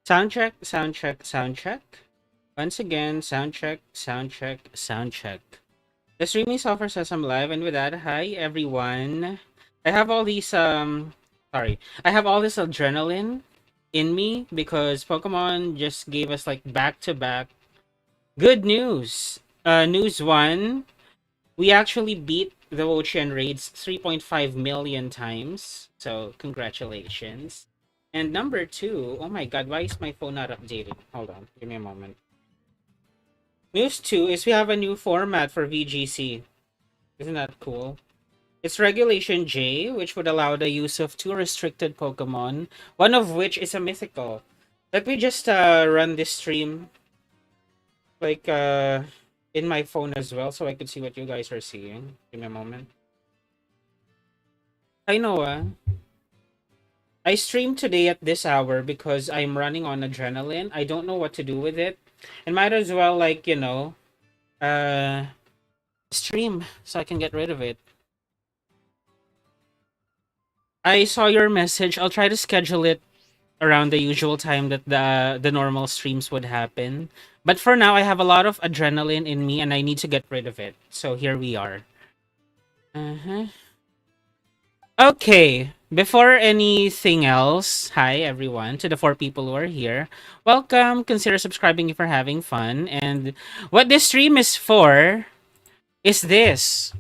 Sound check, sound check, sound check. Once again, sound check, sound check, sound check. The streaming software says I'm live, and with that, hi everyone. I have all these I have all this adrenaline in me because Pokemon just gave us like back to back good news. News one, we actually beat the Ocean Raids 3.5 million times. So congratulations. And number two, oh my god, why is my phone not updated? Hold on, give me a moment. News two is we have a new format for VGC. Isn't that cool? It's Regulation J, which would allow the use of two restricted Pokemon, one of which is a mythical. Let me just run this stream like in my phone as well so I could see what you guys are seeing. Give me a moment. Hi Noah. I streamed today at this hour because I'm running on adrenaline. I don't know what to do with it. And might as well like, uh stream so I can get rid of it. I saw your message. I'll try to schedule it around the usual time that the normal streams would happen. But for now I have a lot of adrenaline in me and I need to get rid of it. So here we are. Uh-huh. Okay, before anything else, hi everyone to the four people who are here. Welcome. Consider subscribing if you're having fun. And what this stream is for is this.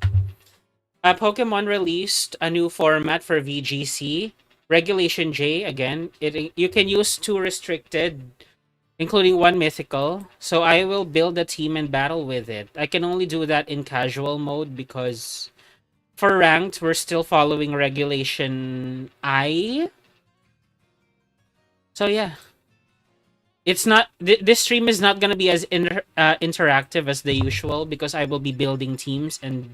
Pokemon released a new format for VGC. Regulation J, again, you can use two restricted, including one mythical. So I will build a team and battle with it. I can only do that in casual mode because for ranked, we're still following Regulation I. So yeah. It's not this stream is not gonna be as interactive as the usual because I will be building teams and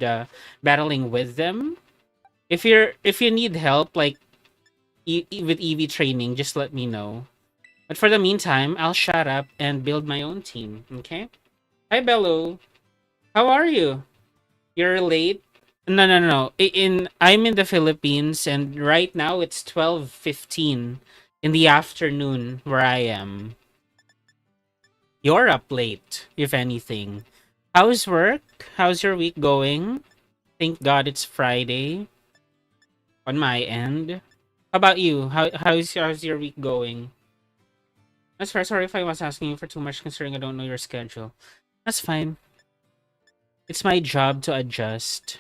battling with them. If you need help like with EV training, just let me know. But for the meantime, I'll shut up and build my own team. Okay. Hi Bello. How are you? You're late. No, no, no, no. I'm in the Philippines and right now it's 12:15 in the afternoon where I am. You're up late, if anything. How's work? How's your week going? Thank God it's Friday on my end. How about you? How's your week going? That's fair. Sorry if I was asking you for too much considering I don't know your schedule. That's fine. It's my job to adjust.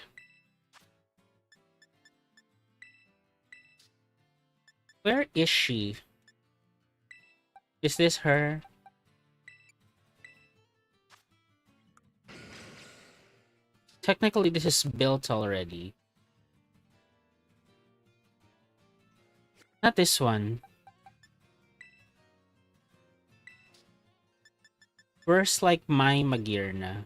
Where is she? Is this her? Technically, this is built already. Not this one. Where's like my Magearna?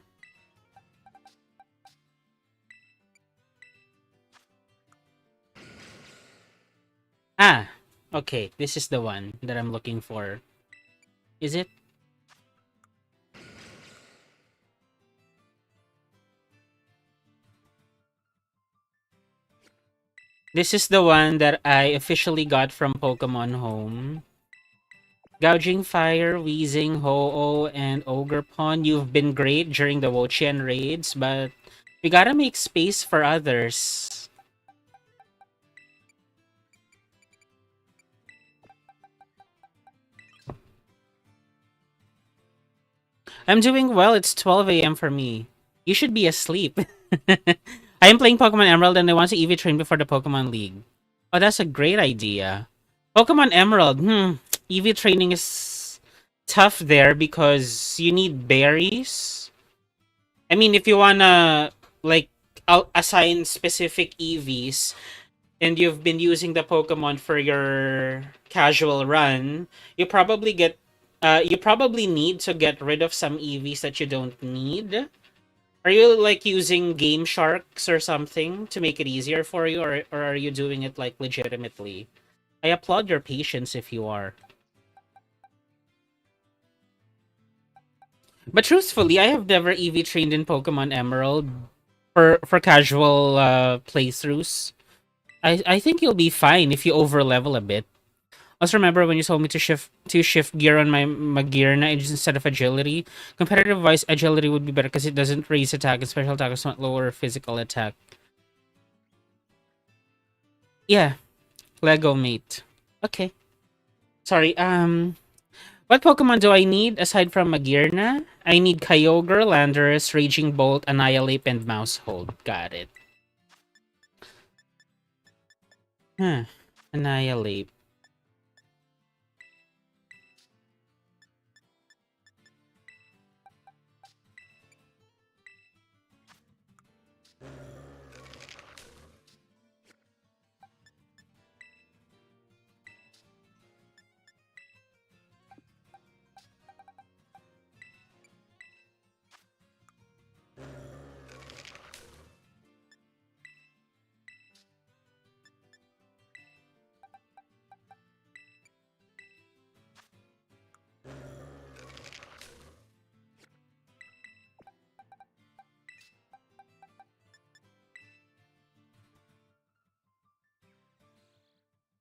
Ah, okay. This is the one that I'm looking for. Is it? This is the one that I officially got from Pokemon Home. Gouging Fire, Weezing, Ho-Oh, and Ogerpon, you've been great during the Wochian raids, but we gotta make space for others. I'm doing well. It's 12 a.m. for me. You should be asleep. I am playing Pokemon Emerald and I want to EV train before the Pokemon League. Oh, that's a great idea. Pokemon Emerald. EV training is tough there because you need berries. I mean, if you wanna like assign specific EVs and you've been using the Pokemon for your casual run, you probably need to get rid of some EVs that you don't need. Are you like using Game Sharks or something to make it easier for you, or are you doing it like legitimately? I applaud your patience if you are. But truthfully, I have never EV trained in Pokemon Emerald for casual playthroughs. I think you'll be fine if you overlevel a bit. Also remember when you told me to shift gear on my Magearna instead of agility. Competitive wise, agility would be better because it doesn't raise attack and special attack does not lower physical attack. Yeah, Lego mate. Okay. Sorry. What Pokemon do I need aside from Magearna? I need Kyogre, Landorus, Raging Bolt, Annihilate, and Mousehold. Got it. Huh. Annihilate.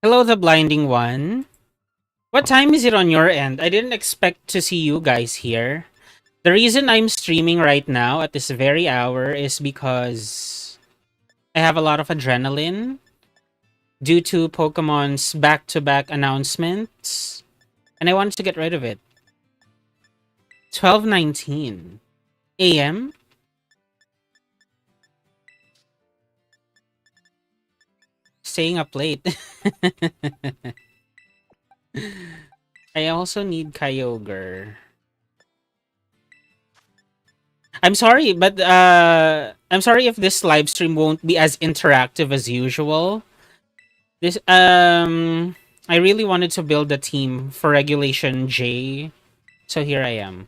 Hello, the blinding one. What time is it on your end? I didn't expect to see you guys here. The reason I'm streaming right now at this very hour is because I have a lot of adrenaline due to Pokemon's back-to-back announcements, and I wanted to get rid of it. 12:19 a.m. Staying up late. I also need Kyogre. I'm sorry if this live stream won't be as interactive as usual. This I really wanted to build a team for Regulation J, so here I am.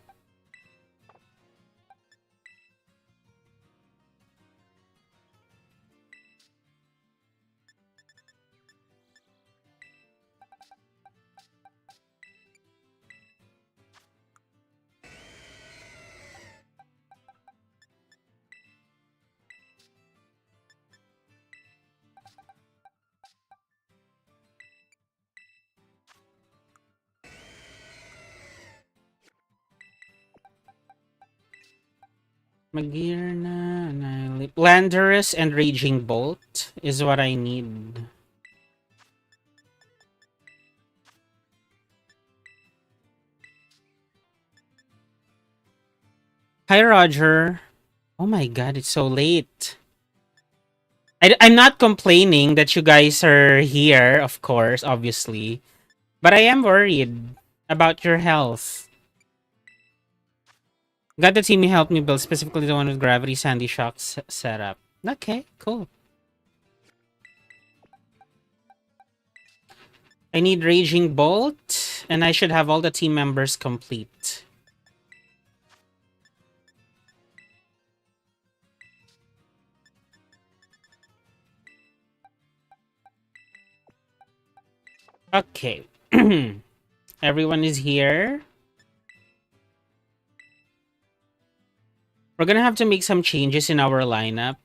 Magearna, Annihilate, Landorus, and Raging Bolt is what I need. Hi, Roger. Oh my god, it's so late. I'm not complaining that you guys are here, of course, obviously. But I am worried about your health. Got the team you helped me build, specifically the one with Gravity Sandy Shock setup. Okay, cool. I need Raging Bolt, and I should have all the team members complete. Okay. Everyone is here. We're gonna have to make some changes in our lineup.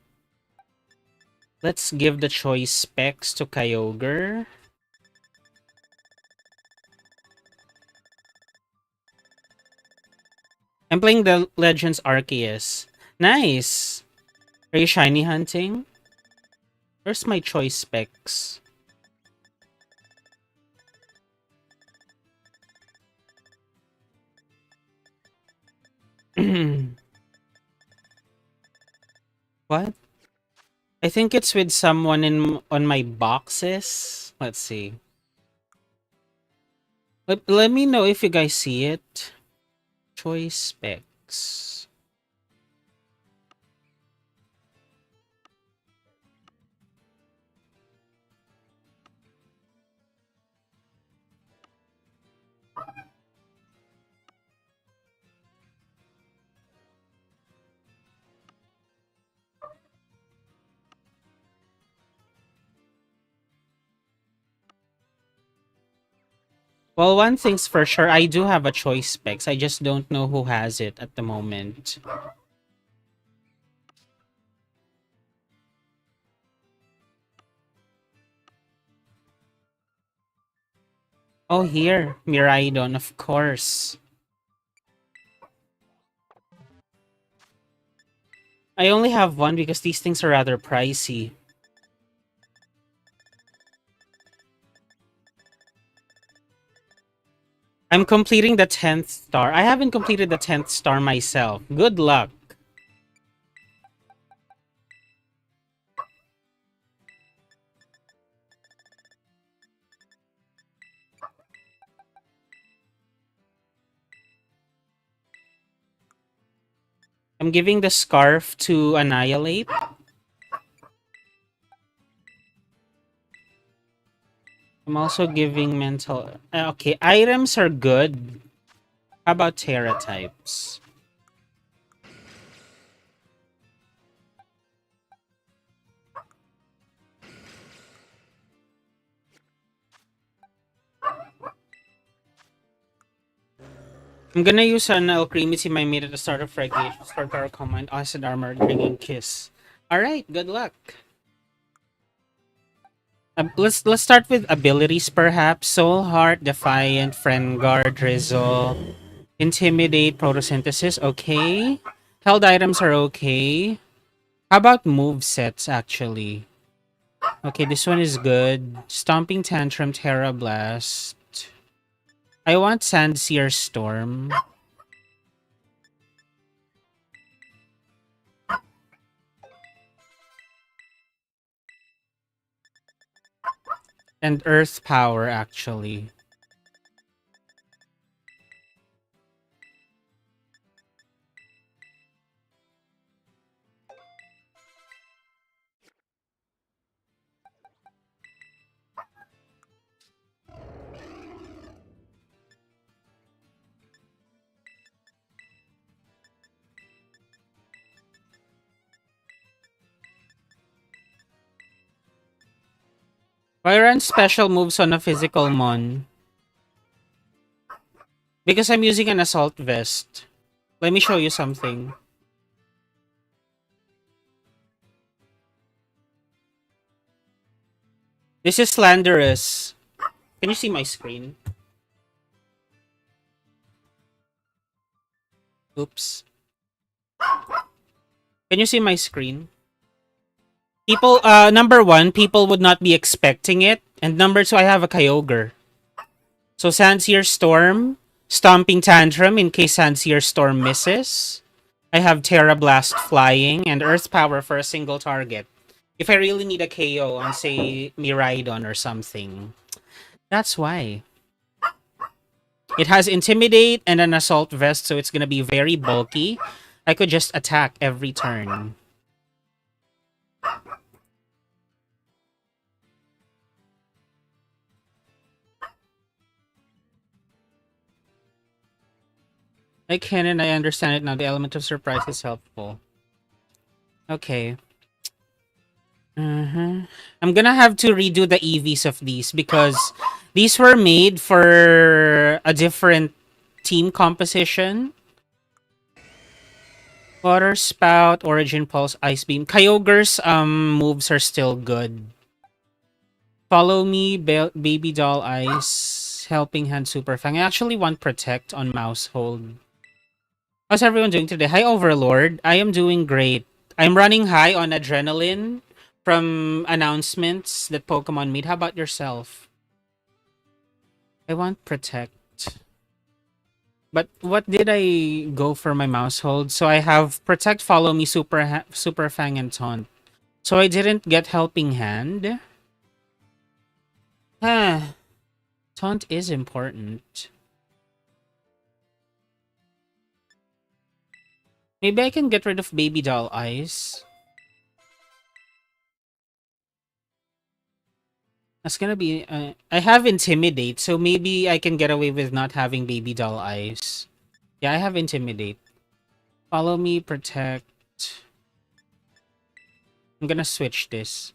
Let's give the choice specs to Kyogre. I'm playing the Legends Arceus. Nice! Are you shiny hunting? Where's my choice specs? What? I think it's with someone on my boxes. Let's see. Let me know if you guys see it. Choice specs. Well, one thing's for sure, I do have a choice specs. I just don't know who has it at the moment. Oh, here. Miraidon, of course. I only have one because these things are rather pricey. I'm completing the 10th star. I haven't completed the 10th star myself. Good luck. I'm giving the scarf to Annihilate. I'm also giving mental... Okay, items are good. How about Tera types? I'm gonna use an Alchemity my mate at the start of Fragation, start our command, Acid Armor, Bringing Kiss. Alright, good luck. Let's start with abilities perhaps. Soul Heart, Defiant, Friend Guard, Drizzle, Intimidate, Protosynthesis, okay. Held items are okay. How about move sets actually? Okay, this one is good. Stomping Tantrum, Tera Blast. I want Sandsear Storm. And Earth Power actually. Why run special moves on a physical mon? Because I'm using an assault vest. Let me show you something. This is Landorus. Can you see my screen? Oops. Can you see my screen? People, number one, people would not be expecting it. And number two, I have a Kyogre. So Sandsear Storm, Stomping Tantrum in case Sandsear Storm misses. I have Tera Blast flying and Earth Power for a single target. If I really need a KO on, say, Miraidon or something. That's why. It has Intimidate and an Assault Vest, so it's gonna be very bulky. I could just attack every turn. I can and I understand it now. The element of surprise is helpful. Okay. I'm gonna have to redo the EVs of these because these were made for a different team composition. Water Spout, Origin Pulse, Ice Beam. Kyogre's moves are still good. Follow Me, Baby Doll Ice, Helping Hand Super Fang. I actually want Protect on Mouse Hold. How's everyone doing today? Hi, Overlord. I am doing great. I'm running high on adrenaline from announcements that Pokemon made. How about yourself? I want Protect. But what did I go for my mouse hold? So I have Protect, Follow Me, Super Fang, and Taunt. So I didn't get Helping Hand. Ah, Taunt is important. Maybe I can get rid of Baby Doll Eyes. That's gonna be... I have Intimidate, so maybe I can get away with not having Baby Doll Eyes. Yeah, I have Intimidate. Follow Me, Protect. I'm gonna switch this.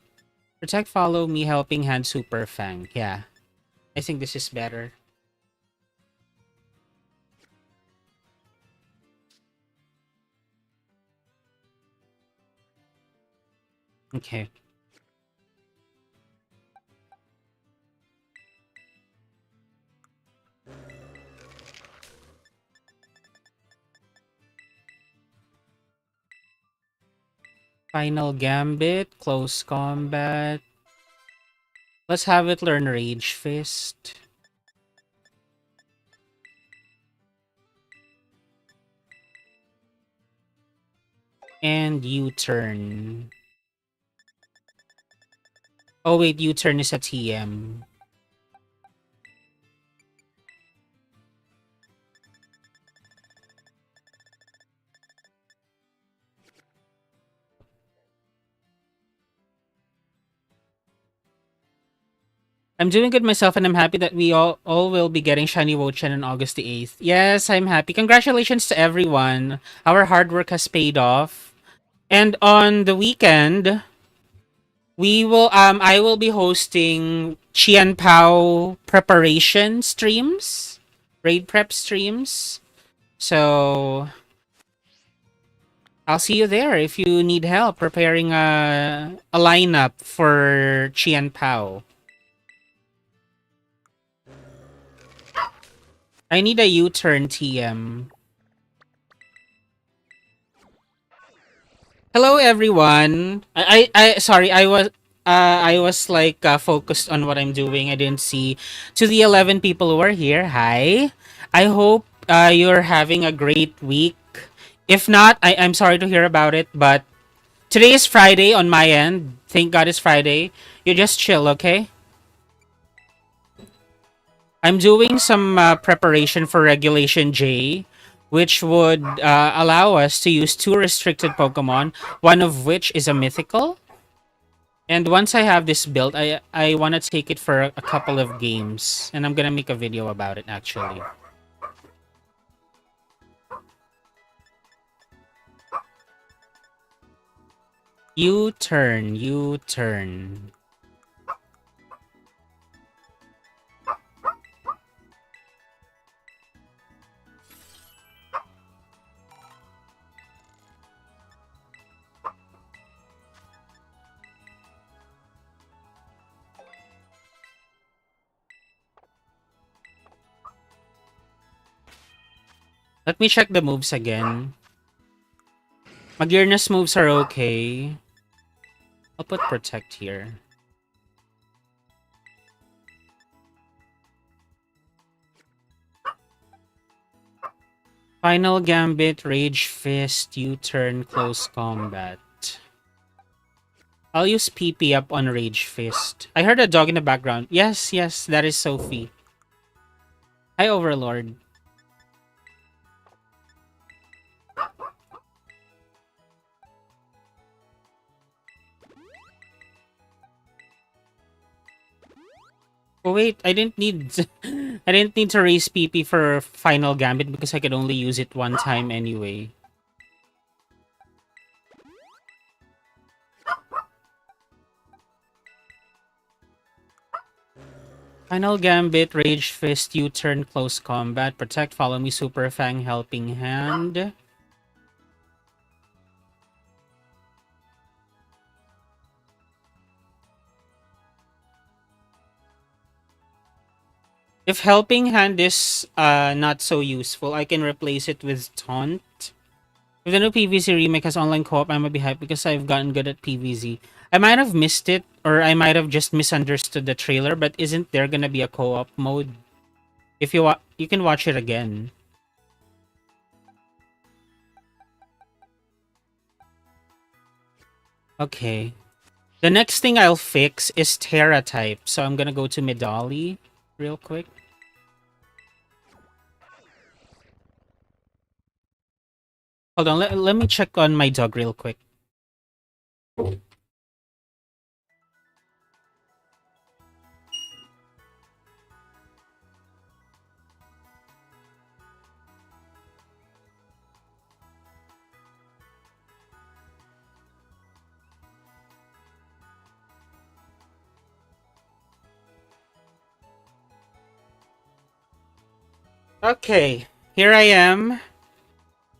Protect, Follow Me, Helping Hand, Super Fang. Yeah. I think this is better. Okay. Final Gambit, Close Combat. Let's have it learn Rage Fist. And U-turn. Oh wait, U-turn is a TM. I'm doing good myself, and I'm happy that we all will be getting Shiny Wo-Chen on August the 8th. Yes, I'm happy. Congratulations to everyone. Our hard work has paid off. And on the weekend, I will be hosting Qian Pao preparation streams, raid prep streams. So I'll see you there if you need help preparing a lineup for Qian Pao. I need a U-turn TM. Hello everyone. Sorry, I was like focused on what I'm doing. I didn't see to the 11 people who are here. Hi. I hope you're having a great week. If not, I'm sorry to hear about it, but today is Friday on my end. Thank God it's Friday. You just chill, okay? I'm doing some preparation for Regulation J, which would allow us to use two restricted Pokemon, one of which is a mythical. And once I have this built, I want to take it for a couple of games. And I'm going to make a video about it, actually. U-turn, U-turn. Let me check the moves again. Magearna's moves are okay. I'll put Protect here. Final Gambit, Rage Fist, U-turn, Close Combat. I'll use PP up on Rage Fist. I heard a dog in the background. Yes, yes, that is Sophie. Hi, Overlord. Oh wait, I didn't need I didn't need to raise PP for Final Gambit because I could only use it one time anyway. Final Gambit, Rage Fist, U-turn, Close Combat, Protect, Follow Me, Super Fang, Helping Hand. If Helping Hand is not so useful, I can replace it with Taunt. If the new PVZ remake has online co-op, I might be hyped because I've gotten good at PVZ. I might have missed it, or I might have just misunderstood the trailer, but isn't there gonna be a co-op mode? If you can watch it again. Okay. The next thing I'll fix is Tera type, so I'm gonna go to Midali real quick. Hold on, let me check on my dog real quick. Okay, here I am.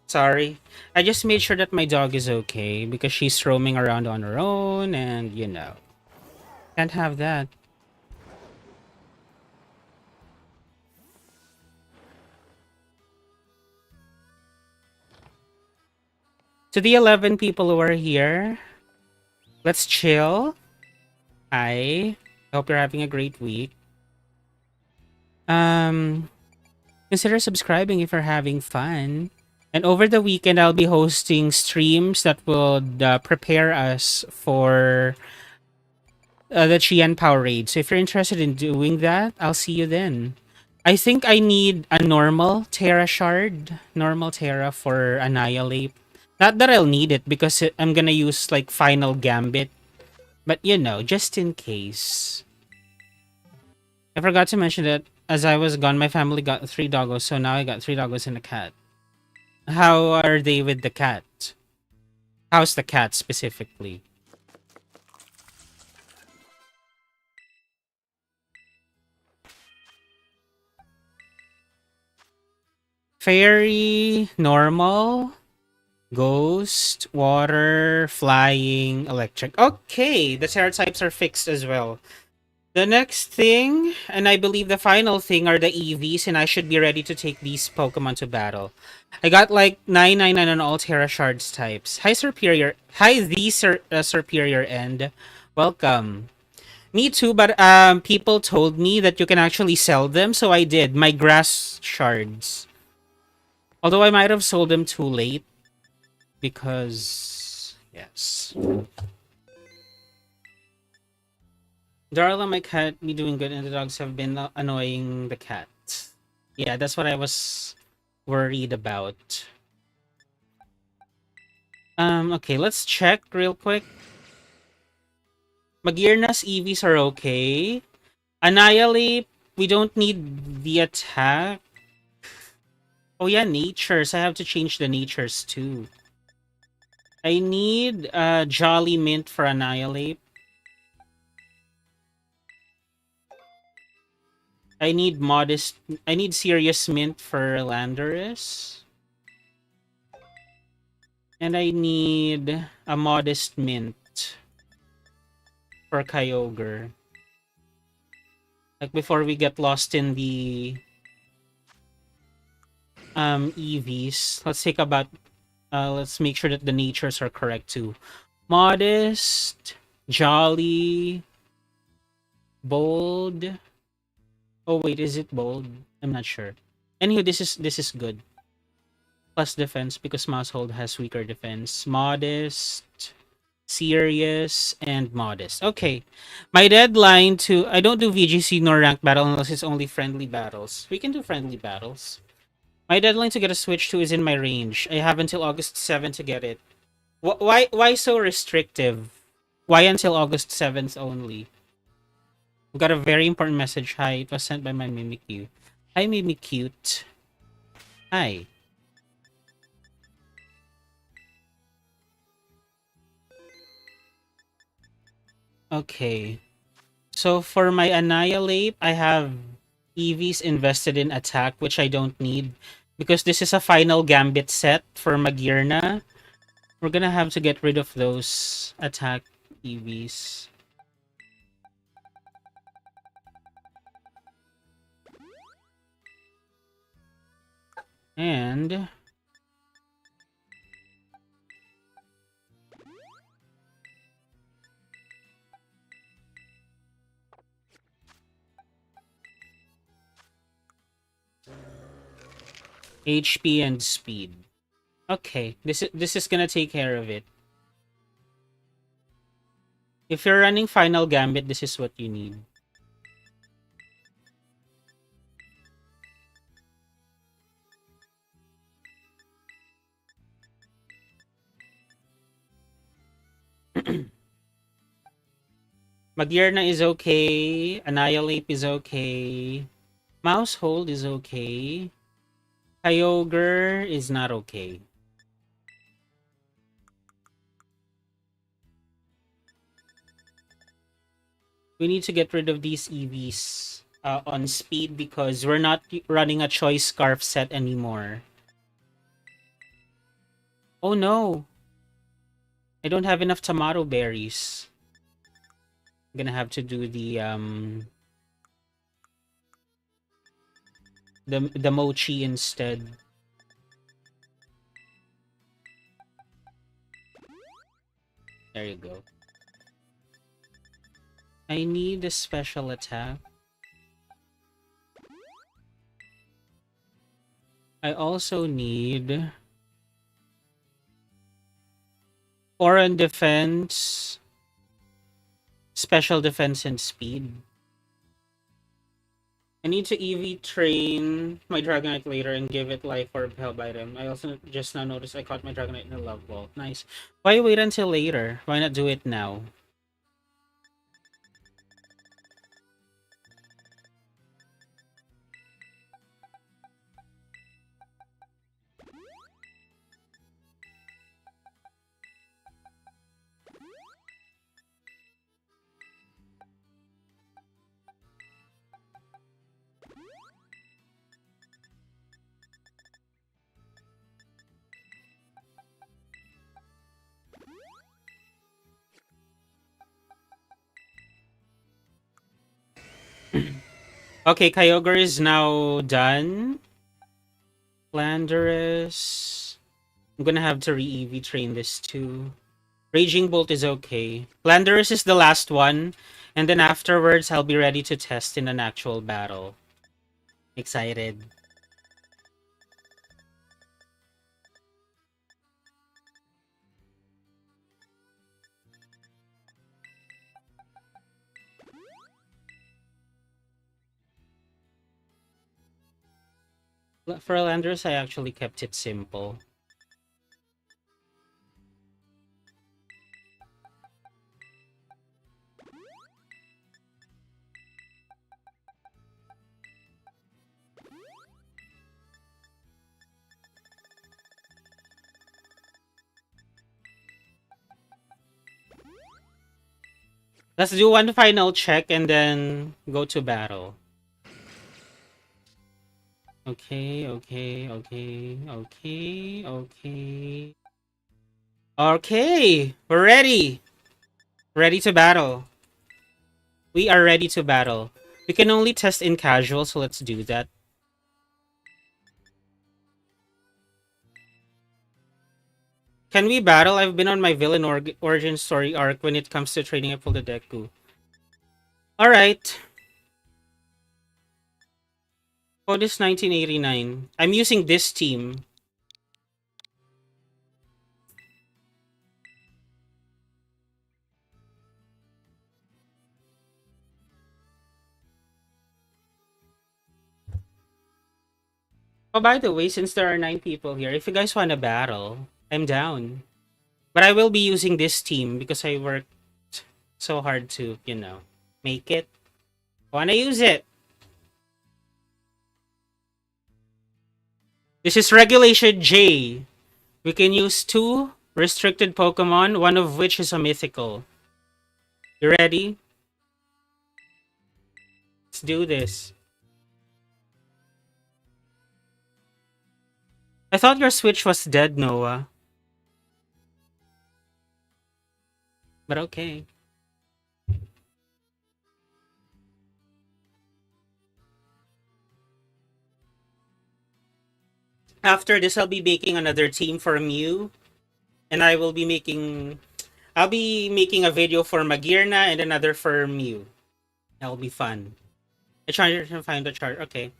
Sorry. I just made sure that my dog is okay because she's roaming around on her own and, you know, can't have that. To the 11 people who are here, Let's chill. Hi. I hope you're having a great week. Um, Consider subscribing if you're having fun. And over the weekend, I'll be hosting streams that will prepare us for the Chien Power Raid. So if you're interested in doing that, I'll see you then. I think I need a normal Tera shard, normal Tera for Annihilate. Not that I'll need it because I'm gonna use like Final Gambit, but you know, just in case. I forgot to mention that as I was gone, my family got 3 doggos, so now I got 3 doggos and a cat. How are they with the cat? How's the cat specifically? Fairy, normal, ghost, water, flying, electric. Okay, the Terra types are fixed as well. The next thing, and I believe the final thing, are the EVs, and I should be ready to take these Pokemon to battle. I got like 999 on all Terra Shards types. Hi, Superior. Hi, Superior End. Welcome. Me too, but people told me that you can actually sell them, so I did. My grass shards. Although I might have sold them too late. Because... yes. Darla, my cat, be doing good, and the dogs have been annoying the cat. Yeah, that's what I was worried about. Okay, let's check real quick. Magearna's EVs are okay. Annihilate, we don't need the attack. Oh yeah, natures. I have to change the natures too. I need Jolly Mint for Annihilate. I need Serious Mint for Landorus. And I need a Modest Mint for Kyogre. Like before we get lost in the EVs, let's make sure that the natures are correct too. Modest, Jolly, Bold. Oh wait, is it Bold? I'm not sure. Anywho, this is good. Plus defense because Mousehold has weaker defense. Modest, serious, and modest. Okay. My deadline to... I don't do VGC nor ranked battle unless it's only friendly battles. We can do friendly battles. My deadline to get a Switch 2 is in my range. I have until August 7th to get it. Why so restrictive? Why until August 7th only? We got a very important message. Hi, it was sent by my Mimikyu. Hi, Mimikyu. Hi. Okay. So for my Annihilate, I have EVs invested in attack, which I don't need. Because this is a final Gambit set for Magearna. We're gonna have to get rid of those attack EVs. And... HP and speed. Okay, this is gonna take care of it. If you're running Final Gambit, this is what you need. Magearna is okay. Annihilate is okay. Mousehold is okay. Kyogre is not okay. We need to get rid of these EVs on speed because we're not running a Choice Scarf set anymore. Oh no! I don't have enough tomato berries. I'm gonna have to do the mochi instead. There you go. I need a special attack. I also need Aura defense, special defense, and speed. I need to EV train my Dragonite later and give it life orb help item. I also just now noticed I caught my Dragonite in a love vault. Nice. Why wait until later? Why not do it now? Okay, Kyogre is now done. Landorus. I'm gonna have to re-EV train this too. Raging Bolt is okay. Landorus is the last one, and then afterwards I'll be ready to test in an actual battle. Excited. For Landorus, I actually kept it simple. Let's do one final check and then go to battle. Okay, okay, okay, okay, okay. Okay, we're ready. Ready to battle. We are ready to battle. We can only test in casual, so let's do that. Can we battle? I've been on my villain origin story arc when it comes to training up for the Deku. Alright. Oh, this 1989. I'm using this team. Oh, by the way, since there are 9 people here, if you guys want to battle, I'm down. But I will be using this team because I worked so hard to, make it. Wanna use it? This is Regulation J. We can use 2 restricted Pokemon, one of which is a mythical. You ready? Let's do this. I thought your Switch was dead, Noah. But okay. After this, I'll be making another team for Mew. And I'll be making a video for Magearna and another for Mew. That'll be fun. I try to find the chart. Okay.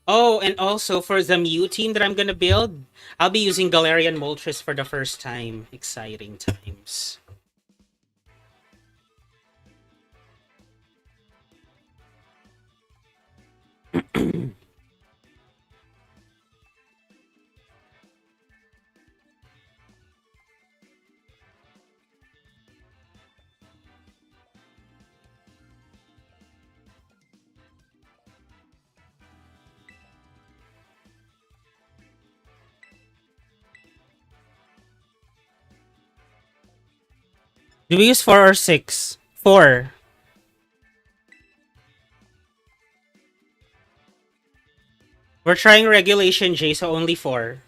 Oh, and also for the Mew team that I'm gonna build, I'll be using Galarian Moltres for the first time. Exciting times. Do we use 4 or 6? 4. We're trying Regulation J, so only 4.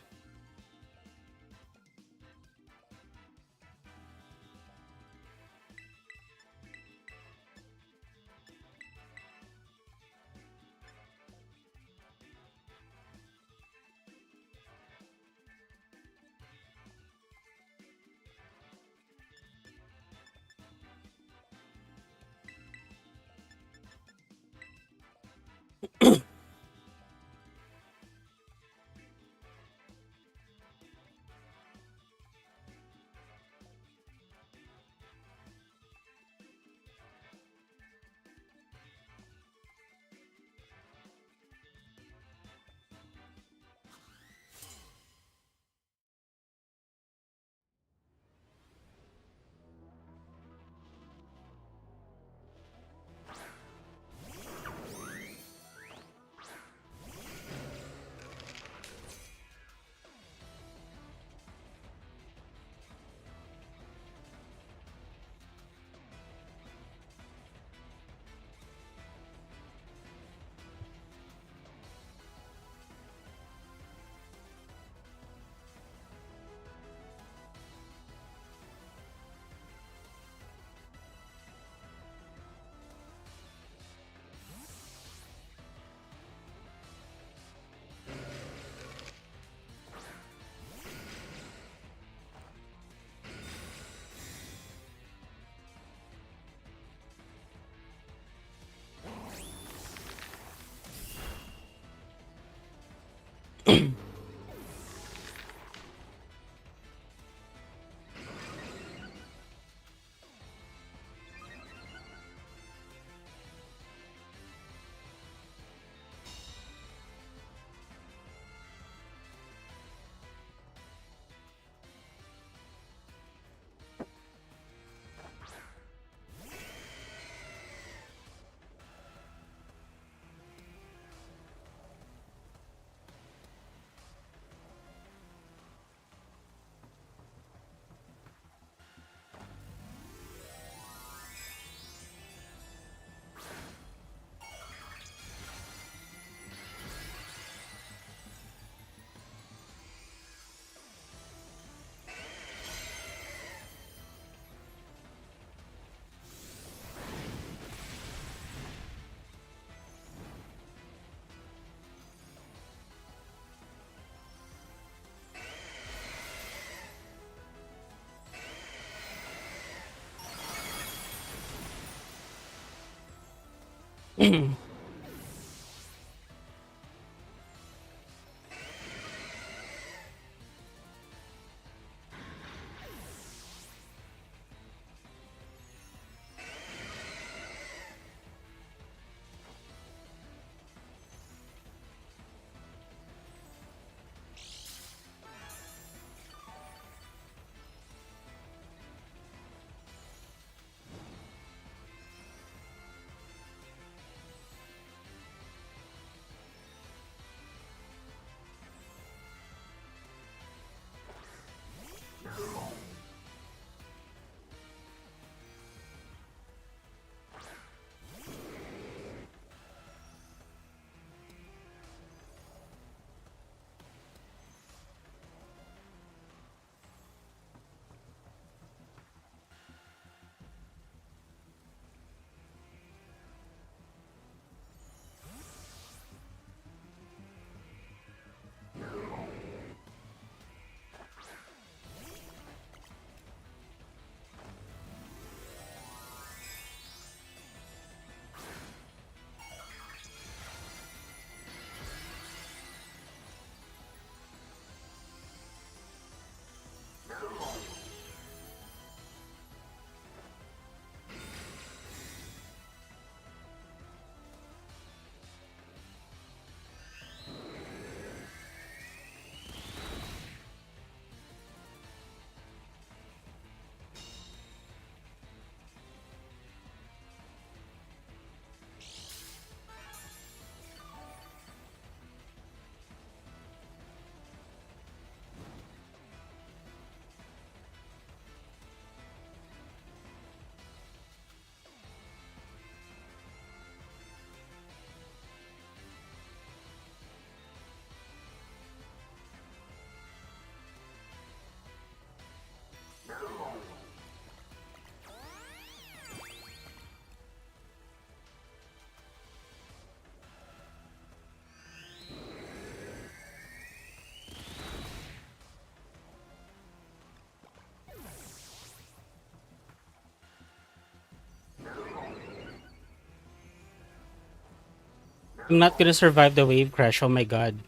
I'm not gonna survive the wave crash. Oh my god.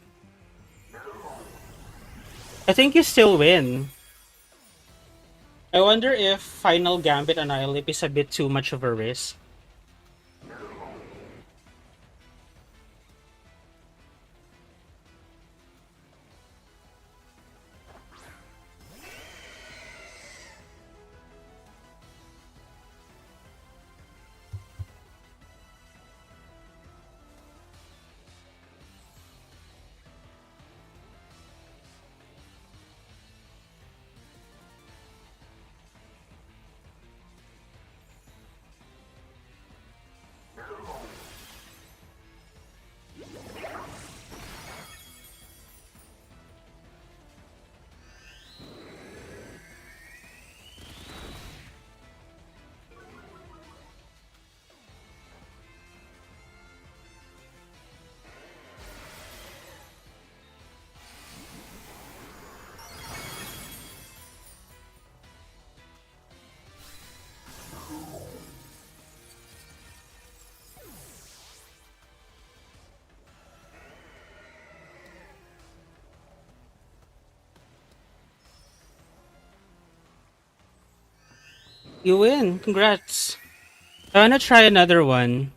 I think you still win. I wonder if Final Gambit Annihilate is a bit too much of a risk. You win. Congrats. I wanna try another one.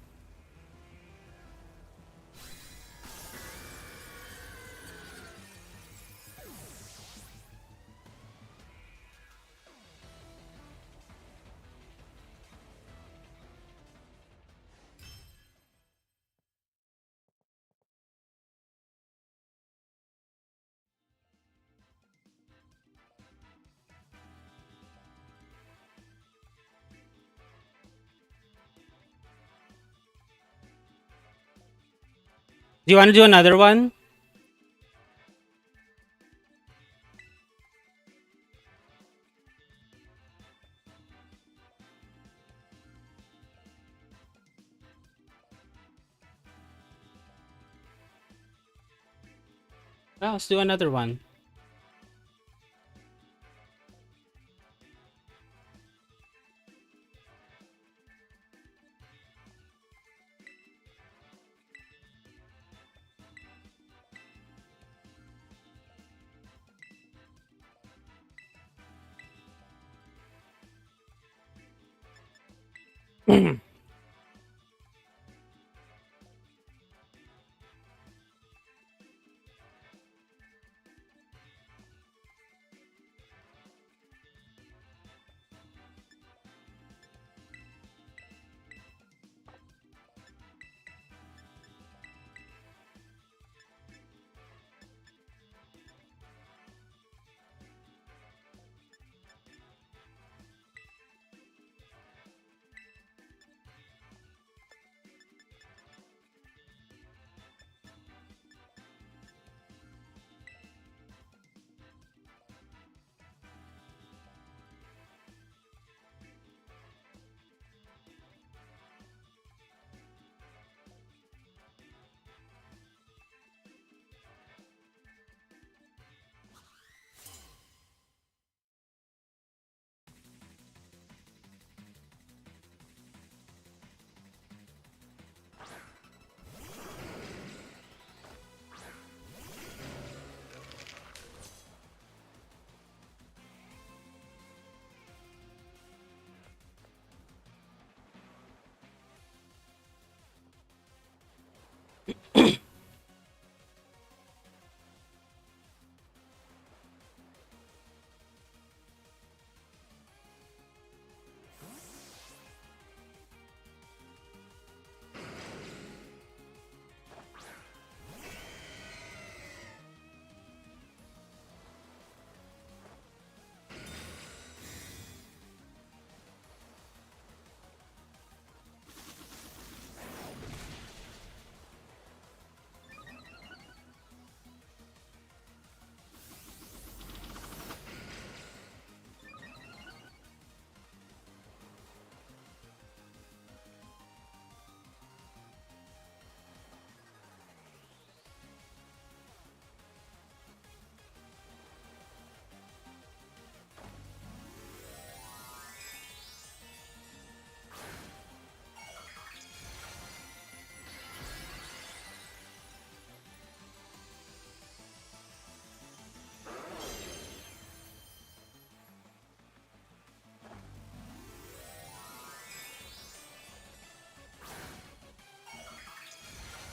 Do you wanna do another one? Oh, let's do another one.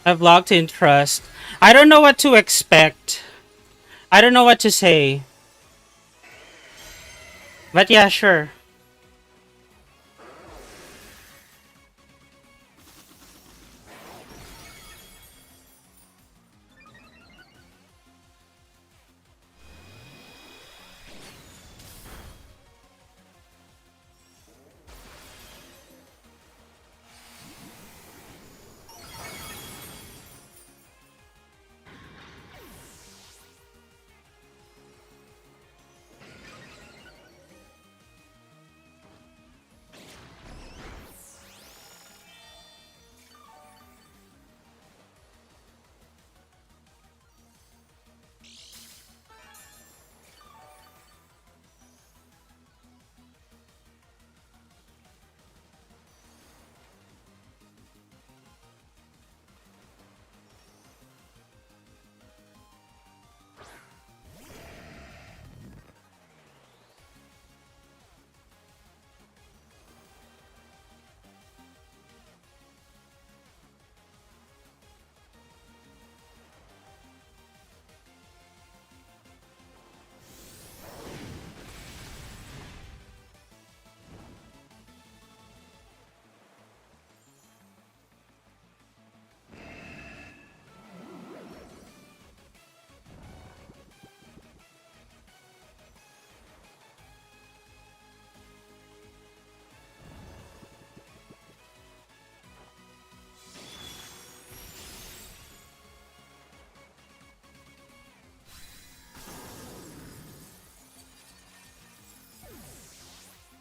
I've locked in trust. I don't know what to expect. I don't know what to say. But yeah, sure.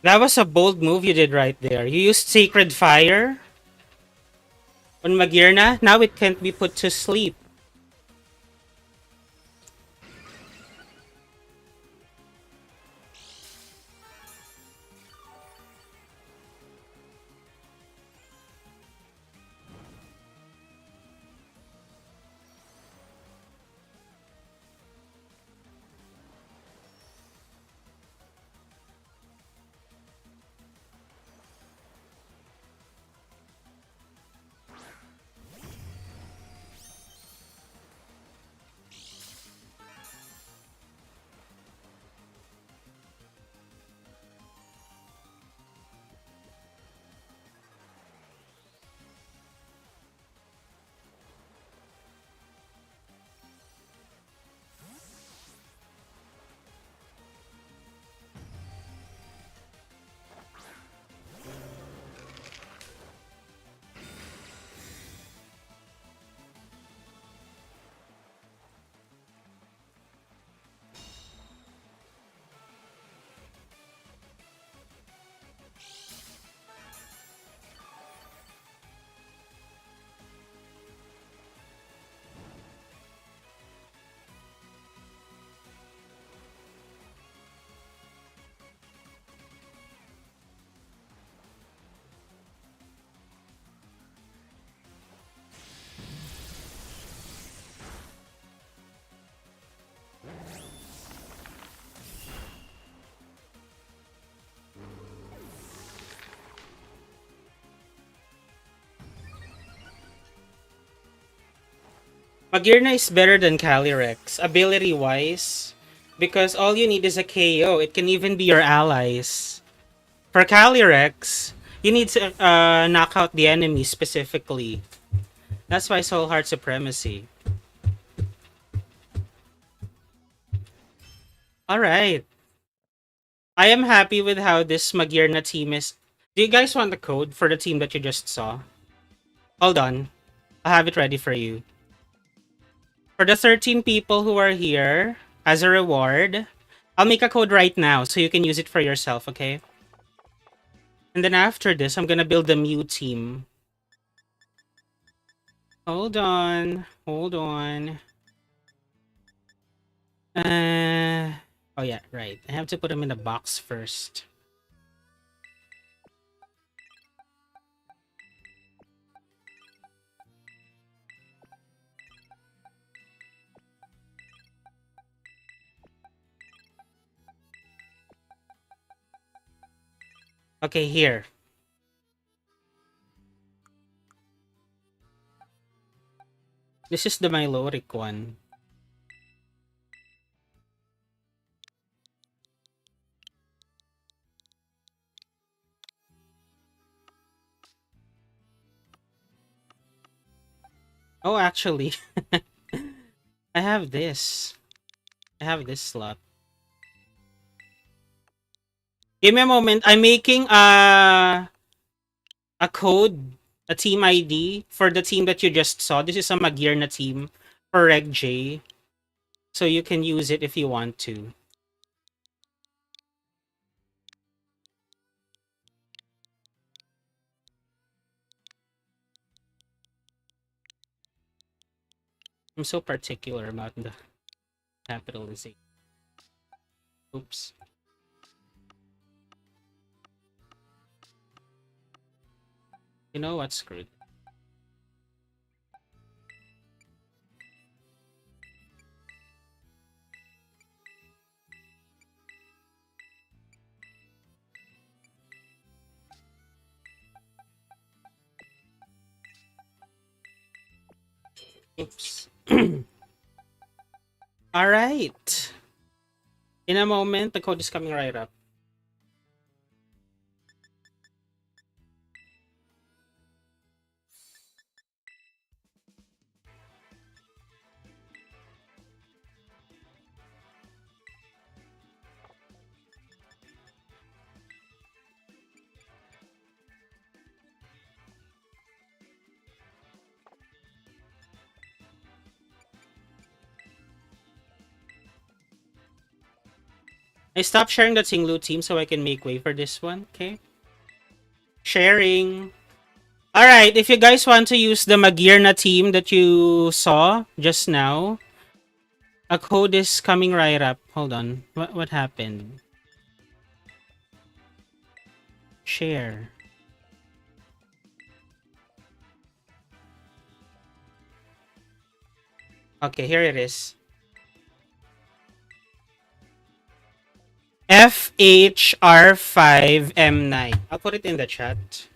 That was a bold move you did right there. You used Sacred Fire on Magearna. Now it can't be put to sleep. Magearna is better than Calyrex, ability-wise, because all you need is a KO. It can even be your allies. For Calyrex, you need to knock out the enemy specifically. That's why Soul Heart Supremacy. Alright. I am happy with how this Magearna team is. Do you guys want the code for the team that you just saw? Hold on. I have it ready for you. For the 13 people who are here, as a reward, I'll make a code right now so you can use it for yourself, okay? And then after this, I'm gonna build the Mew team. Hold on. Hold on. Oh yeah, right. I have to put them in a box first. Okay, here. This is the Miloric one. Oh, actually, I have this. I have this slot. Give me a moment. I'm making a code, a team ID for the team that you just saw. This is a Magearna team for Reg J. So you can use it if you want to. I'm so particular about the capitalization. Oops. You know what? Screwed. Oops. All right. In a moment, the code is coming right up. I stopped sharing the Tinglu team so I can make way for this one. Okay. Sharing. Alright, if you guys want to use the Magearna team that you saw just now, a code is coming right up. Hold on. What happened? Share. Okay, here it is. FHR5M9. I'll put it in the chat.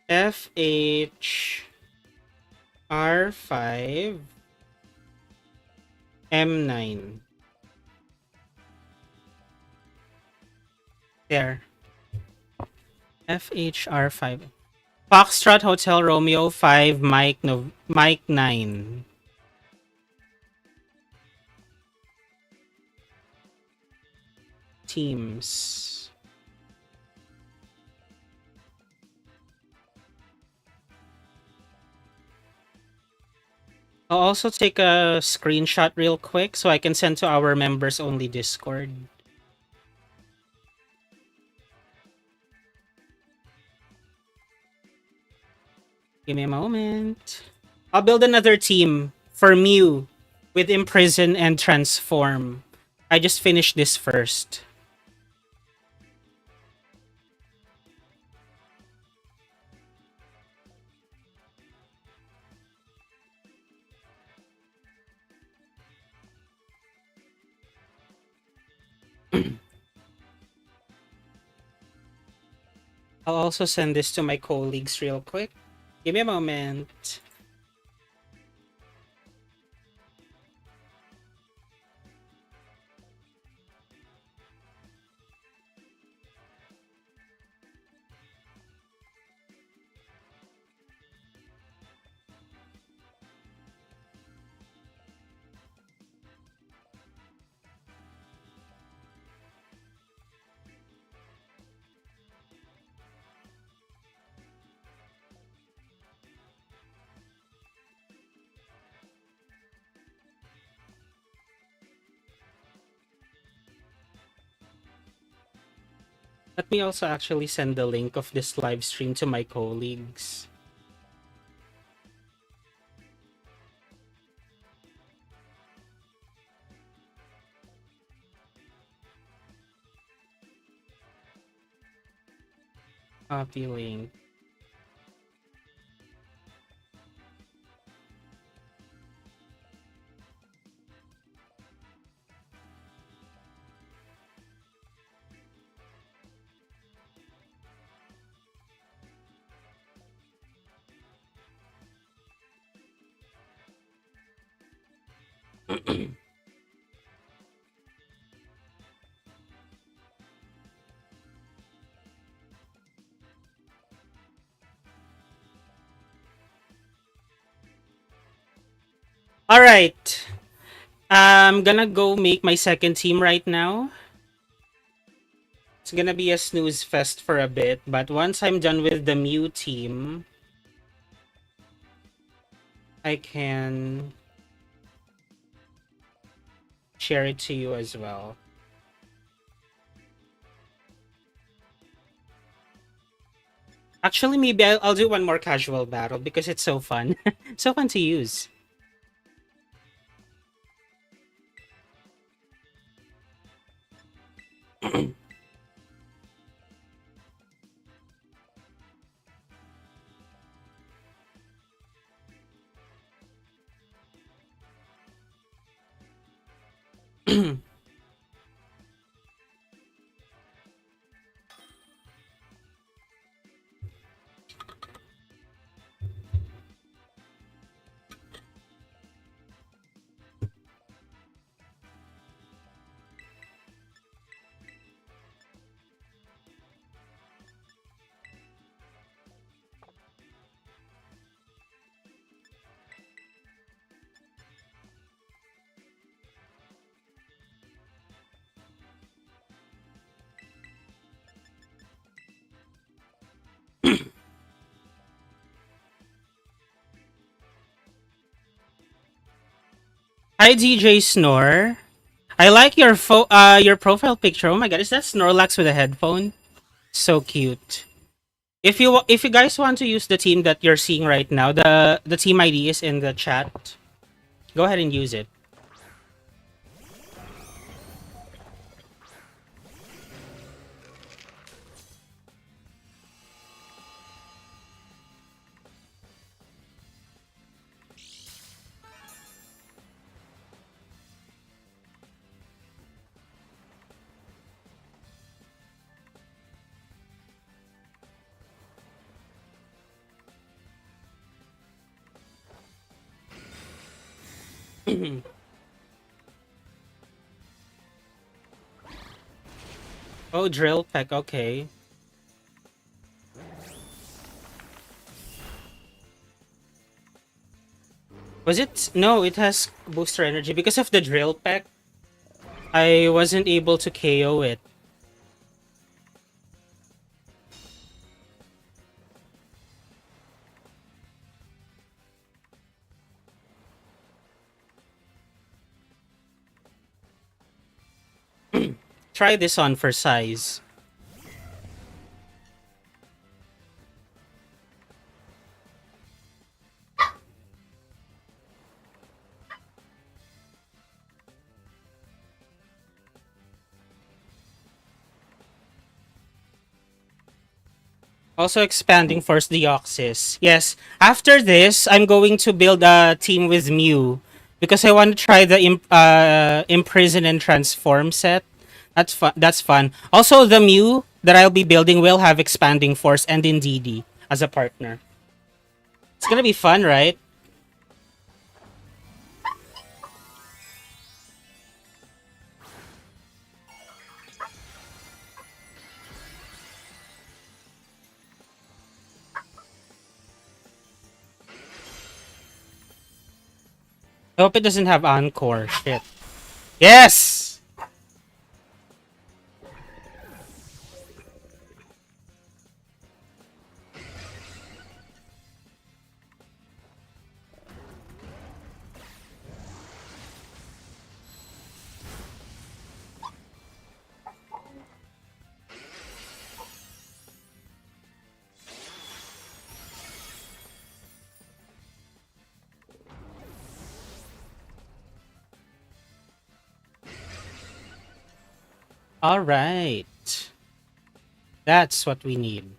FHR5M9. There. FHR5. Foxtrot Hotel Romeo 5 Mike 9. Teams. I'll also take a screenshot real quick so I can send to our members only Discord. Give me a moment. I'll build another team for Mew with Imprison and Transform. I just finished this first. I'll also send this to my colleagues real quick. Give me a moment. Let me also actually send the link of this live stream to my colleagues. Copy link. All right. I'm gonna go make my second team right now. It's gonna be a snooze fest for a bit, but once I'm done with the Mew team, I can share it to you as well. Actually, maybe I'll do one more casual battle because it's so fun. So fun to use. Hi, DJ Snore. I like your profile picture. Oh my god, is that Snorlax with a headphone? So cute. If you guys want to use the team that you're seeing right now, the team ID is in the chat. Go ahead and use it. Oh, drill peck. Okay. Was it? No, it has booster energy because of the drill peck. I wasn't able to KO it. Try this on for size. Also expanding Force Deoxys. Yes. After this, I'm going to build a team with Mew because I want to try the Imprison and Transform set. That's fun. That's fun. Also, the Mew that I'll be building will have Expanding Force and Indeedee as a partner. It's gonna be fun, right? I hope it doesn't have Encore. Shit. Yes! All right. That's what we need.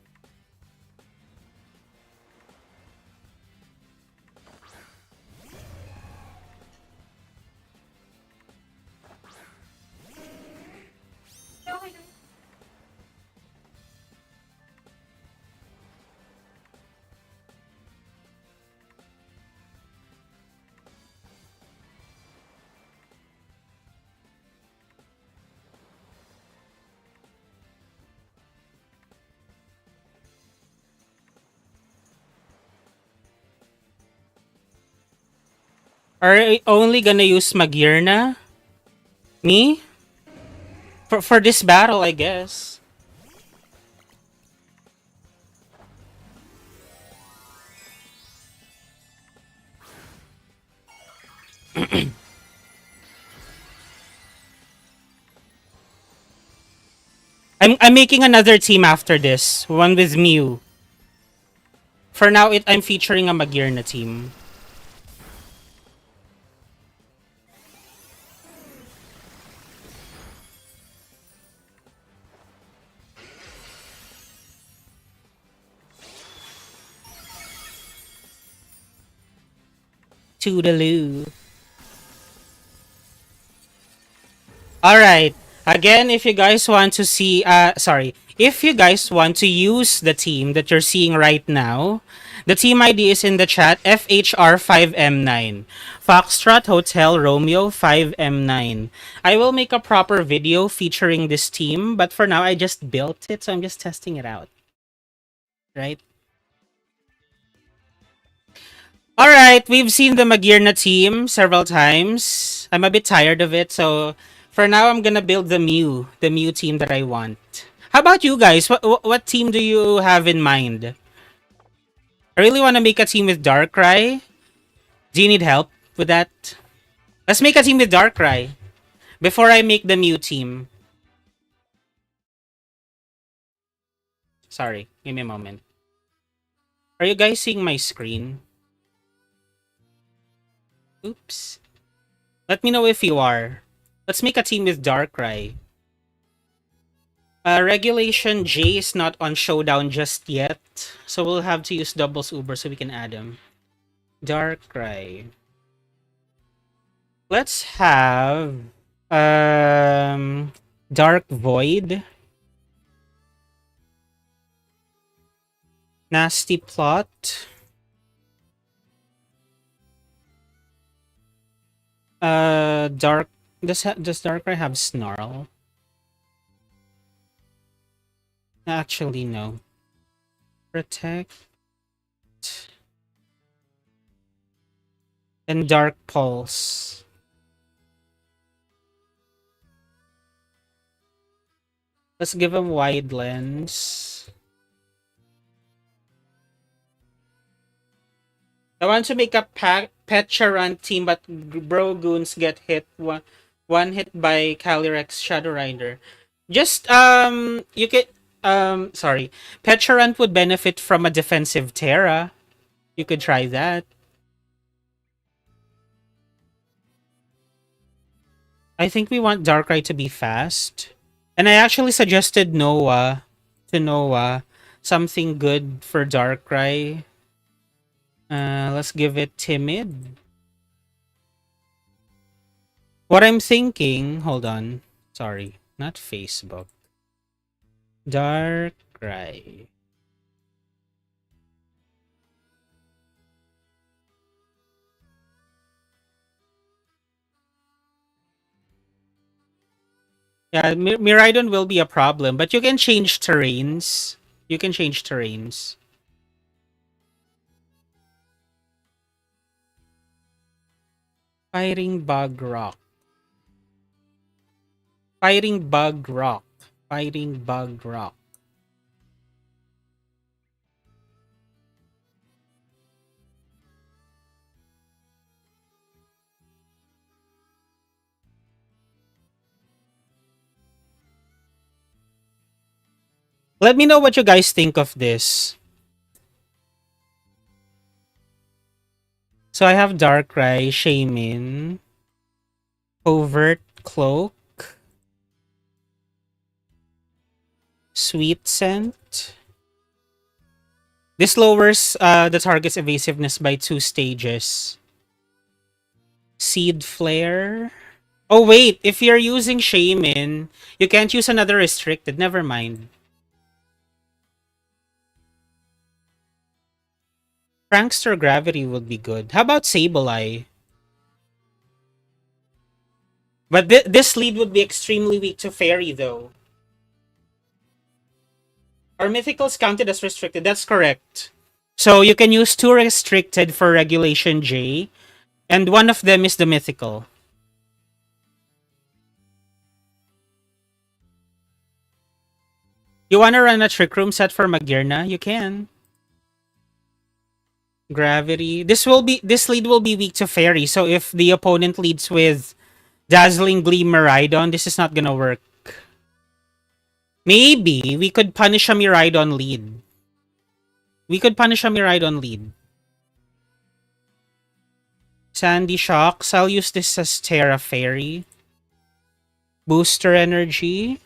Are you only gonna use Magearna? Me? For this battle, I guess. I'm making another team after this. One with Mew. For now, I'm featuring a Magearna team. Toodaloo. Alright. Again, if you guys want to see, if you guys want to use the team that you're seeing right now, the team ID is in the chat, FHR5M9. Foxtrot Hotel Romeo 5M9. I will make a proper video featuring this team, but for now, I just built it, so I'm just testing it out. Right? Alright, we've seen the Magearna team several times. I'm a bit tired of it, so for now I'm gonna build the Mew team that I want. How about you guys? What team do you have in mind? I really want to make a team with Darkrai. Do you need help with that? Let's make a team with Darkrai before I make the Mew team. Sorry, give me a moment. Are you guys seeing my screen? Oops. Let me know if you are. Let's make a team with Darkrai. Regulation J is not on Showdown just yet, so we'll have to use Doubles Uber so we can add him. Darkrai. Let's have Dark Void. Nasty Plot. Dark. Does Darkrai have Snarl? Actually, no. Protect. And Dark Pulse. Let's give him Wide Lens. I want to make a Petcharan team, but Brogoons get hit one hit by Calyrex Shadow Rider. Just you can sorry. Petcharan would benefit from a defensive Tera. You could try that. I think we want Darkrai to be fast. And I actually suggested Noah to Noah. Something good for Darkrai. Let's give it Timid. What I'm thinking, hold on. Sorry, not Facebook. Darkrai. Yeah, Miraidon will be a problem, but you can change terrains. You can change terrains. Fighting Bug Rock. Fighting Bug Rock. Fighting Bug Rock. Let me know what you guys think of this. So I have Darkrai, Shaman, Covert, Cloak. Sweet Scent. This lowers the target's evasiveness by 2 stages. Seed Flare. Oh wait, if you're using Shaman, you can't use another restricted. Never mind. Prankster Gravity would be good. How about Sableye? But this lead would be extremely weak to Fairy, though. Are Mythicals counted as restricted? That's correct. So you can use 2 restricted for Regulation J, and one of them is the Mythical. You wanna run a Trick Room set for Magearna? You can. Gravity. This lead will be weak to Fairy, so if the opponent leads with Dazzling Gleam Miraidon, this is not gonna work. Maybe we could punish a Miraidon lead. Sandy Shocks. I'll use this as Tera Fairy. Booster Energy.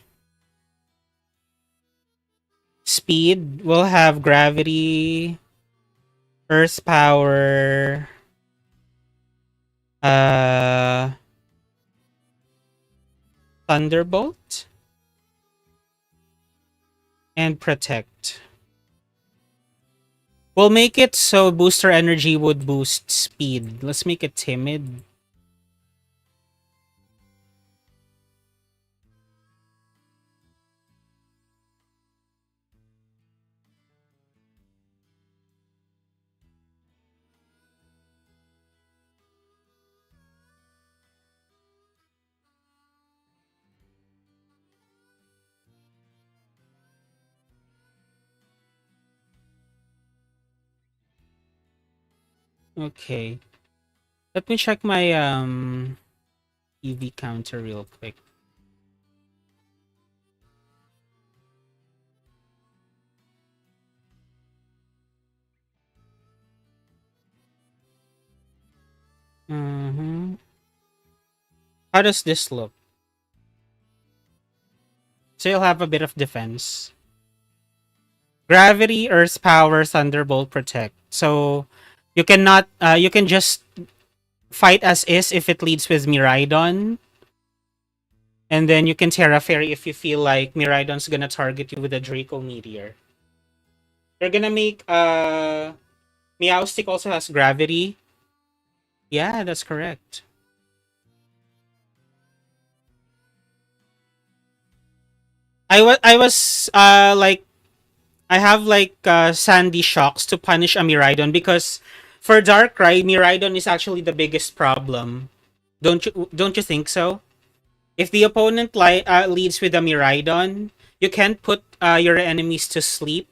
Speed. We'll have Gravity. Earth Power. Thunderbolt. And Protect. We'll make it so Booster Energy would boost Speed. Let's make it Timid. Okay. Let me check my EV counter real quick. How does this look? So you'll have a bit of defense. Gravity, Earth Power, Thunderbolt, Protect. So you cannot you can just fight as is if it leads with Miraidon. And then you can Tera Fairy if you feel like Miraidon's gonna target you with a Draco Meteor. They're gonna make Meowstic also has Gravity. Yeah, that's correct. I was like I have like Sandy Shocks to punish a Miraidon because for Darkrai, Miraidon is actually the biggest problem. Don't you think so? If the opponent leads with a Miraidon, you can't put your enemies to sleep.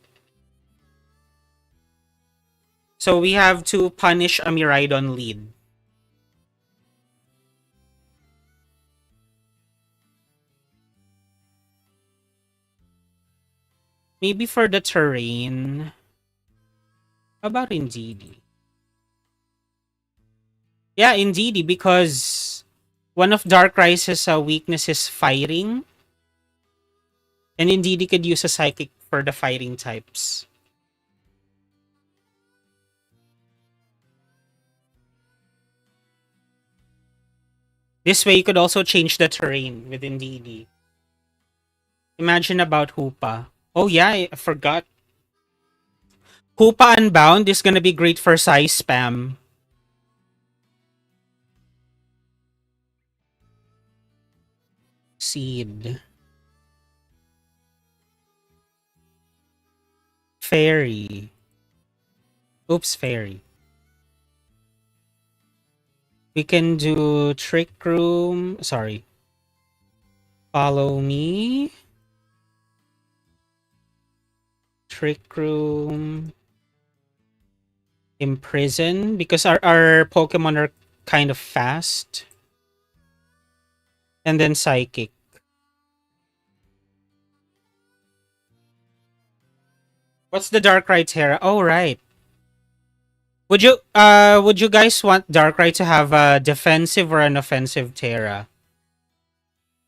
So we have to punish a Miraidon lead. Maybe for the terrain. How about Indeedee? Yeah, Indeedee, because one of Darkrai's weakness is fighting. And Indeedee could use a Psychic for the fighting types. This way, you could also change the terrain with Indeedee. Imagine about Hoopa. Oh yeah, I forgot. Hoopa Unbound is gonna be great for size spam. Seed. Fairy. Oops, Fairy. We can do Trick Room. Sorry. Follow me. Trick Room. Imprison. Because our Pokemon are kind of fast. And then Psychic. What's the Darkrai Tera? Oh, right. Would you guys want Darkrai to have a defensive or an offensive Tera?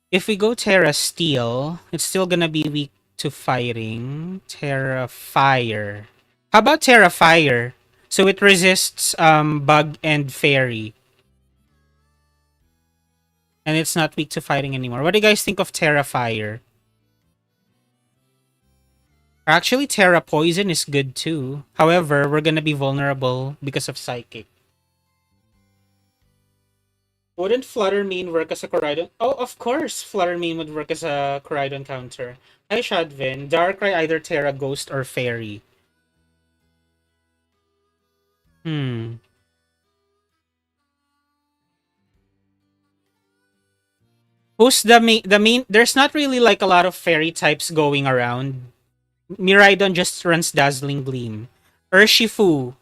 If we go Tera Steel, it's still gonna be weak to fighting. Tera Fire. How about Tera Fire? So it resists bug and fairy. And it's not weak to fighting anymore. What do you guys think of Tera Fire? Actually, Tera Poison is good too. However, we're gonna be vulnerable because of Psychic. Wouldn't Flutter Mean work as a Koraidon? Oh, of course, Flutter Mean would work as a Koraidon counter. Hi, Shadvin. Darkrai either Terra, Ghost, or Fairy. Hmm. Who's the main? The main. There's not really like a lot of fairy types going around. Miraidon just runs Dazzling Gleam. Urshifu.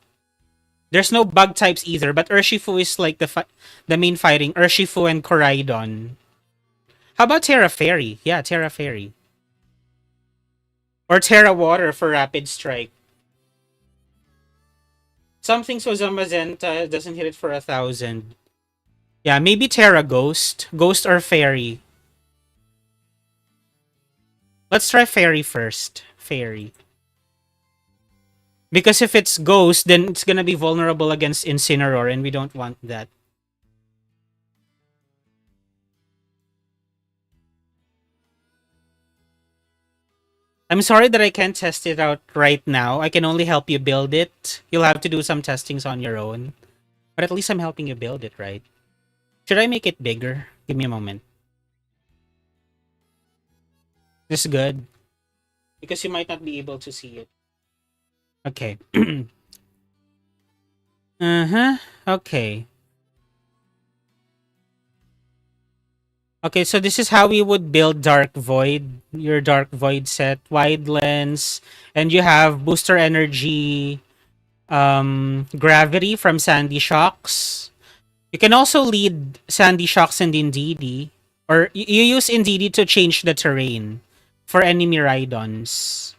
There's no bug types either, but Urshifu is like the main fighting. Urshifu and Koraidon. How about Terra Fairy? Yeah, Terra Fairy. Or Terra Water for Rapid Strike. Something so Zamazenta doesn't hit it for 1,000. Yeah, maybe Terra Ghost. Ghost or Fairy. Let's try Fairy first. Fairy. Because if it's Ghost, then it's gonna be vulnerable against Incineroar, and we don't want that. I'm sorry that I can't test it out right now. I can only help you build it. You'll have to do some testings on your own. But at least I'm helping you build it, right? Should I make it bigger? Give me a moment. This is good. Because you might not be able to see it. Okay. Uh-huh. Okay. Okay, so this is how we would build Dark Void. Your Dark Void set, wide lens, and you have booster energy, gravity from Sandy Shocks. You can also lead Sandy Shocks and Indeedee, or you use Indeedee to change the terrain for any Miraidons.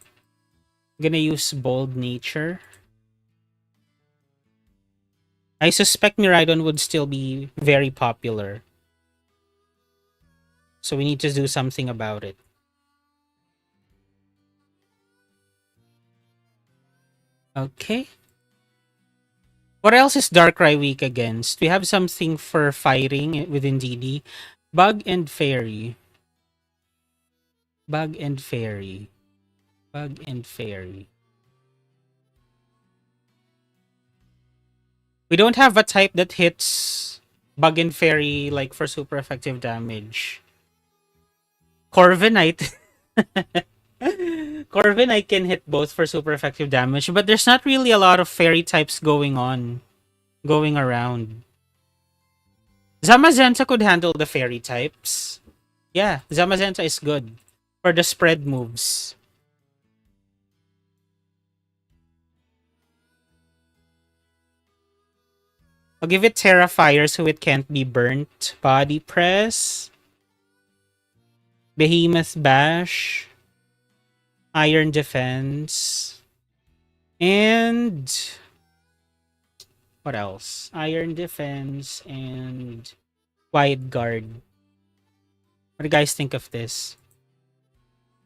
I'm gonna use Bold Nature. I suspect Miraidon would still be very popular. So we need to do something about it. Okay. What else is Darkrai weak against? We have something for fighting within DD. Bug and Fairy. Bug and Fairy. Bug and Fairy. We don't have a type that hits Bug and Fairy like for super effective damage. Corviknight. Corviknight can hit both for super effective damage, but there's not really a lot of fairy types going around. Zamazenta could handle the fairy types. Yeah, Zamazenta is good for the spread moves. I'll give it Terra Fire so it can't be burnt. Body Press. Behemoth Bash. Iron Defense. And what else? Iron Defense and Wide Guard. What do you guys think of this?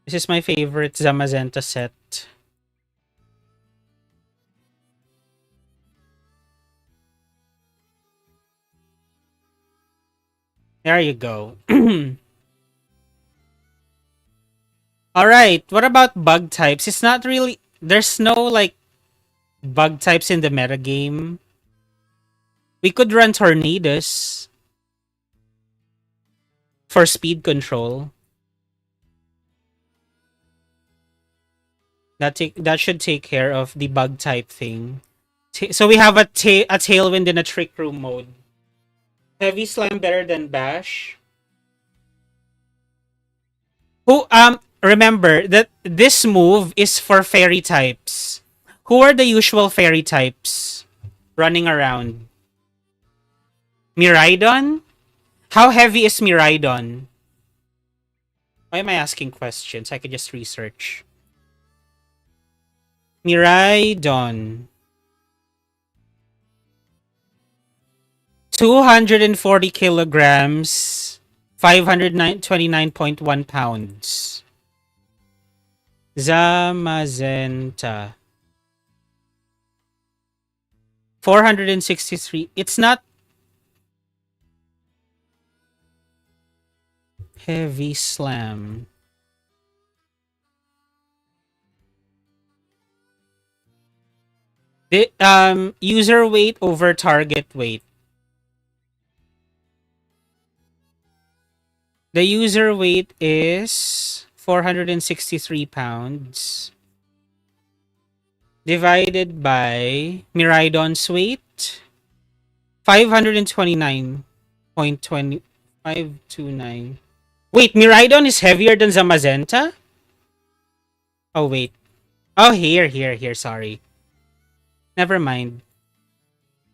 This is my favorite Zamazenta set. There you go. Alright, what about bug types? It's not really... There's no, like, bug types in the metagame. We could run Tornadus for speed control. That should take care of the bug type thing. So we have a Tailwind in a Trick Room mode. Heavy Slam better than Bash? Remember that this move is for fairy types. Who are the usual fairy types running around? Miraidon? How heavy is Miraidon? Why am I asking questions? I could just research. Miraidon. 240 kilograms. 529.1 pounds. Zamazenta. 463. It's not heavy slam. The user weight over target weight. The user weight is 463 pounds divided by Miraidon's weight 529.2529. Wait, Miraidon is heavier than Zamazenta? Oh wait. Oh, here, sorry. Never mind.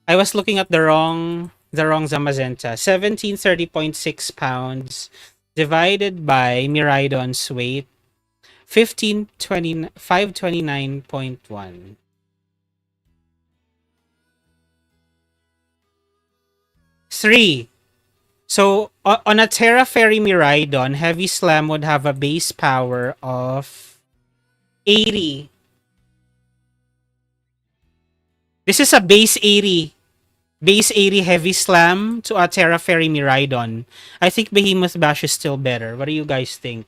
I was looking at the wrong Zamazenta. 1730.6 pounds divided by Miraidon's weight 529.1. 3. So on a Tera Fairy Miraidon, Heavy Slam would have a base power of 80. This is a base 80. Base 80 Heavy Slam to a Tera Fairy Miraidon. I think Behemoth Bash is still better. What do you guys think?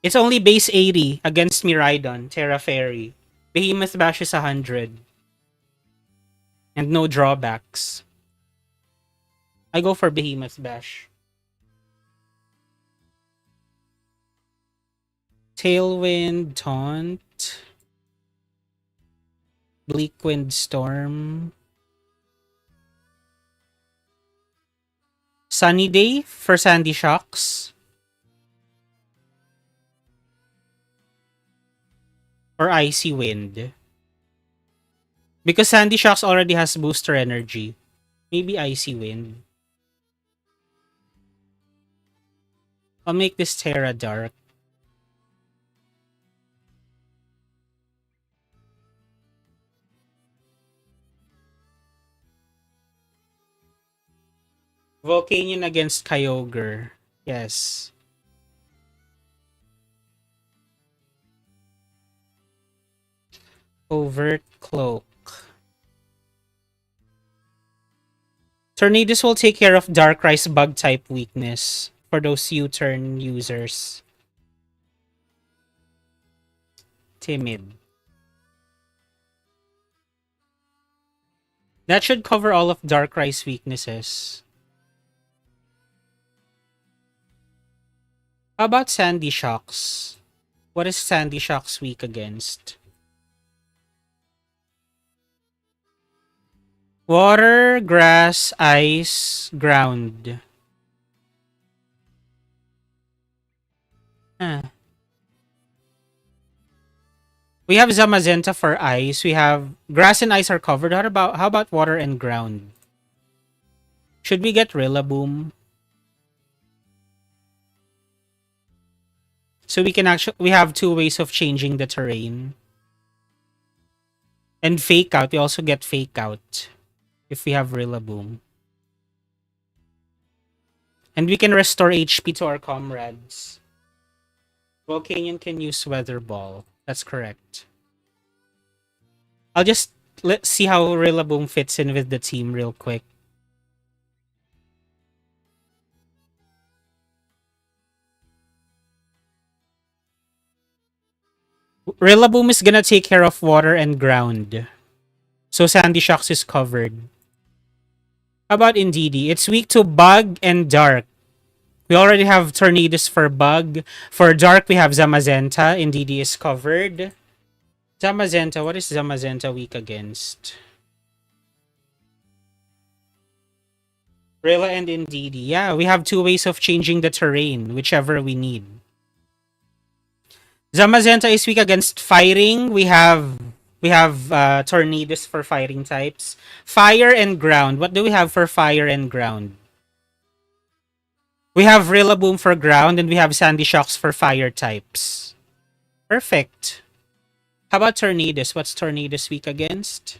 It's only base 80 against Miraidon, Tera Fairy. Behemoth Bash is 100. And no drawbacks. I go for Behemoth Bash. Tailwind, Taunt. Bleakwind Storm. Sunny Day for Sandy Shocks. Or Icy Wind. Because Sandy Shocks already has booster energy. Maybe Icy Wind. I'll make this Tera dark. Volcanion against Kyogre. Yes. Overt Cloak. Tornadus will take care of Darkrai's bug type weakness for those U-turn users. Timid. That should cover all of Darkrai's weaknesses. How about Sandy Shocks? What is Sandy Shocks weak against? Water, grass, ice, ground. Huh. We have Zamazenta for ice. We have grass and ice are covered. How about water and ground? Should we get Rillaboom? So we have two ways of changing the terrain. And Fake Out, we also get Fake Out if we have Rillaboom. And we can restore HP to our comrades. Volcanion can use Weather Ball. That's correct. Let's see how Rillaboom fits in with the team real quick. Rillaboom is gonna take care of water and ground. So Sandy Shocks is covered. How about Indeedee? It's weak to Bug and Dark. We already have Tornadus for Bug. For Dark, we have Zamazenta. Indeedee is covered. Zamazenta, what is Zamazenta weak against? Rilla and Indeedee. Yeah, we have two ways of changing the terrain, whichever we need. Zamazenta is weak against fighting. We have Tornadus for fighting types. Fire and ground. What do we have for fire and ground? We have Rillaboom for ground and we have Sandy Shocks for fire types. Perfect. How about Tornadus? What's Tornadus weak against?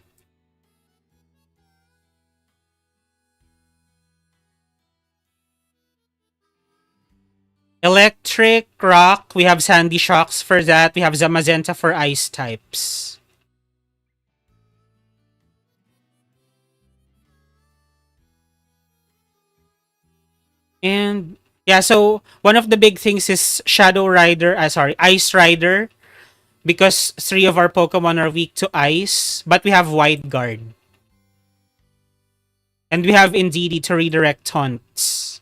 Electric, rock. We have Sandy Shocks for that. We have Zamazenta for ice types. And yeah, so one of the big things is Shadow Rider, sorry, Ice Rider, because three of our Pokemon are weak to ice, but we have Wide Guard. And we have Indeedee to redirect taunts.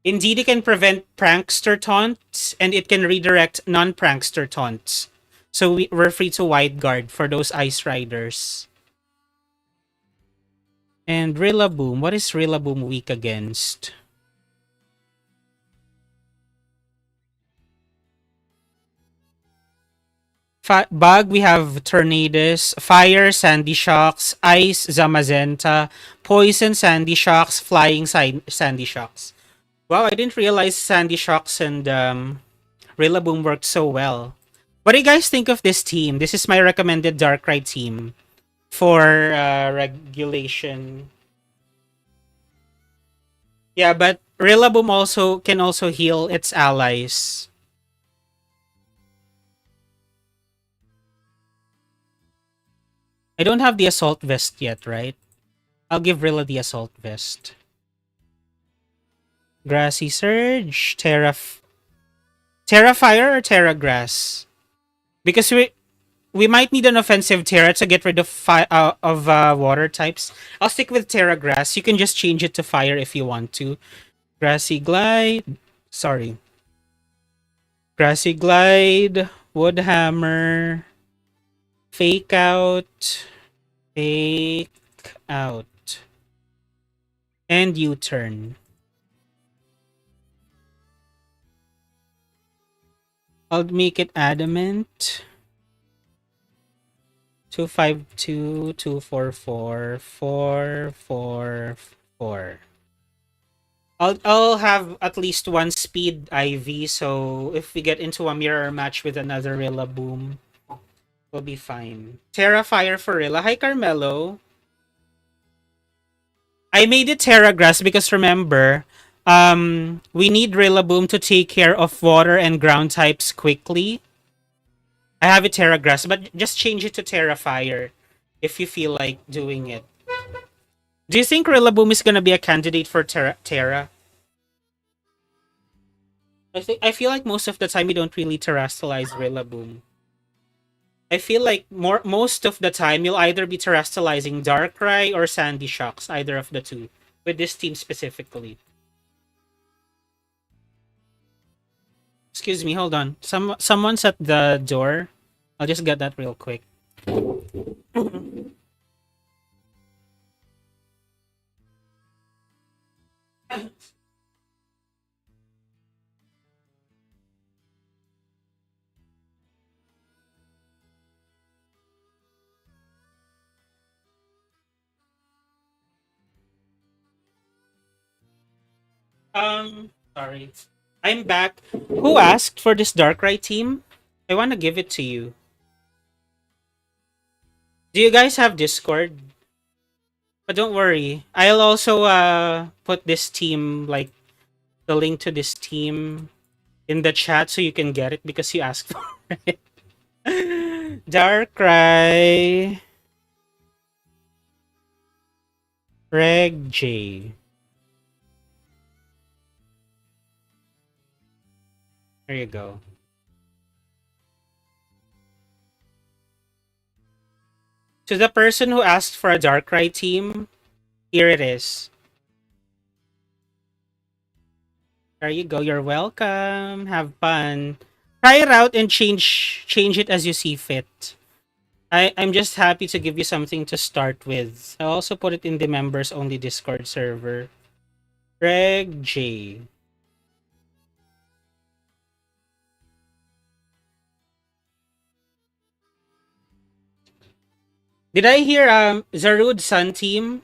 Indeedee can prevent prankster taunts, and it can redirect non-prankster taunts. So we're free to Wide Guard for those Ice Riders. And Rillaboom. What is Rillaboom weak against? Bug, we have Tornadus. Fire, Sandy Shocks. Ice, Zamazenta. Poison, Sandy Shocks. Flying, Sandy Shocks. Wow, I didn't realize Sandy Shocks and Rillaboom worked so well. What do you guys think of this team? This is my recommended Darkrai team for regulation. Yeah, but Rillaboom also can also heal its allies. I don't have the Assault Vest yet, right? I'll give Rilla the Assault Vest. Grassy Surge, Terra Fire or Terra Grass? Because we might need an offensive Terra to get rid of water types. I'll stick with Terra Grass. You can just change it to Fire if you want to. Grassy Glide. Sorry. Grassy Glide. Wood Hammer. Fake Out. Fake Out. And U-turn. I'll make it Adamant. 252, 244, 444. I'll have at least one speed IV, so if we get into a mirror match with another Rillaboom, we'll be fine. Terra Fire for Rilla. Hi, Carmelo. I made it Terra Grass because remember, we need Rillaboom to take care of water and ground types quickly. I have it Terra Grass, but just change it to Terra Fire if you feel like doing it. Do you think Rillaboom is gonna be a candidate for Terra? I feel like most of the time you don't really terrestrialize Rillaboom. I feel like most of the time you'll either be terrestrializing Darkrai or Sandy Shocks, either of the two, with this team specifically. Excuse me, hold on. Someone's at the door. I'll just get that real quick. Sorry. I'm back. Who asked for this Darkrai team? I want to give it to you. Do you guys have Discord? But don't worry. I'll also put this team, like, the link to this team in the chat so you can get it because you asked for it. Darkrai. Reg J. There you go. To the person who asked for a Darkrai team, here it is. There you go. You're welcome. Have fun. Try it out and change it as you see fit. I'm just happy to give you something to start with. I'll also put it in the members only Discord server. Reg J. Did I hear Zarude Sun team?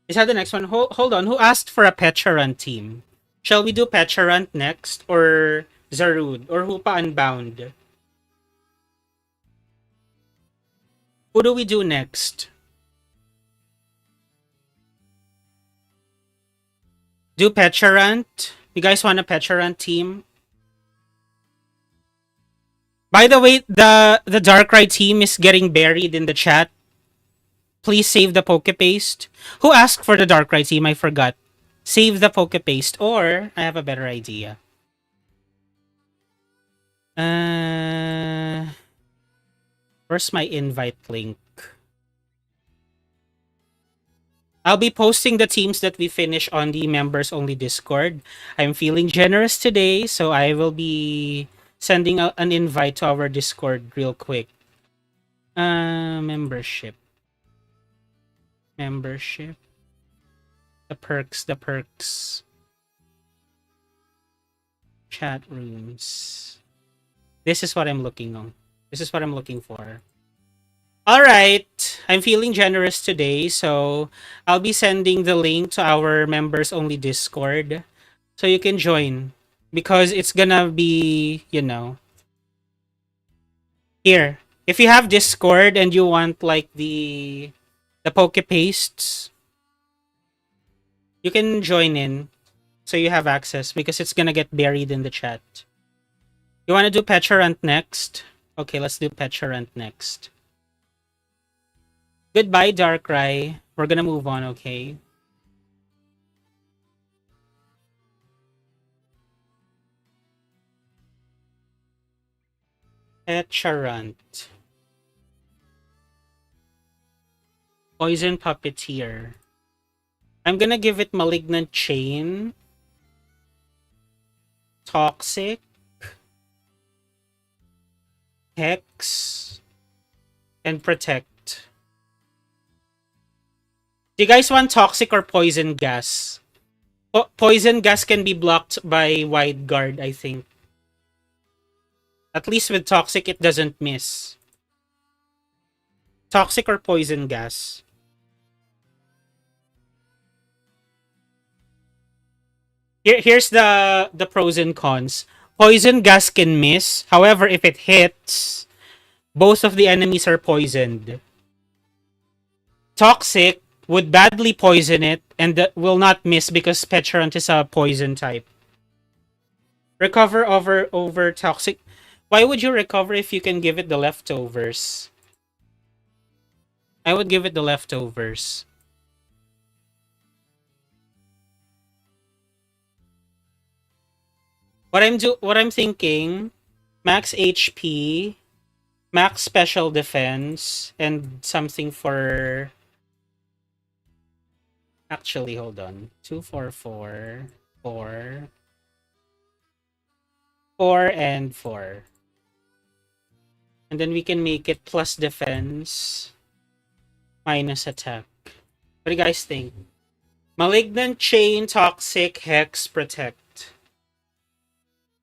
Is that the next one? Hold on. Who asked for a Pecharunt team? Shall we do Pecharunt next or Zarude or Hoopa Unbound? Who do we do next? Do Pecherant? You guys want a Pecherant team? By the way, the Darkrai team is getting buried in the chat. Please save the Pokepaste. Who asked for the Darkrai team? I forgot. Save the Pokepaste, or I have a better idea. Where's my invite link? I'll be posting the teams that we finish on the members only Discord. I'm feeling generous today, so I will be sending an invite to our Discord real quick. Membership. Membership. The perks. Chat rooms. This is what I'm looking on. This is what I'm looking for. All right. I'm feeling generous today, so I'll be sending the link to our members only Discord so you can join, because it's gonna be, here. If you have Discord and you want like the Pokepastes, you can join in so you have access, because it's gonna get buried in the chat. You want to do Pecherant next? Okay, let's do Pecherant next. Goodbye, Darkrai. We're gonna move on, okay? Pecherant. Poison Puppeteer. I'm gonna give it Malignant Chain. Toxic. Hex. And Protect. Do you guys want Toxic or Poison Gas? Poison Gas can be blocked by Wide Guard, I think. At least with Toxic, it doesn't miss. Toxic or Poison Gas? Here's the pros and cons. Poison Gas can miss. However, if it hits, both of the enemies are poisoned. Toxic would badly poison it and will not miss because Pecherant is a poison type. Recover over Toxic. Why would you recover if you can give it the Leftovers? I would give it the Leftovers. What I'm thinking, max HP, max special defense, and something for... Actually, hold on. 2, 4, 4, 4, 4, and 4. And then we can make it plus defense, minus attack. What do you guys think? Malignant Chain, Toxic, Hex, Protect.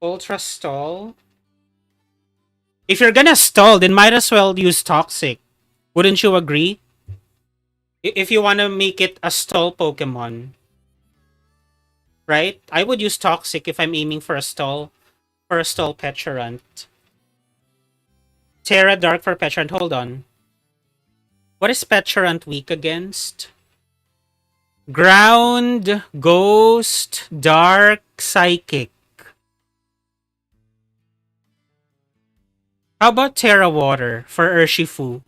Ultra Stall. If you're gonna stall, then might as well use Toxic. Wouldn't you agree? If you want to make it a stall Pokemon. Right? I would use Toxic if I'm aiming for a stall. For a stall Pecherant. Tera Dark for Pecherant. Hold on. What is Pecherant weak against? Ground, Ghost, Dark, Psychic. How about Tera Water for Urshifu?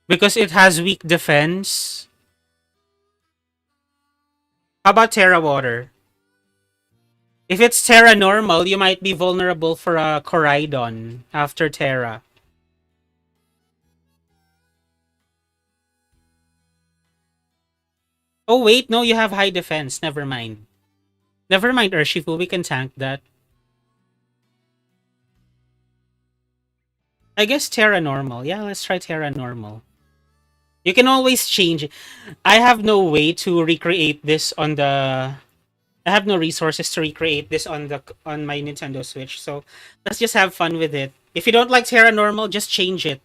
Because it has weak defense. How about Tera Water? If it's Tera Normal, you might be vulnerable for a Koraidon after Tera. Oh wait, no, you have high defense. Never mind. Never mind, Urshifu. We can tank that. I guess Tera Normal. Yeah, let's try Tera Normal. You can always change it. I have no way to recreate this on the... I have no resources to recreate this on my Nintendo Switch. So let's just have fun with it. If you don't like Tera Normal, just change it.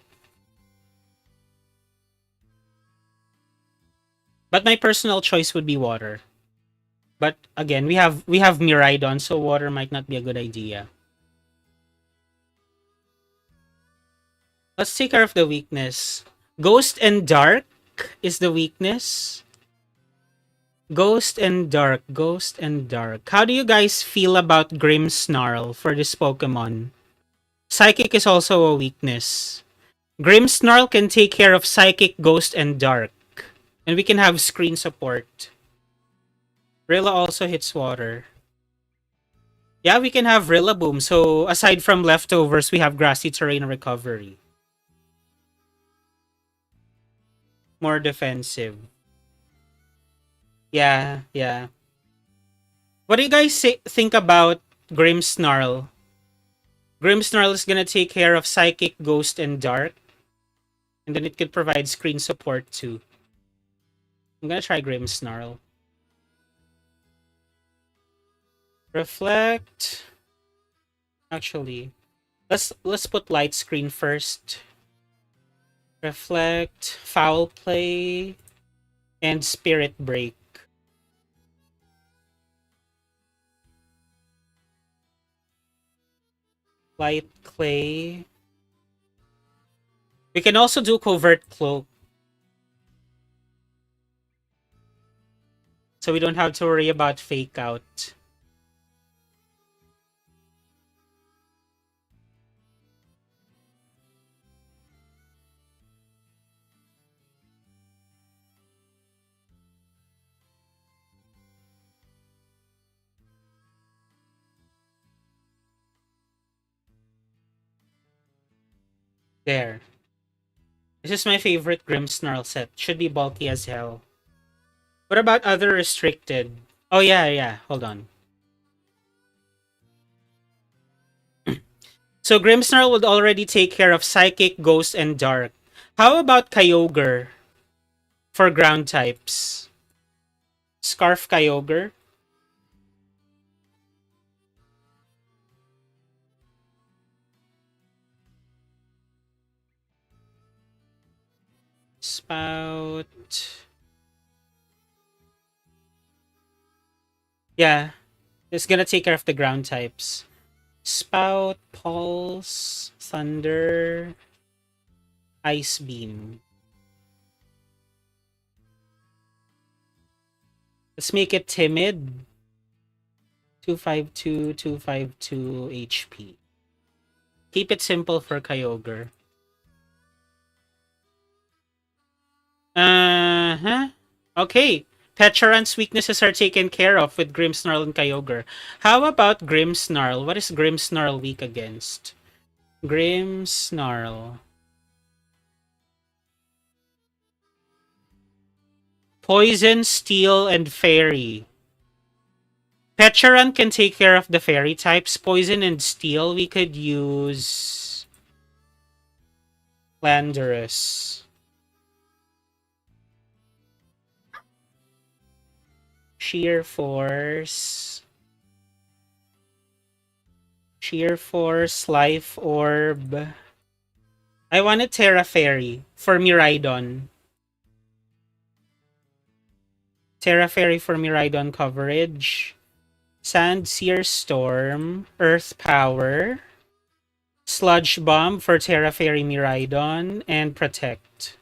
But my personal choice would be water. But again, we have Miraidon, so water might not be a good idea. Let's take care of the weakness. Ghost and Dark is the weakness. Ghost and Dark, Ghost and Dark. How do you guys feel about Grimmsnarl for this Pokemon? Psychic is also a weakness. Grimmsnarl can take care of Psychic, Ghost, and Dark. And we can have screen support. Rilla also hits water. Yeah, we can have Rillaboom. So aside from Leftovers, we have Grassy Terrain Recovery. More defensive. Yeah, yeah. What do you guys think about Grimmsnarl? Grimmsnarl is gonna take care of Psychic, Ghost, and Dark. And then it could provide screen support too. I'm gonna try Grimmsnarl. Reflect. Actually, let's put Light Screen first. Reflect, Foul Play, and Spirit Break. Light Clay. We can also do Covert Cloak. So we don't have to worry about Fake Out. There. This is my favorite Grimmsnarl set. Should be bulky as hell. What about other restricted? Oh yeah, yeah. Hold on. So Grimmsnarl would already take care of Psychic, Ghost, and Dark. How about Kyogre for ground types? Scarf Kyogre. Spout. Yeah, it's gonna take care of the ground types. Spout, Pulse, Thunder, Ice Beam. Let's make it timid. 252, 252 HP. Keep it simple for Kyogre. Uh-huh. Okay. Pecharan's weaknesses are taken care of with Grimmsnarl and Kyogre. How about Grimmsnarl? What is Grimmsnarl weak against? Grimmsnarl. Poison, Steel, and Fairy. Pecharan can take care of the Fairy types. Poison and Steel, we could use Landorus. Sheer Force. Sheer Force, Life Orb. I wanted Tera Fairy for Miraidon. Tera Fairy for Miraidon coverage. Sandsear Storm. Earth Power. Sludge Bomb for Tera Fairy Miraidon. And Protect.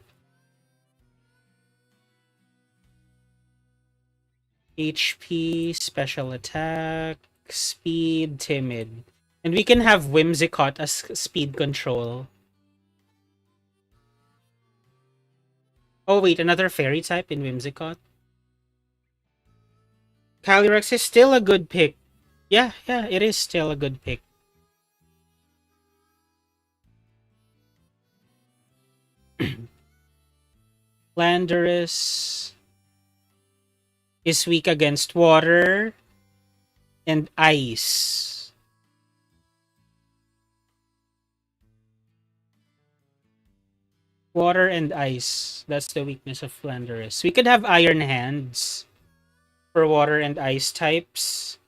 HP, Special Attack, Speed, Timid. And we can have Whimsicott as speed control. Oh wait, another fairy type in Whimsicott? Calyrex is still a good pick. Yeah, it is still a good pick. Landorus is weak against water and ice. Water and ice. That's the weakness of Landorus. We could have Iron Hands for water and ice types.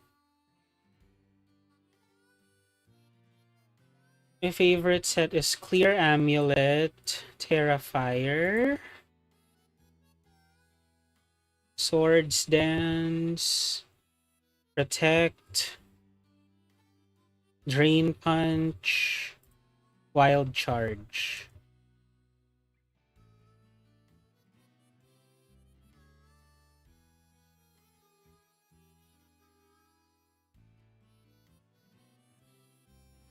My favorite set is Clear Amulet, Terrafire, Swords Dance, Protect, Drain Punch, Wild Charge.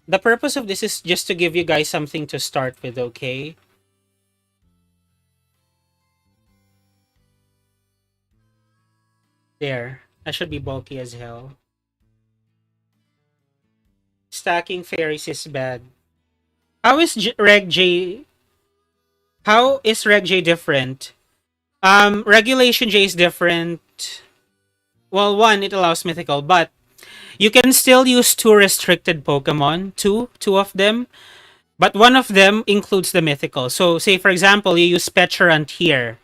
The purpose of this is just to give you guys something to start with, okay? There. That should be bulky as hell. Stacking fairies is bad. How is Reg J? How is Reg J different? Regulation J is different. Well, one, it allows mythical, but you can still use two restricted Pokemon, two of them, but one of them includes the mythical. So, say for example, you use Pecharunt here,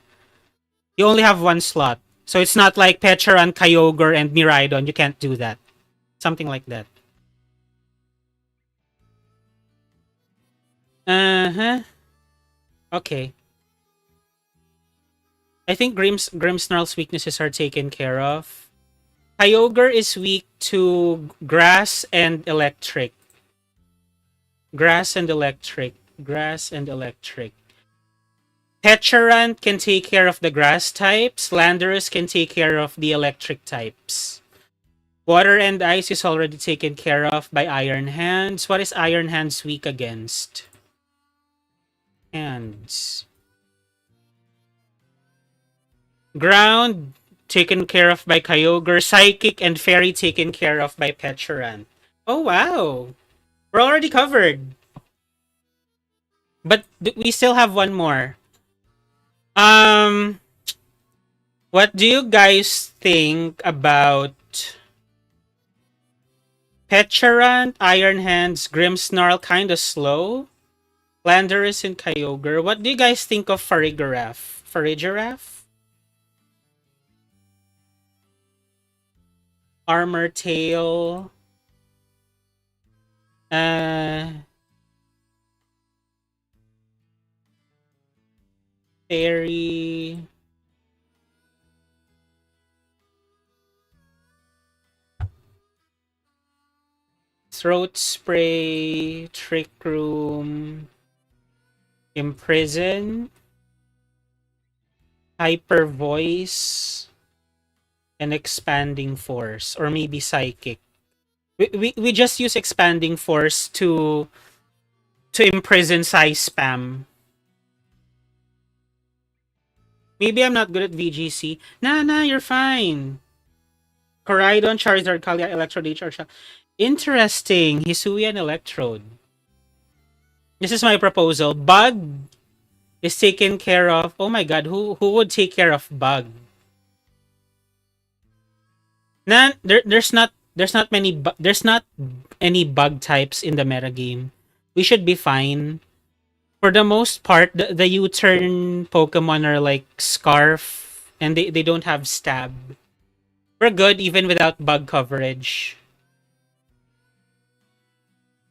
you only have one slot. So it's not like Pecharunt, Kyogre, and Miraidon. You can't do that. Something like that. Uh-huh. Okay. I think Grimmsnarl's weaknesses are taken care of. Kyogre is weak to grass and electric. Grass and electric. Grass and electric. Pecharunt can take care of the grass types. Landorus can take care of the electric types. Water and ice is already taken care of by Iron Hands. What is Iron Hands weak against? Hands. Ground taken care of by Kyogre. Psychic and Fairy taken care of by Pecharunt. Oh wow. We're already covered. But we still have one more. Um what do you guys think about Pecharunt, Iron Hands, Grimmsnarl kinda slow? Landorus and Kyogre. What do you guys think of Farigiraf? Farigiraf? Armor Tail. Fairy. Throat Spray. Trick Room. Imprison. Hyper Voice. And Expanding Force. Or maybe Psychic. We just use Expanding Force to imprison Psy Spam. Maybe I'm not good at VGC. Nah, you're fine. Coridon, Charizard, Kalia, Electrode, HR. Interesting. Hisui and Electrode. This is my proposal. Bug is taken care of. Oh my god, who would take care of Bug? Nah, there's not any bug types in the meta game. We should be fine. For the most part, the U-turn Pokemon are like Scarf, and they don't have Stab. We're good even without bug coverage.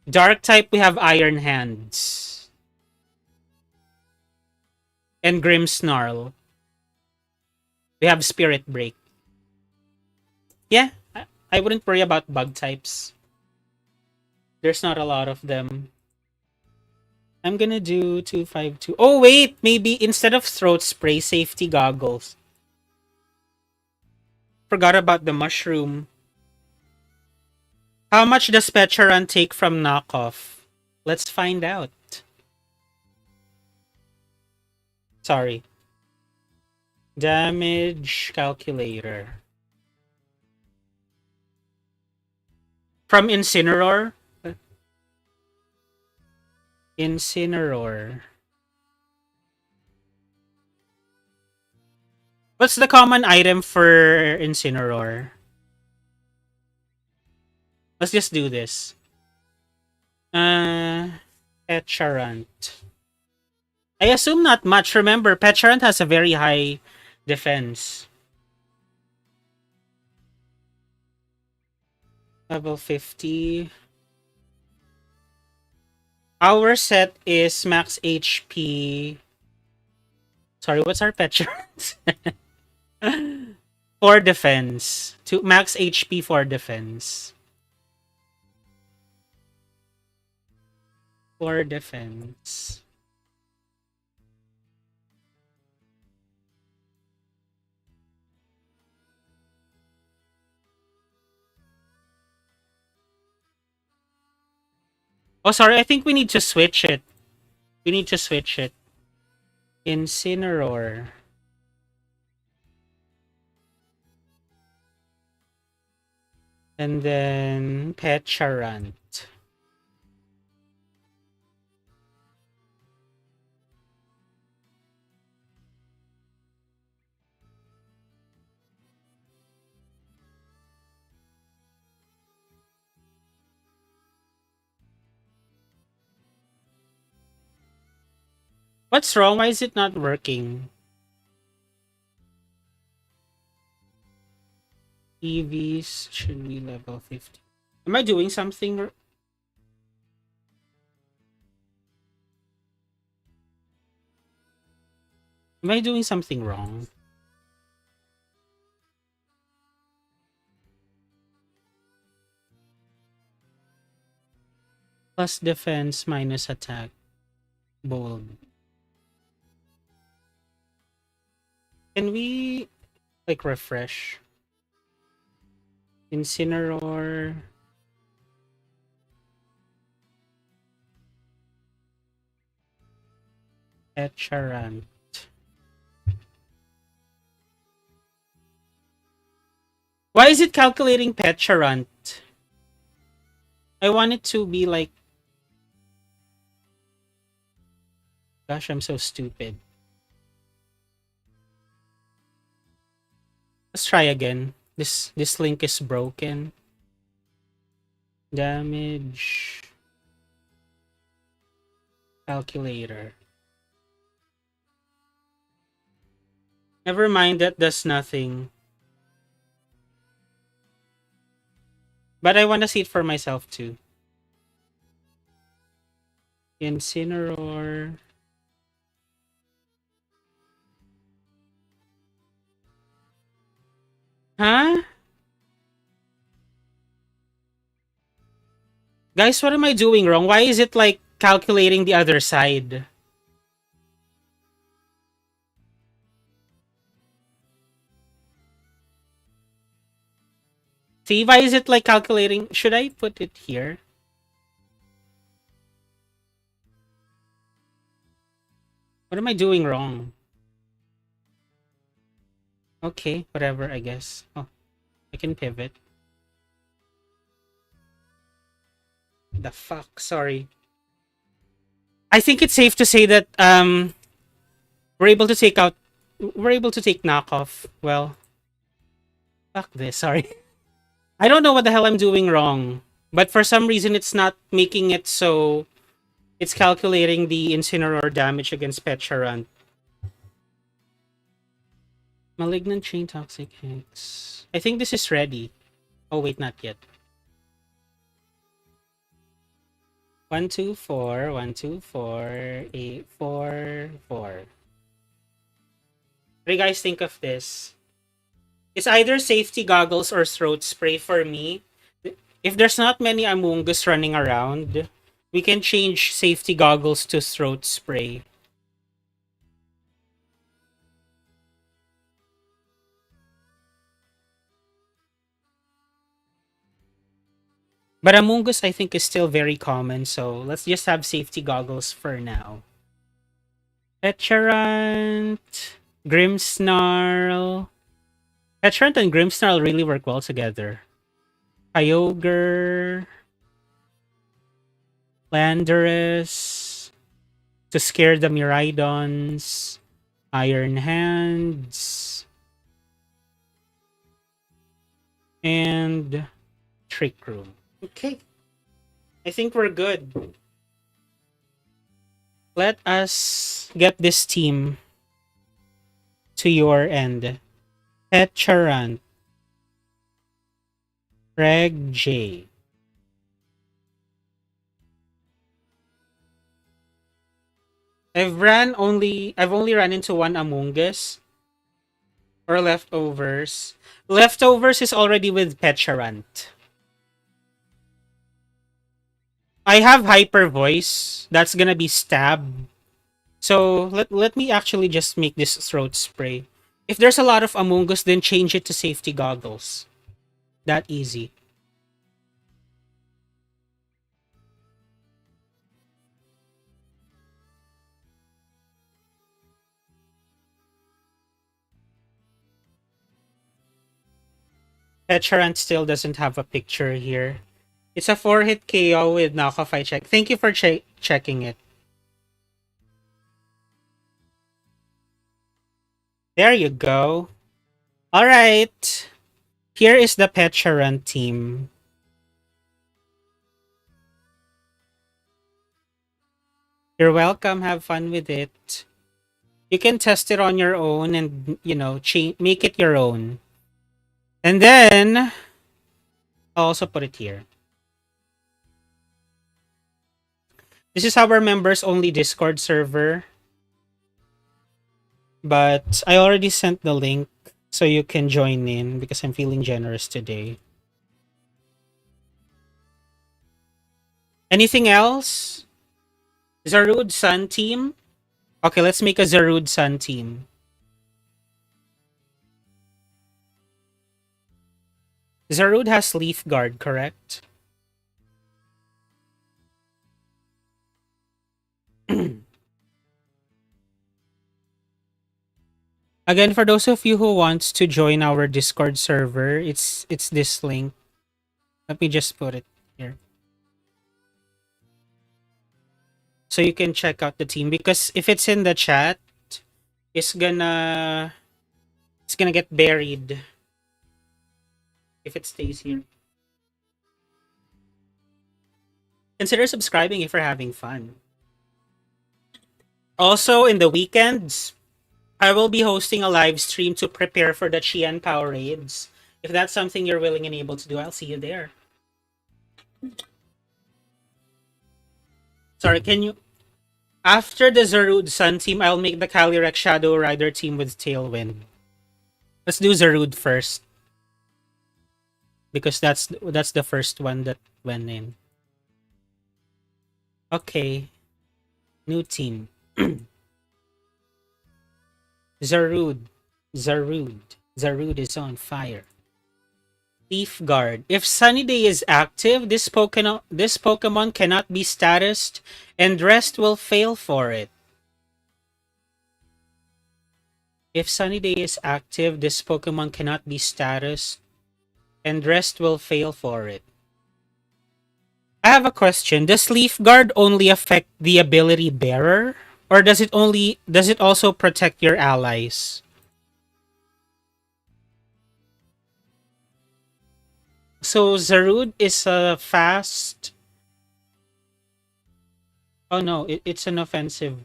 Dark type, we have Iron Hands. And Grimmsnarl. We have Spirit Break. Yeah, I wouldn't worry about bug types. There's not a lot of them. I'm gonna do 252. Oh wait, maybe instead of throat spray, safety goggles. Forgot about the mushroom. How much does Pecharunt take from knockoff? Let's find out. Sorry. Damage calculator. From Incineroar? Incineroar. What's the common item for Incineroar? Let's just do this. Pecharunt. I assume not much. Remember, Pecharunt has a very high defense. Level 50. Our set is max HP. Sorry, what's our Pecharunt? For defense. To max HP for defense. For defense. Oh, sorry. I think we need to switch it. We need to switch it. Incineroar. And then Pecharunt. What's wrong? Why is it not working? EVs should be level 50. Am I doing something? Am I doing something wrong? Plus defense minus attack. Bold. Can we like refresh? Incineroar. Etcharant. Why is it calculating Pecharunt? I want it to be like... Gosh, I'm so stupid. Let's try again. This link is broken. Damage. Calculator. Never mind, that does nothing. But I want to see it for myself too. Incineroar. Huh? Guys, what am I doing wrong? Why is it like calculating the other side? See, why is it like calculating? Should I put it here? What am I doing wrong? Okay, whatever, I guess. Oh, I can pivot. The fuck, sorry. I think it's safe to say that we're able to take knockoff. Well, fuck this, sorry. I don't know what the hell I'm doing wrong, but for some reason it's not making it so it's calculating the Incineroar damage against Pecharunt. Malignant Chain Toxic Hex. I think this is ready. Oh wait, not yet. 1, 2, 4, 1, 2, 4, 8, 4, 4. What do you guys think of this? It's either safety goggles or throat spray for me. If there's not many Amoonguss running around, we can change safety goggles to throat spray. But Amoonguss, I think, is still very common, so let's just have safety goggles for now. Pecharunt, Grimmsnarl. Pecharunt and Grimmsnarl really work well together. Kyogre, Landorus, to scare the Miraidons, Iron Hands, and Trick Room. Okay. I think we're good. Let us get this team to your end. Pecharunt, Reg J. I've only run into one Amoonguss or Leftovers. Leftovers is already with Pecharunt. I have Hyper Voice. That's gonna be Stab. So let me actually just make this throat spray. If there's a lot of Amoonguss, then change it to safety goggles. That easy. Petrant still doesn't have a picture here. It's a 4-hit KO with knockoff I check. Thank you for checking it. There you go. Alright. Here is the Petrant team. You're welcome. Have fun with it. You can test it on your own and, you know, make it your own. And then, I'll also put it here. This is our members only Discord server. But I already sent the link so you can join in because I'm feeling generous today. Anything else? Zarude Sun team? Okay, let's make a Zarude Sun team. Zarude has Leaf Guard, correct? Again, for those of you who wants to join our Discord server, it's this link. Let me just put it here. So you can check out the team because if it's in the chat, it's gonna get buried if it stays here. Consider subscribing if you're having fun. Also, in the weekends, I will be hosting a live stream to prepare for the Qian Power Raids. If that's something you're willing and able to do, I'll see you there. Sorry, can you... After the Zarude Sun team, I'll make the Calyrex Shadow Rider team with Tailwind. Let's do Zarude first. Because that's the first one that went in. Okay. New team. Zarude is on fire. Leaf Guard. If Sunny Day is active, this Pokemon cannot be statused and rest will fail for it. If Sunny Day is active, this Pokemon cannot be statused and rest will fail for it. I have a question. Does Leaf Guard only affect the ability bearer? Or does it also protect your allies? So Zarude is a fast... Oh no, it's an offensive.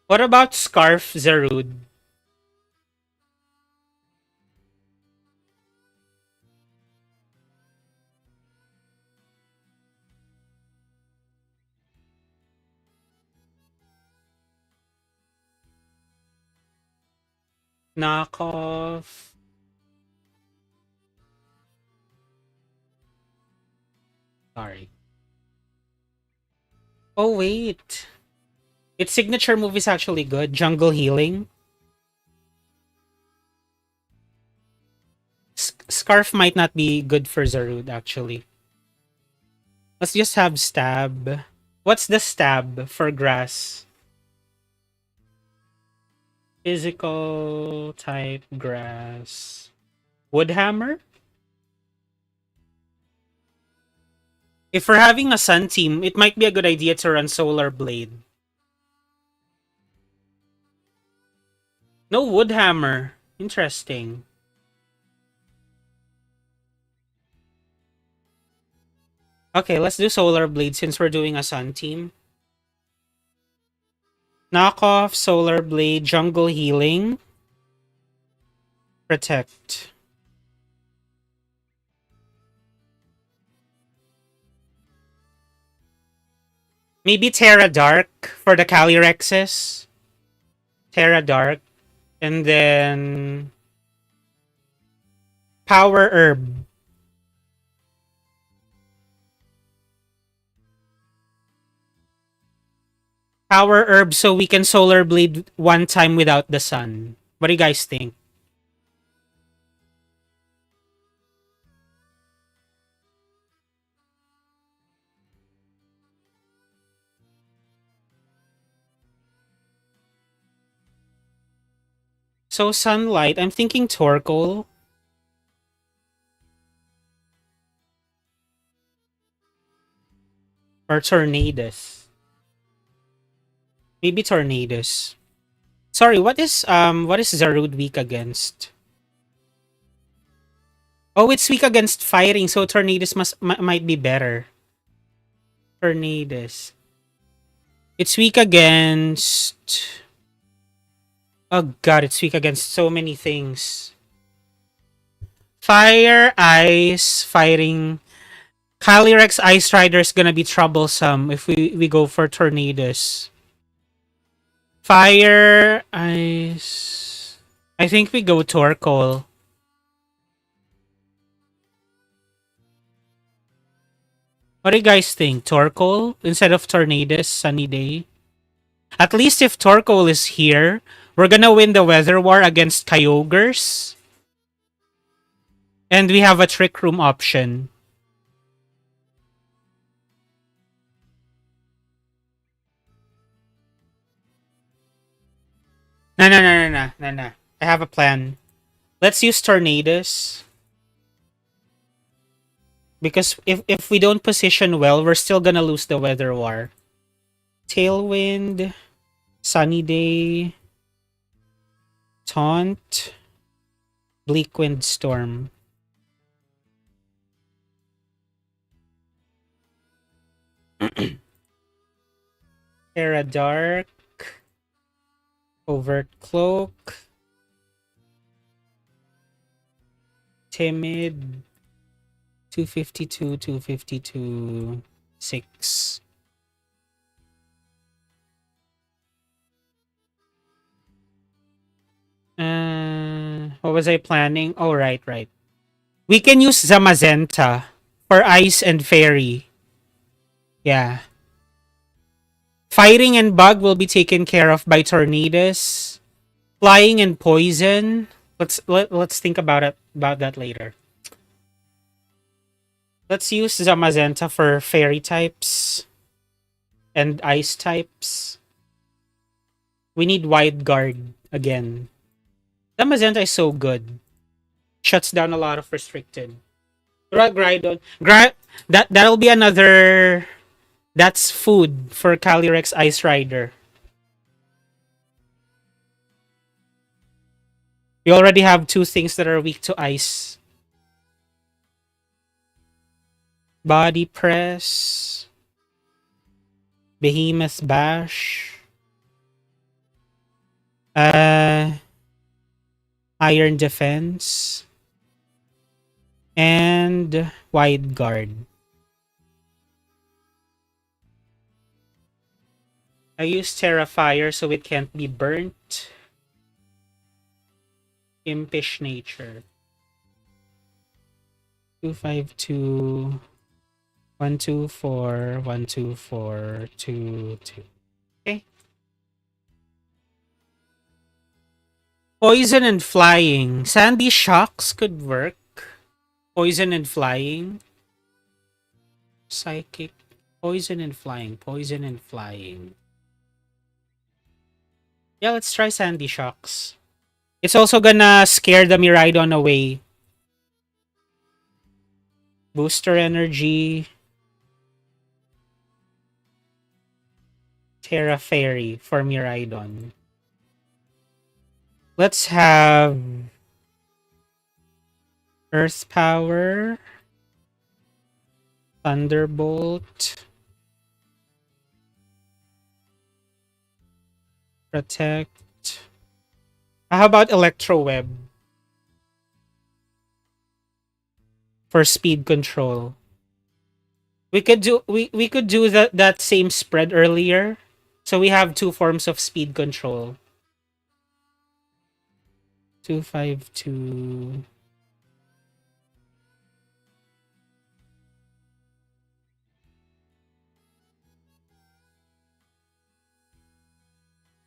What about Scarf Zarude? Knockoff. Sorry. Oh wait. Its signature move is actually good. Jungle Healing. Scarf might not be good for Zarude, actually. Let's just have Stab. What's the Stab for Grass? Physical type Grass. Woodhammer? If we're having a Sun team, it might be a good idea to run Solar Blade. No Woodhammer. Interesting. Okay, let's do Solar Blade since we're doing a Sun team. Knockoff, Solar Blade, Jungle Healing. Protect. Maybe Tera Dark for the Calyrexes. Tera Dark. And then... Power Herb. Power Herb so we can Solar Blade one time without the sun. What do you guys think? So Sunlight, I'm thinking Torkoal or Tornadus. Maybe Tornadus. Sorry, what is Zarude weak against? Oh, it's weak against firing, so Tornadus might be better. Tornadus. It's weak against. Oh god, it's weak against so many things. Fire, ice, fighting. Calyrex Ice Rider is gonna be troublesome if we go for Tornadus. Fire, ice. I think we go Torkoal. What do you guys think? Torkoal instead of Tornadus, Sunny Day? At least if Torkoal is here, we're gonna win the Weather War against Kyogres. And we have a Trick Room option. No. I have a plan. Let's use Tornadus. Because if we don't position well, we're still gonna lose the Weather War. Tailwind, Sunny Day, Taunt, Bleak Wind Storm. Tera Dark, Overt Cloak, Timid, 252, 252, 6. What was I planning? Oh, right. We can use Zamazenta for Ice and Fairy. Yeah. Fighting and Bug will be taken care of by Tornadus. Flying and Poison. Let's think about that later. Let's use Zamazenta for Fairy types and Ice types. We need Wide Guard again. Zamazenta is so good. Shuts down a lot of restricted. Groudon. That'll be another. That's food for Calyrex Ice Rider. We already have two things that are weak to ice. Body Press. Behemoth Bash. Iron Defense. And Wide Guard. I use Terra Fire so it can't be burnt. Impish Nature. 252 124 124 22. Okay. Poison and Flying. Sandy Shocks could work. Poison and Flying. Psychic. Poison and Flying. Poison and Flying. Yeah, let's try Sandy Shocks. It's also gonna scare the Miraidon away. Booster Energy. Terra Fairy for Miraidon. Let's have Earth Power. Thunderbolt. Protect. How about Electro Web? For speed control. We could do that same spread earlier. So we have two forms of speed control. 252.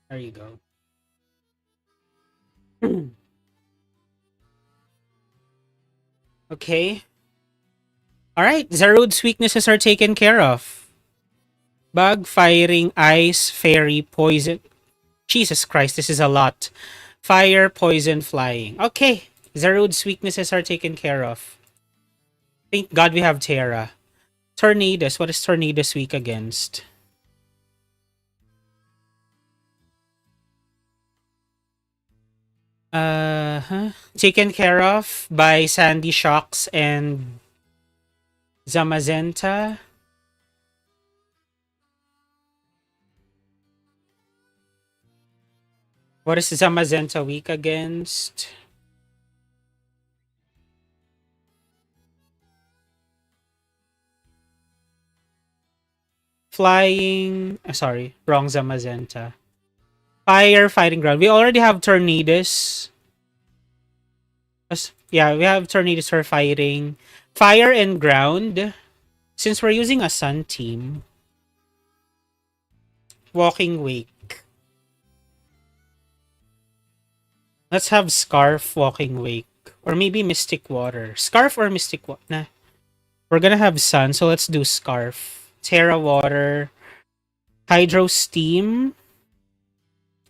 There you go. Okay. Alright, Zarude's weaknesses are taken care of. Bug, Firing, Ice, Fairy, Poison. Jesus Christ, this is a lot. Fire, poison, flying. Okay. Zarude's weaknesses are taken care of. Thank God we have Tera. Tornadus. What is Tornadus weak against? Taken care of by Sandy Shocks and Zamazenta. What is Zamazenta weak against? Flying. Sorry, wrong Zamazenta. Fire, fighting ground. We already have Tornadus. Yeah, we have Tornadus for fighting. Fire and ground. Since we're using a sun team. Walking Wake. Let's have Scarf, Walking Wake. Or maybe Mystic Water. Scarf or Mystic Water? Nah. We're gonna have Sun, so let's do Scarf. Terra Water. Hydro Steam.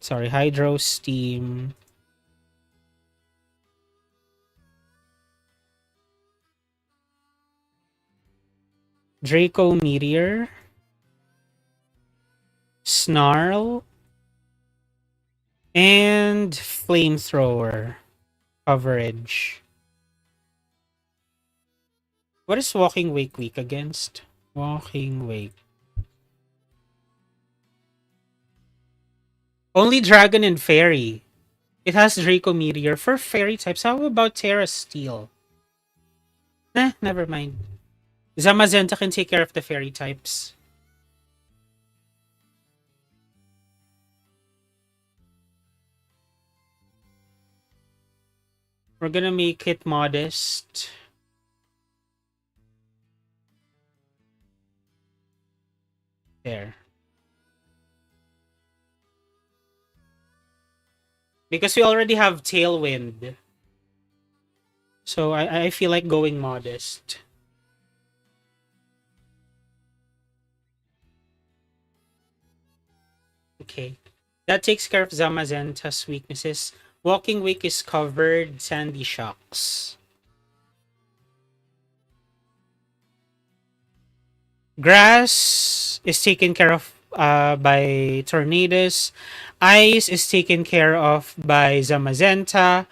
Sorry, Hydro Steam. Draco Meteor. Snarl. And Flamethrower. Coverage. What is Walking Wake weak against? Walking Wake. Only Dragon and Fairy. It has Draco Meteor for Fairy types. How about Terra Steel? Never mind. Zamazenta can take care of the Fairy types. We're gonna make it modest. There. Because we already have Tailwind. So I feel like going modest. Okay. That takes care of Zamazenta's weaknesses. Walking Wake is covered. Sandy Shocks. Grass is taken care of by Tornadus. Ice is taken care of by Zamazenta.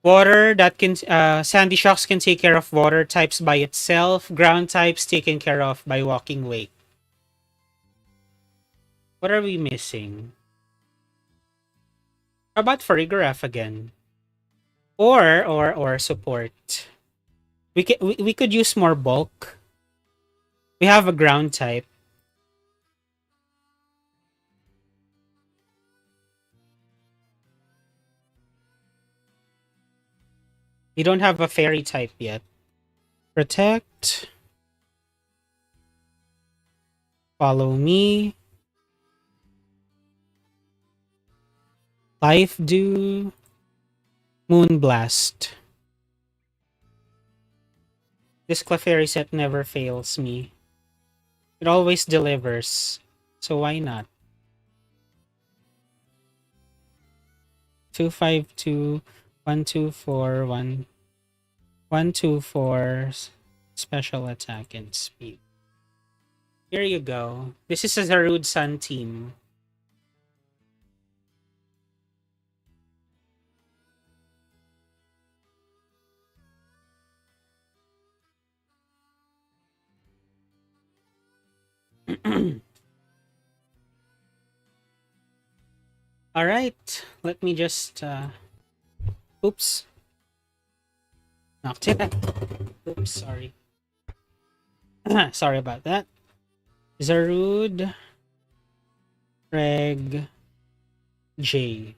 Water that can Sandy Shocks can take care of water types by itself. Ground types taken care of by Walking Wake. What are we missing? How about Farigiraf again? Or support. We could use more bulk. We have a ground type. We don't have a fairy type yet. Protect. Follow me. Life Dew. Moonblast. This Clefairy set never fails me. It always delivers. So why not? 252 124 124 special attack and speed. Here you go. This is a Zarude Sun team. All right, let me just oops. Knocked it. Oops, sorry. Sorry about that. Zarude Reg J.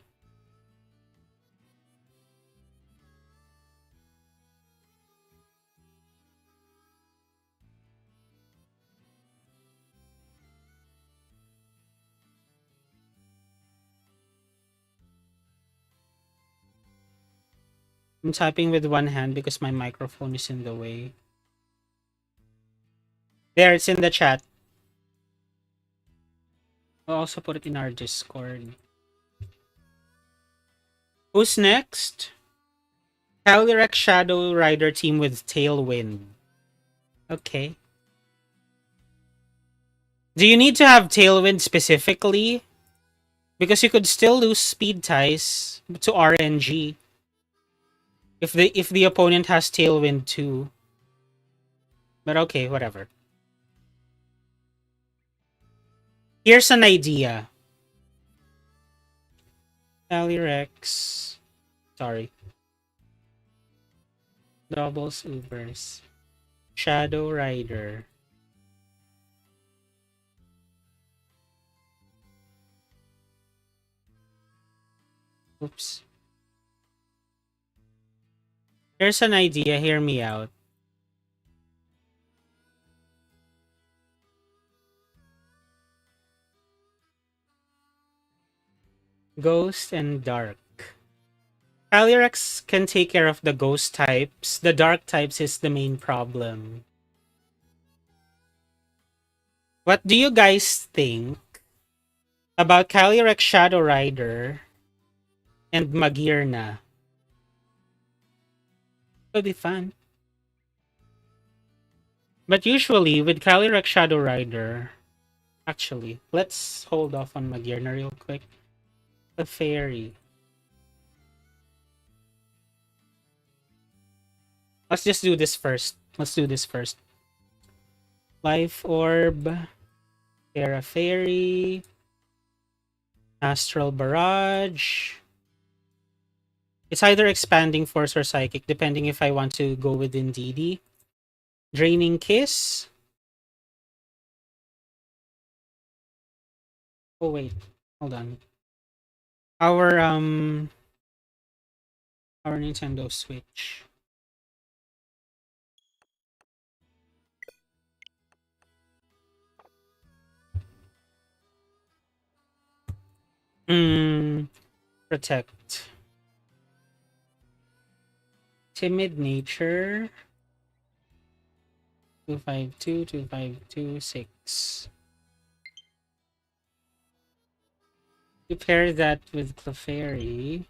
I'm typing with one hand because my microphone is in the way. There, it's in the chat. I'll also put it in our Discord. Who's next? Calyrex Shadow Rider team with Tailwind. Okay. Do you need to have Tailwind specifically? Because you could still lose speed ties to RNG if the opponent has Tailwind too. But okay, whatever. Here's an idea. Calyrex. Sorry. Doubles Ubers. Shadow Rider. Oops. Here's an idea. Hear me out. Ghost and Dark. Calyrex can take care of the ghost types. The dark types is the main problem. What do you guys think about Calyrex Shadow Rider and Magearna? Could be fun. But usually with Calyrex Shadow Rider, actually, let's hold off on Magearna real quick. The fairy. Let's just do this first. Let's do this first. Life Orb, Tera Fairy, Astral Barrage. It's either Expanding Force or Psychic, depending if I want to go within DD. Draining Kiss. Oh wait, hold on. Our Nintendo Switch. Protect. Timid Nature. 252, 252, 6. You pair that with Clefairy.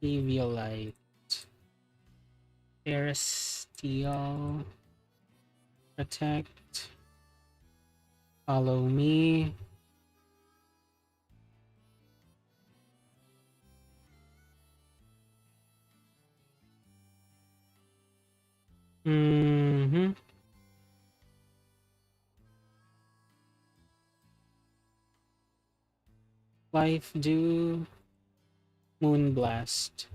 Eviolite. Terasteel. Protect. Follow me. Life Dew. Moonblast.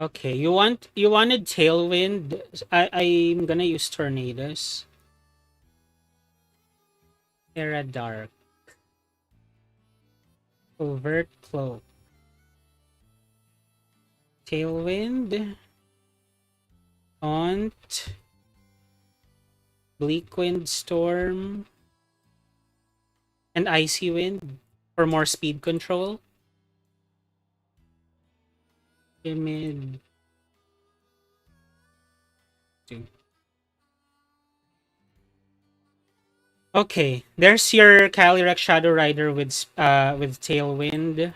Okay, you wanted Tailwind. I'm gonna use Tornadoes. Tera Dark. Overt Cloak. Tailwind. Taunt. Bleakwind Storm. And Icy Wind for more speed control. Timid. Okay, there's your Calyrex Shadow Rider with Tailwind.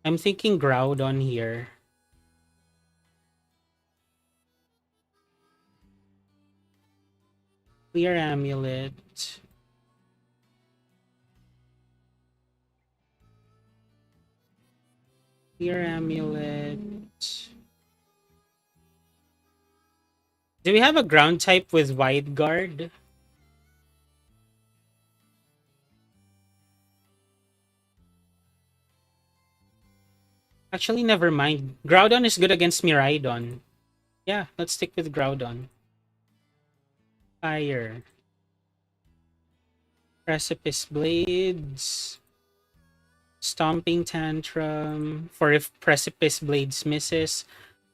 I'm thinking Groudon here. Clear Amulet. Clear Amulet. Do we have a ground type with Wide Guard? Actually, never mind. Groudon is good against Miraidon. Yeah, let's stick with Groudon. Fire. Precipice Blades. Stomping Tantrum for if Precipice Blades misses.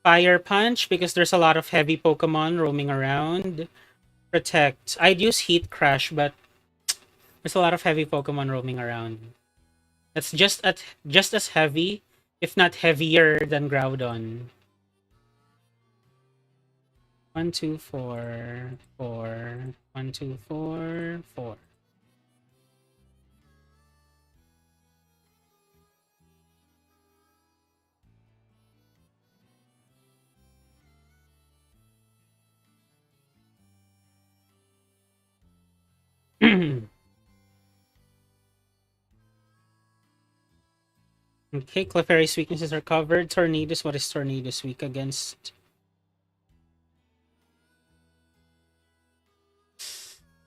Fire Punch because there's a lot of heavy Pokemon roaming around. Protect. I'd use Heat Crash, but there's a lot of heavy Pokemon roaming around. That's just as heavy, if not heavier than Groudon. 1, 2, 4, 4. 1, 2, 4, 4. Okay, Clefairy's weaknesses are covered. Tornadus, what is Tornadus weak against?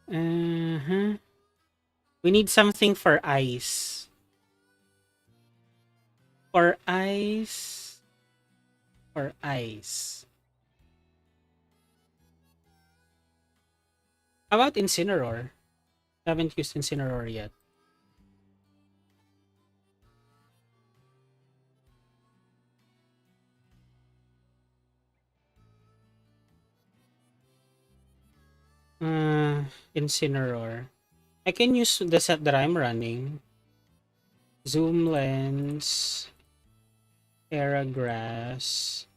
Uh-huh. We need something for ice. For ice. For ice. How about Incineroar? Haven't used Incineroar yet. Incineroar. I can use the set that I'm running. Zoom Lens. Tera Grass.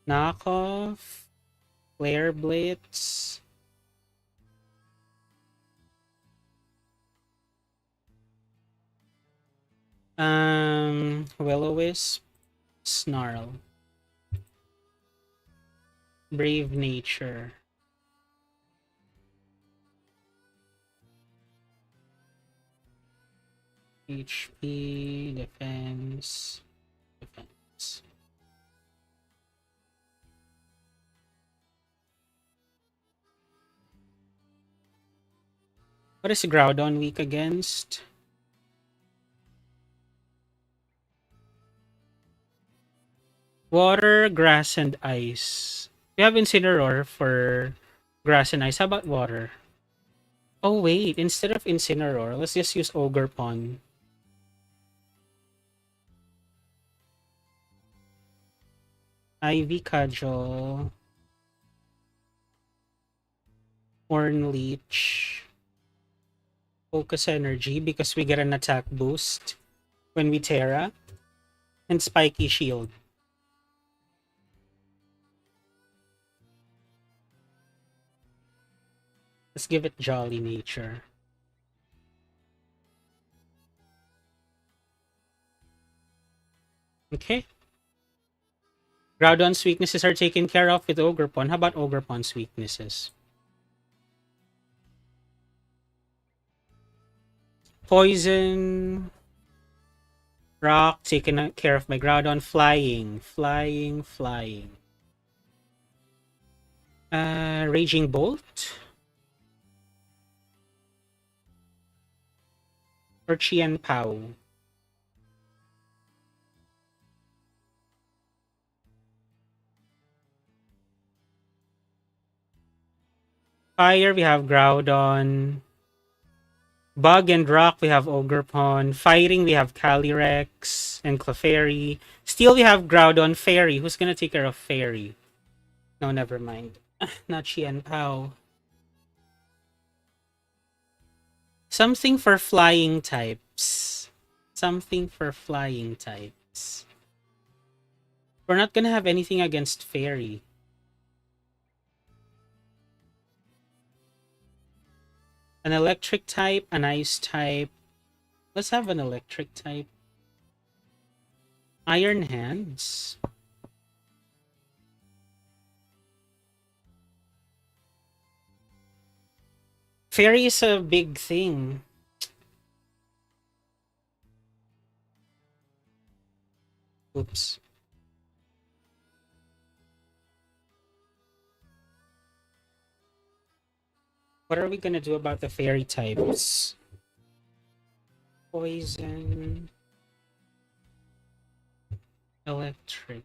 Knockoff. Flare Blitz. Will-O-Wisp. Snarl. Brave Nature. HP, defense, defense. What is Groudon weak against? Water, grass, and ice. We have Incineroar for grass and ice. How about water? Oh wait, instead of Incineroar, let's just use Ogerpon. Ivy Cudgel. Horn Leech. Focus Energy because we get an attack boost when we Tera. And Spiky Shield. Let's give it Jolly Nature. Okay. Groudon's weaknesses are taken care of with Ogerpon. How about Ogerpon's weaknesses? Poison. Rock, taken care of by Groudon. Flying. Flying, flying. Raging Bolt. Or Chien Pao. Fire, we have Groudon. Bug and Rock, we have Ogerpon. Fighting, we have Calyrex and Clefairy. Steel, we have Groudon. Fairy, who's gonna take care of Fairy? No, never mind. Not Chien Pao. Something for flying types. Something for flying types. We're not gonna have anything against Fairy. An electric type, an ice type. Let's have an electric type. Iron Hands. Fairy is a big thing. Oops. What are we gonna do about the fairy types? Poison. Electric.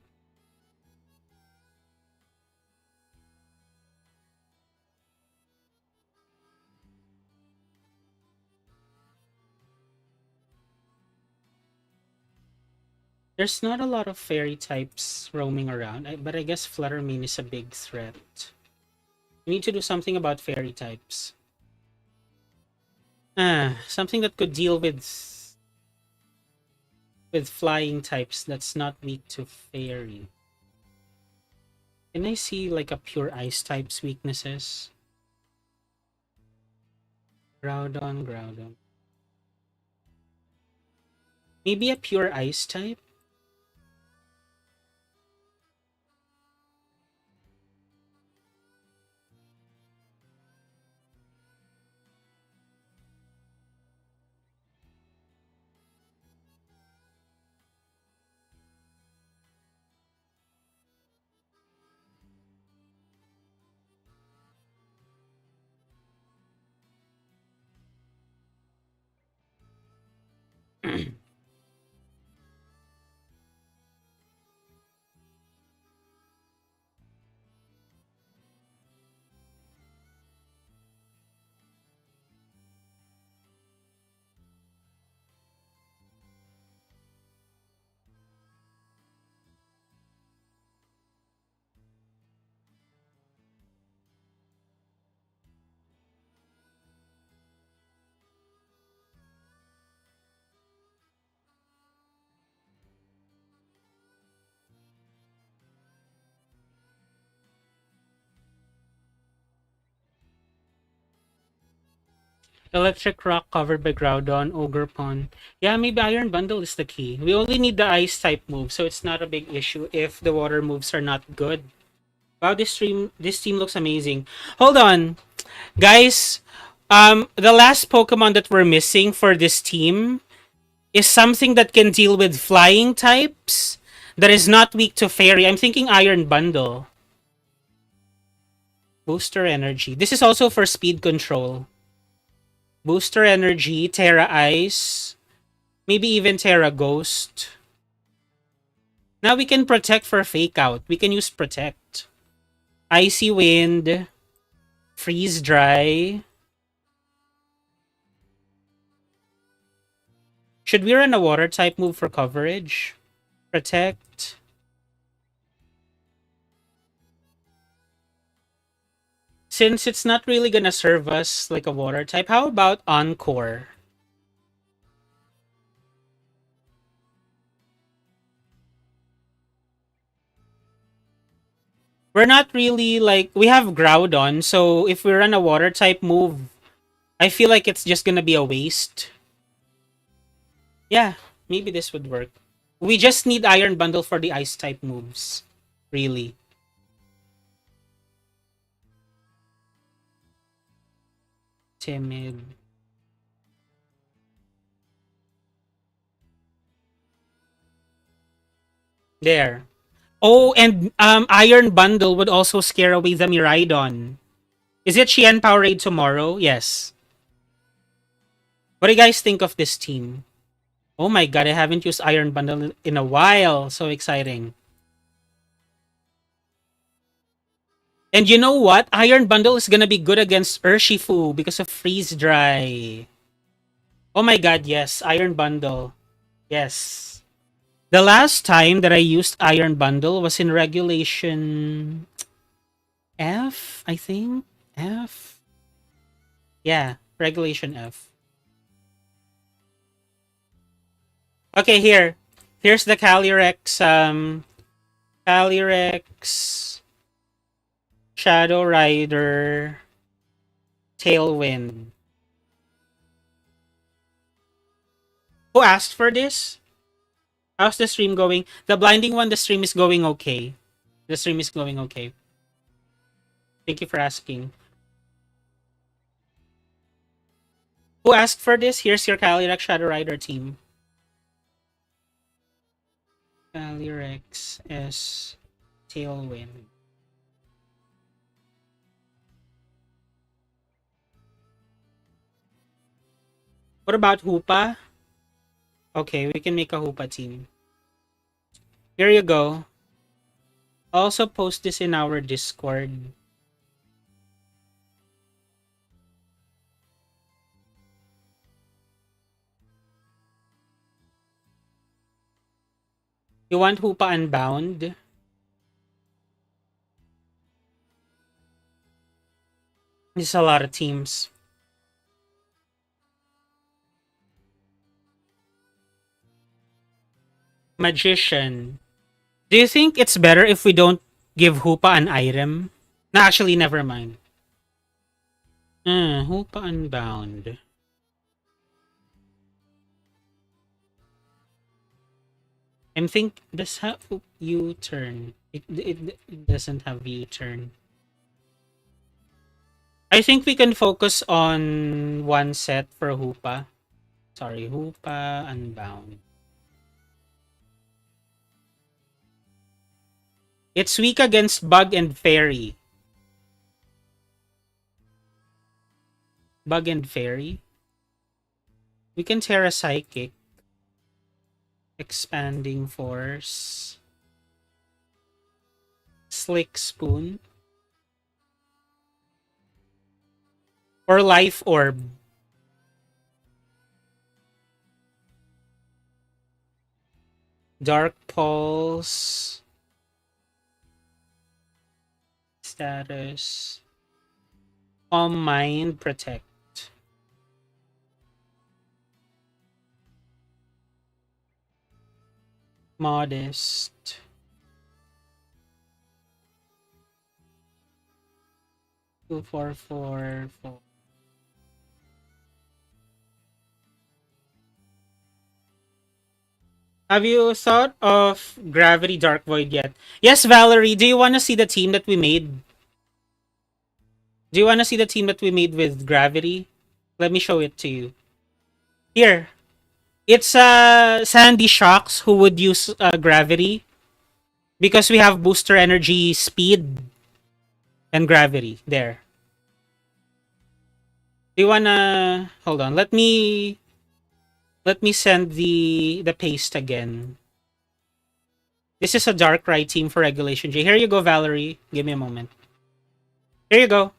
There's not a lot of fairy types roaming around, but I guess Fluttermane is a big threat. We need to do something about fairy types. Something that could deal with flying types that's not weak to fairy. Can I see like a pure ice type's weaknesses? Groudon, Groudon. Maybe a pure ice type? Electric Rock covered by Groudon, Ogre Pond. Yeah, maybe Iron Bundle is the key. We only need the ice type move, so it's not a big issue if the water moves are not good. Wow, this team looks amazing. Hold on. Guys, the last Pokemon that we're missing for this team is something that can deal with flying types that is not weak to fairy. I'm thinking Iron Bundle. Booster Energy. This is also for speed control. Booster Energy, Terra Ice, maybe even Terra Ghost. Now we can protect for Fake Out. We can use Protect. Icy Wind, Freeze Dry. Should we run a water type move for coverage? Protect. Since it's not really gonna serve us like a water type, how about Encore? We're not really like, we have Groudon, so if we run a water type move, I feel like it's just gonna be a waste. Yeah, maybe this would work. We just need Iron Bundle for the ice type moves. Really. Timid. There. Oh, and Iron Bundle would also scare away the Miraidon. Is it Xian Powerade tomorrow? Yes. What do you guys think of this team? Oh my god, I haven't used Iron Bundle in a while. So exciting. And you know what? Iron Bundle is gonna be good against Urshifu because of Freeze Dry. Oh my god, yes. Iron Bundle. Yes. The last time that I used Iron Bundle was in Regulation F, I think. F. Yeah, Regulation F. Okay, here. Here's the Calyrex, Calyrex, Shadow Rider, Tailwind. Who asked for this? How's the stream going? The blinding one, the stream is going okay. The stream is going okay. Thank you for asking. Who asked for this? Here's your Calyrex Shadow Rider team. Calyrex S Tailwind. What about Hoopa? Okay, we can make a Hoopa team. Here you go. I'll also post this in our Discord. You want Hoopa Unbound? There's a lot of teams. Magician. Do you think it's better if we don't give Hoopa an item? No, actually, never mind. Hoopa Unbound. I'm think does have U-turn. It doesn't have U-turn. I think we can focus on one set for Hoopa. Sorry, Hoopa Unbound. It's weak against Bug and Fairy. Bug and Fairy. We can Tera Psychic. Expanding Force. Slick Spoon. Or Life Orb. Dark Pulse. Status. Calm Mind, Protect. Modest. Two, four, four, four. Have you thought of Gravity Dark Void yet? Yes, Valerie. Do you want to see the team that we made? Do you want to see the team that we made with Gravity? Let me show it to you. Here. It's Sandy Shocks who would use Gravity. Because we have Booster Energy, Speed, and Gravity. There. Do you wanna... Hold on. Let me send the paste again. This is a Darkrai team for Regulation J. Here you go, Valerie. Give me a moment. Here you go.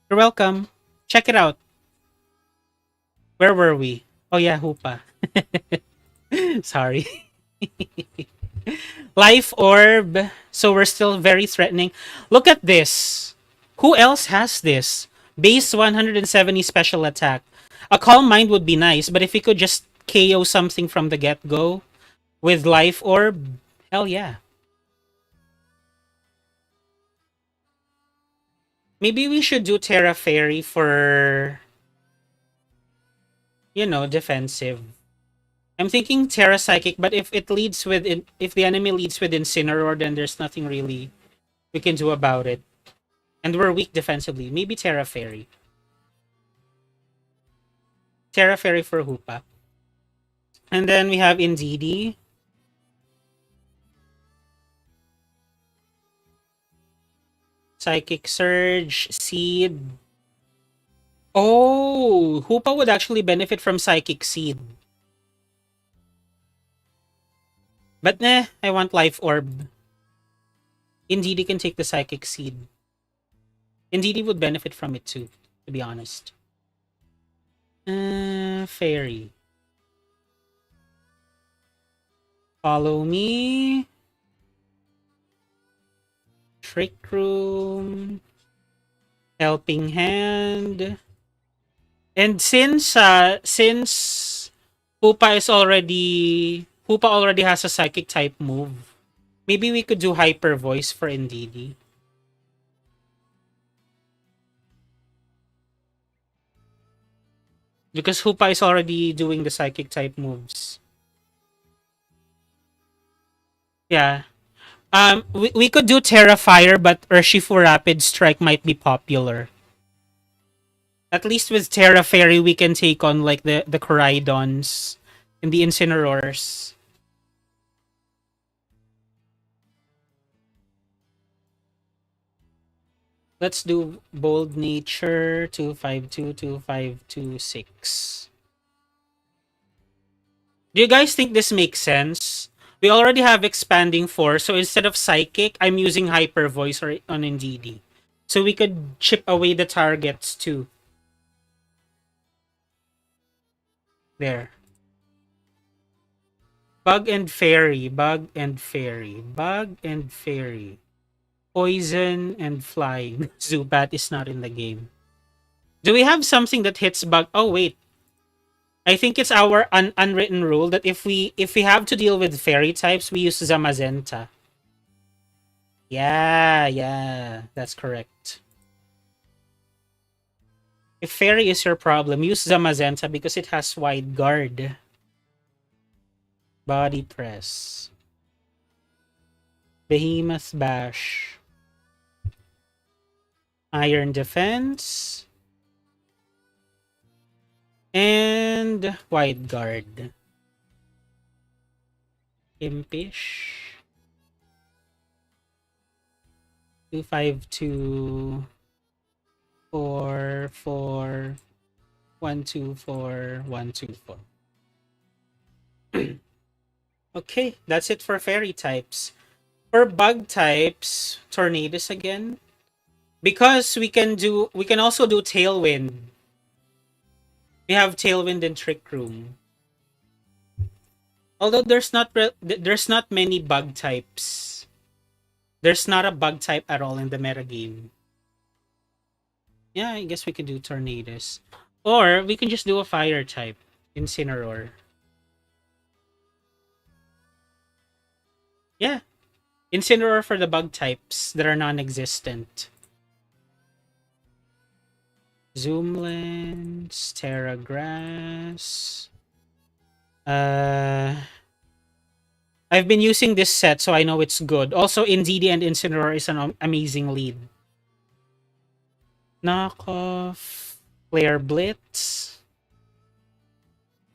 You're welcome. Check it out. Where were we? Oh yeah, Hoopa. Sorry. Life Orb. So we're still very threatening. Look at this. Who else has this? Base 170 special attack. A Calm Mind would be nice, but if we could just KO something from the get-go with Life Orb, hell yeah. Maybe we should do Tera Fairy for, you know, defensive. I'm thinking Tera Psychic, but if it leads with if the enemy leads with Incineroar, then there's nothing really we can do about it. And we're weak defensively. Maybe Tera Fairy. Tera Fairy for Hoopa. And then we have Indeedee. Psychic Surge, Seed. Oh, Hoopa would actually benefit from Psychic Seed. But I want Life Orb. Indeedee can take the Psychic Seed. Indeedee would benefit from it too, to be honest. Fairy. Follow me. Trick Room. Helping Hand. And since Hoopa already has a Psychic type move, maybe we could do Hyper Voice for Indeedee. Because Hoopa is already doing the Psychic type moves. Yeah. We could do Terra Fire, but Urshifu Rapid Strike might be popular. At least with Tera Fairy, we can take on like the Koraidons and the Incineroars. Let's do Bold Nature 252 2526. Do you guys think this makes sense? We already have Expanding Force, so instead of Psychic, I'm using Hyper Voice on Indeedee. So we could chip away the targets too. There. Bug and fairy. Bug and fairy. Bug and fairy. Poison and flying. Zubat is not in the game. Do we have something that hits bug? Oh wait, I think it's our unwritten rule that if we have to deal with fairy types, we use Zamazenta. Yeah, yeah, that's correct. If fairy is your problem, use Zamazenta because it has wide guard. Body press. Behemoth bash. Iron defense. And wide guard. Impish. 252 4 4 124 124. Okay, that's it for fairy types. For bug types, tornadoes again. Because we can also do tailwind. We have tailwind and trick room. Although there's not many bug types. There's not a bug type at all in the meta game. Yeah, I guess we could do tornadoes. Or we can just do a fire type. Incineroar. Yeah. Incineroar for the bug types that are non-existent. Zoomlens, Tera Grass. I've been using this set, so I know it's good. Also, Indeedee and Incineroar is an amazing lead. Knockoff, Flare Blitz,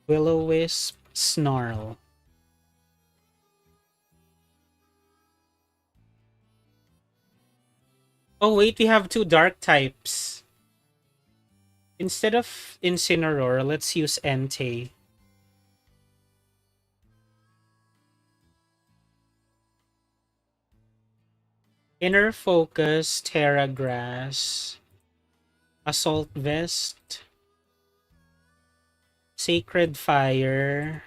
Will-O-Wisp, Snarl. Oh wait, we have two dark types. Instead of Incineroar, let's use Entei. Inner Focus, Tera Grass, Assault Vest, Sacred Fire,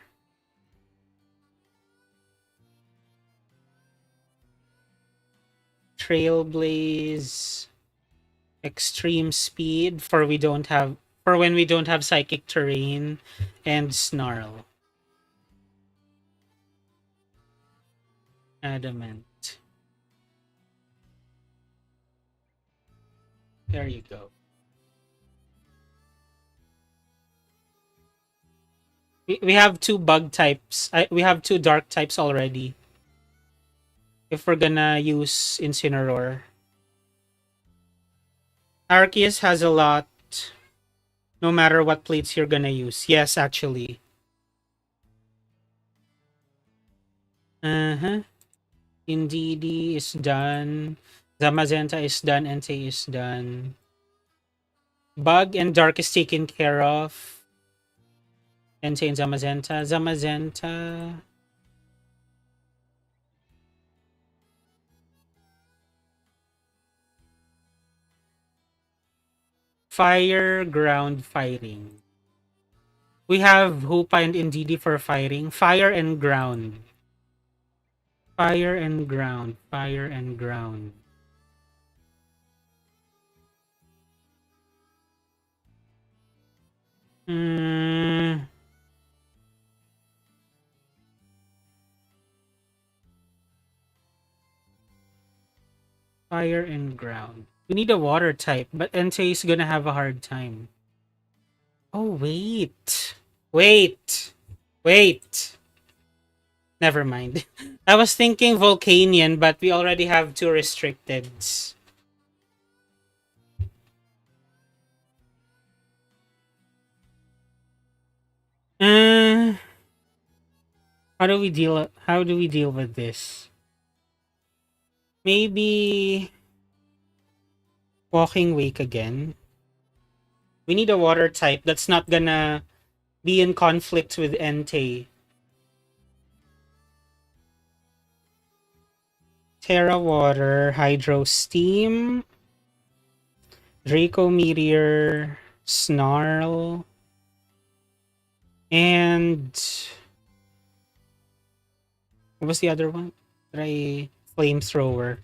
Trailblaze, Extreme Speed for when we don't have Psychic Terrain, and Snarl. Adamant. There you go. We have two bug types. We have two dark types already. If we're gonna use Incineroar. Arceus has a lot. No matter what plates you're gonna use. Yes, actually. Uh-huh. Indeedee is done. Zamazenta is done. Entei is done. Bug and Dark is taken care of. Entei and Zamazenta. Zamazenta. Fire, ground, fighting. We have Hoopa and Indeedee for fighting. Fire and ground. Fire and ground. Fire and ground. Fire and ground. We need a water type, but Entei is gonna have a hard time. Oh, wait. Wait. Wait. Never mind. I was thinking Volcanion, but we already have two restricteds. How do we deal with this? Maybe Walking Wake again. We need a water type that's not gonna be in conflict with Entei. Terra Water, Hydro Steam, Draco Meteor, Snarl, And what was the other one? Try flamethrower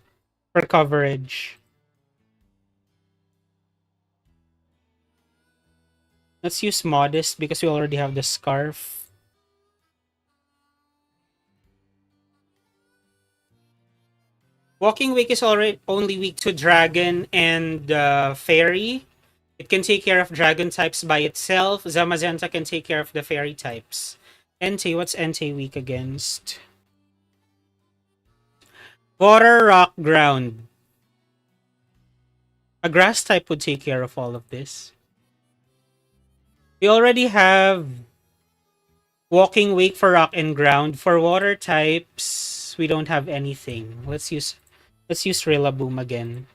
for coverage. Let's use modest because we already have the scarf. Walking Wake is already only weak to dragon and fairy. It can take care of dragon types by itself. Zamazenta can take care of the fairy types. Entei, what's Entei weak against? Water, rock, ground. A grass type would take care of all of this. We already have Walking Wake for rock and ground. For water types, we don't have anything. Let's use Rillaboom again.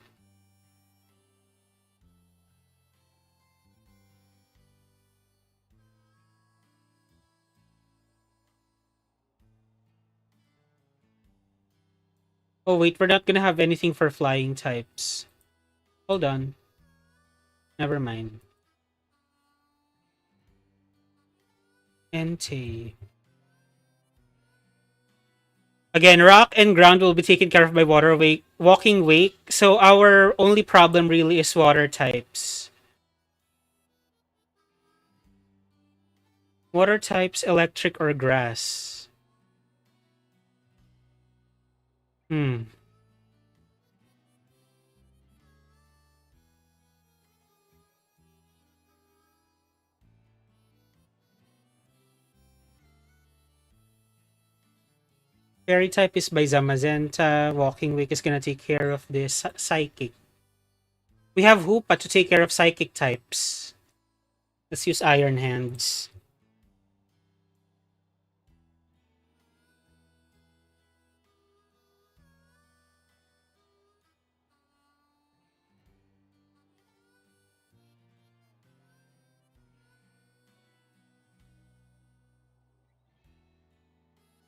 Oh wait, we're not gonna have anything for flying types. Hold on. Never mind. Entei. Again, rock and ground will be taken care of by water wake, walking wake. So our only problem really is water types. Water types, electric or grass. Fairy type is by Zamazenta. Walking Wake is gonna take care of this psychic. We have Hoopa to take care of psychic types. Let's use Iron Hands.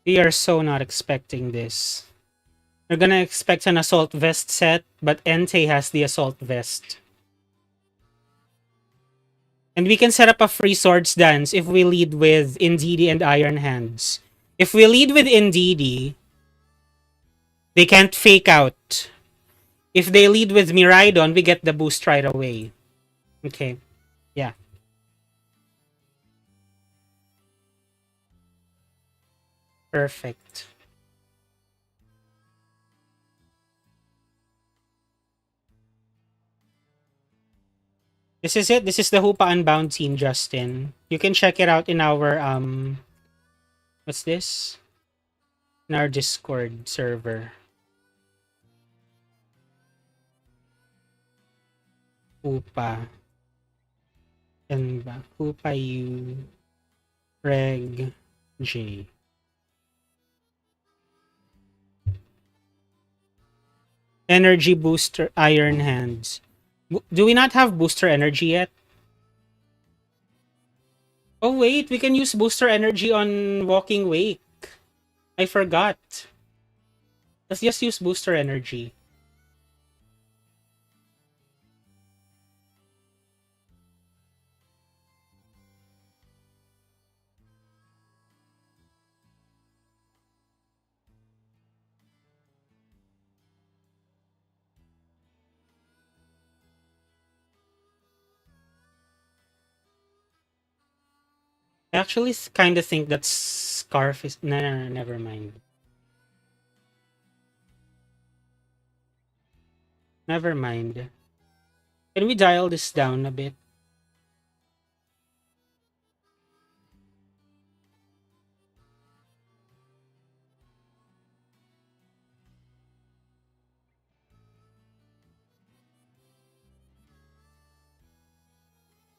We are so not expecting this. We're gonna expect an Assault Vest set, but Entei has the Assault Vest. And we can set up a free Swords Dance if we lead with Indeedee and Iron Hands. If we lead with Indeedee, they can't fake out. If they lead with Miraidon, we get the boost right away. Okay. Yeah. Perfect. This is it. This is the Hoopa Unbound team, Justin. You can check it out in our what's this? In our Discord server. Hoopa. And Hoopa U Reg J. Energy booster Iron Hands. Do we not have booster energy yet? Oh wait, we can use booster energy on Walking Wake. I forgot. Let's just use booster energy. I actually kind of think that Scarf is... No, never mind. Never mind. Can we dial this down a bit?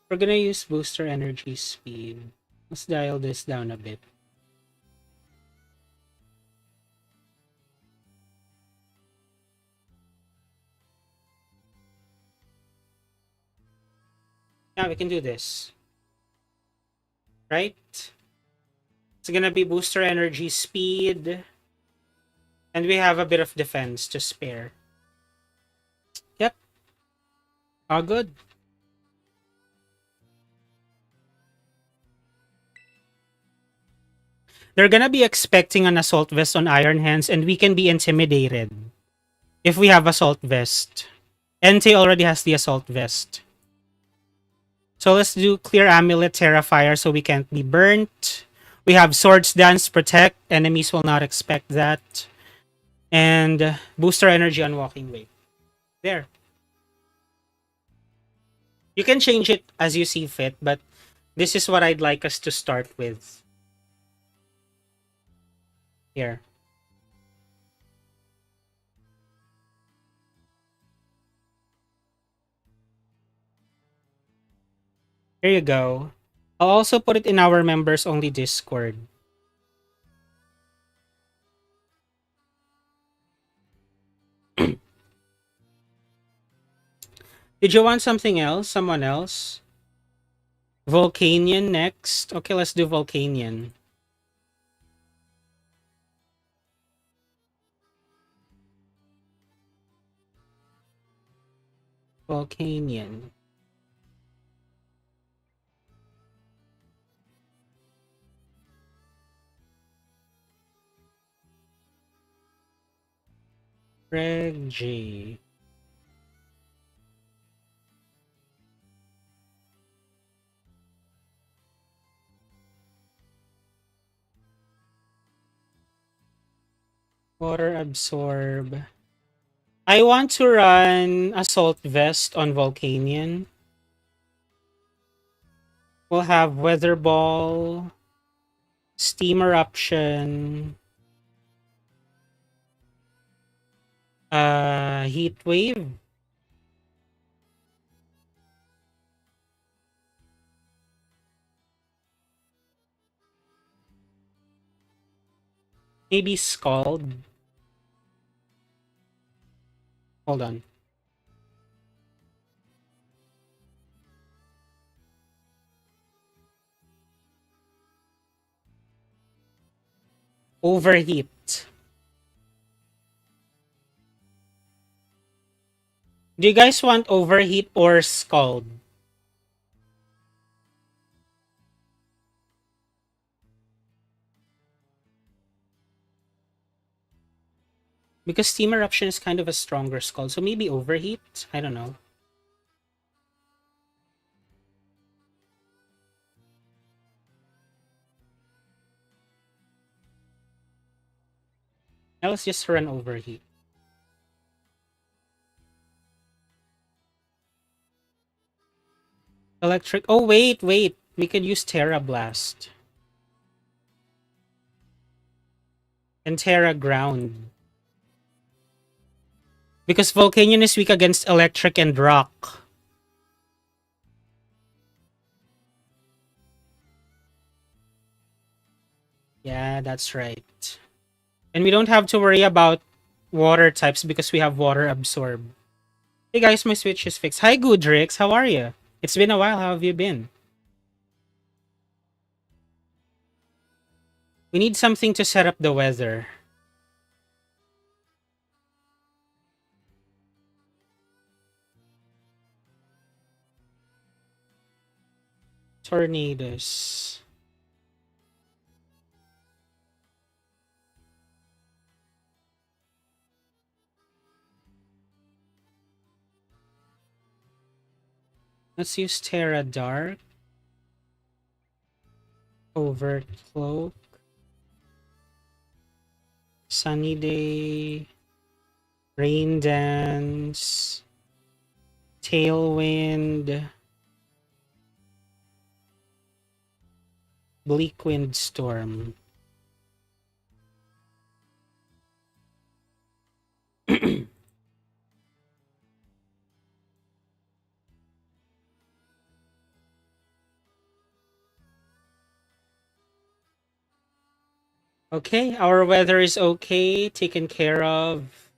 We're gonna use booster energy speed. Let's dial this down a bit. Yeah, we can do this. Right? It's gonna be booster energy speed. And we have a bit of defense to spare. Yep. All good. they're gonna be expecting an Assault Vest on Iron Hands, and we can be intimidated if we have Assault Vest. Entei already has the Assault Vest. So let's do Clear Amulet, Terra Fire, so we can't be burnt. We have Swords Dance, Protect. Enemies will not expect that. And Booster Energy on Walking Wave. There. You can change it as you see fit, but this is what I'd like us to start with. Here. There you go. I'll also put it in our members only Discord. Did you want something else? Someone else? Volcanion next. Okay, let's do Volcanion. Volcanion. Reggie. Water Absorb. I want to run Assault Vest on Volcanion. We'll have Weather Ball, Steam Eruption, Heat Wave. Maybe Scald. Hold on. Overheat. Do you guys want Overheat or Scald? Because Steam Eruption is kind of a stronger Scald, so maybe Overheat? I don't know. Now let's just run Overheat. Electric. Oh, wait. We could use Tera Blast. And Tera Ground. Because Volcanion is weak against Electric and Rock. Yeah, that's right. And we don't have to worry about water types because we have Water Absorb. Hey guys, my Switch is fixed. Hi Goodrix, how are you? It's been a while, how have you been? We need something to set up the weather. Tornadoes. Let's use Terra Dark. Overt Cloak. Sunny Day. Rain Dance. Tailwind. Bleak Wind Storm. Okay, our weather is okay, taken care of.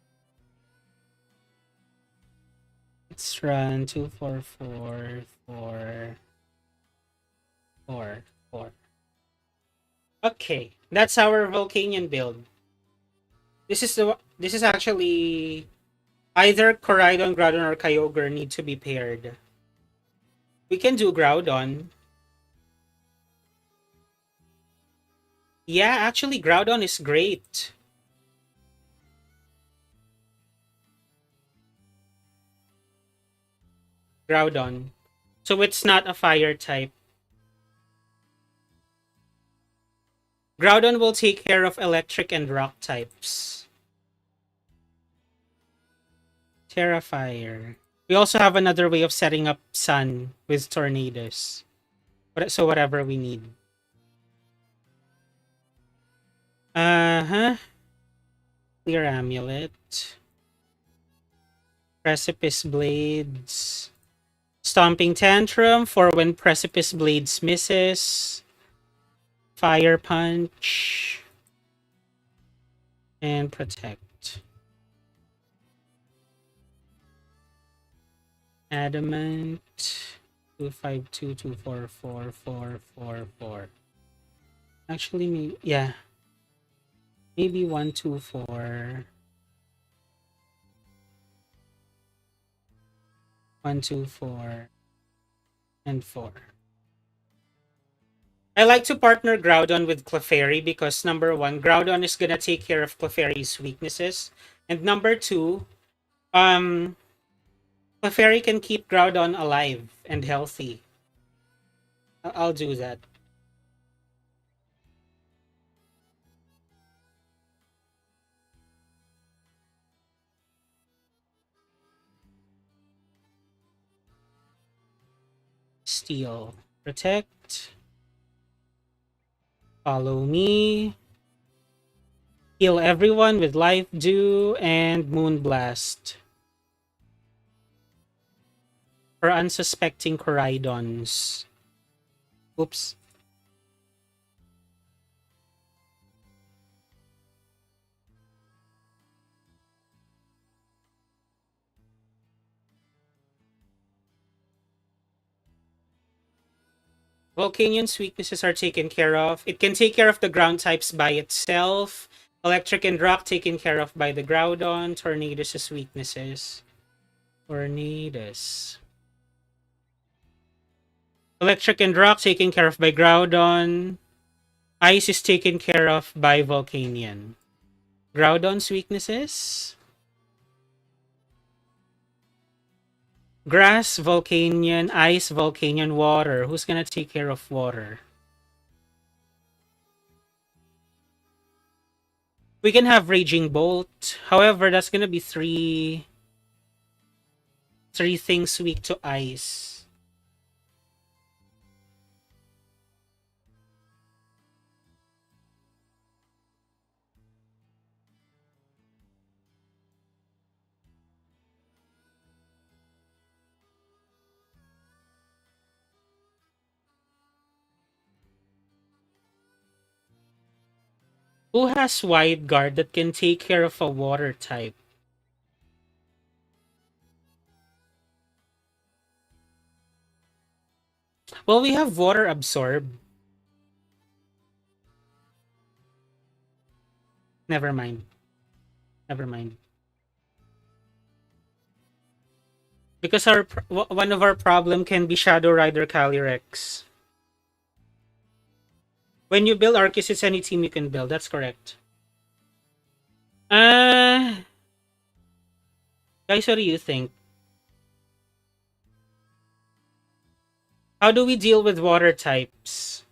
Let's run 2, 4, 4, 4, 4, 4. Okay, that's our Volcanion build. This is actually either Koraidon, Groudon, or Kyogre need to be paired. We can do Groudon. Yeah, actually, Groudon is great. Groudon. So it's not a fire type. Groudon will take care of electric and rock types. Terra Fire. We also have another way of setting up Sun with Tornadoes. So whatever we need. Uh-huh. Clear Amulet. Precipice Blades. Stomping Tantrum for when Precipice Blades misses. Fire Punch. And Protect. Adamant. 252244444. Actually, maybe, yeah. Maybe 124. 124 and 4. I like to partner Groudon with Clefairy because number one, Groudon is gonna take care of Clefairy's weaknesses, and number two, um, Clefairy can keep Groudon alive and healthy. I'll do that. Steal, protect, follow me, heal everyone with Life Dew and Moonblast. For unsuspecting Coridons. Oops. Volcanion's weaknesses are taken care of. It can take care of the ground types by itself. Electric and rock taken care of by the Groudon. Tornadus' weaknesses. Tornadus. Electric and rock taken care of by Groudon. Ice is taken care of by Volcanion. Groudon's weaknesses. Grass, Volcanion, Ice, Volcanion, Water. Who's gonna take care of water? We can have Raging Bolt. However, that's gonna be three things weak to ice. Who has Wide Guard that can take care of a water type? Well, we have Water Absorb. Never mind. Never mind. Because one of our problem can be Shadow Rider Calyrex. When you build Arceus, it's any team you can build. That's correct. Guys, what do you think? How do we deal with water types?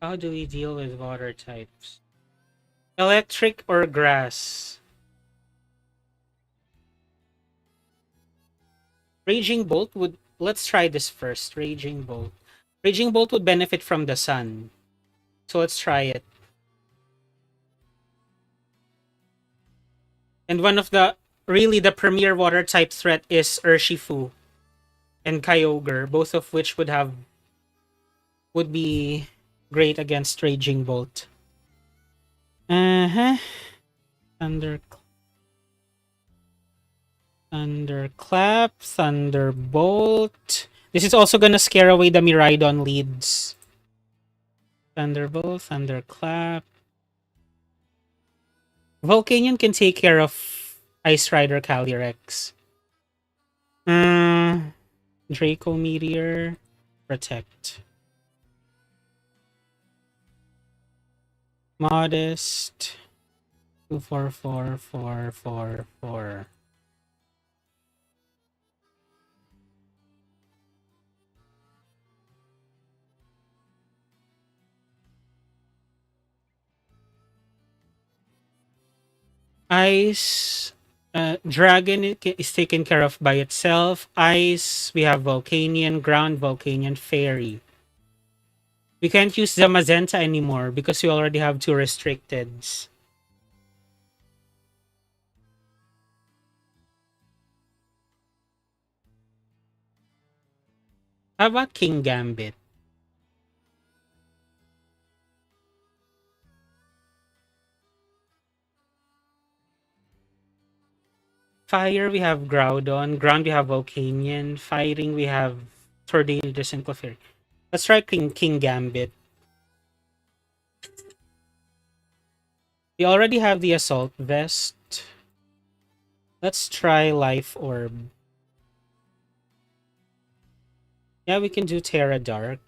How do we deal with water types? Electric or grass? Raging Bolt would... Let's try this first. Raging Bolt. Raging Bolt would benefit from the sun. So let's try it. And one of the... Really, the premier water type threat is Urshifu and Kyogre, both of which would be great against Raging Bolt. Thunderclap, Thunderbolt. This is also gonna scare away the Miraidon leads. Thunderbolt, Thunderclap. Volcanion can take care of Ice Rider Calyrex. Mm, Draco Meteor. Protect. Modest. 2 4 4 4 4. Ice. Dragon is taken care of by itself. Ice, we have Volcanion, Ground, Volcanion, Fairy. We can't use the Magenta anymore because we already have 2 restricteds. How about King Gambit? Fire, we have Groudon. Ground, we have Volcanion. Fighting, we have Tornadus and Clefairy. Let's try King Gambit. We already have the Assault Vest. Let's try Life Orb. Yeah, we can do Terra Dark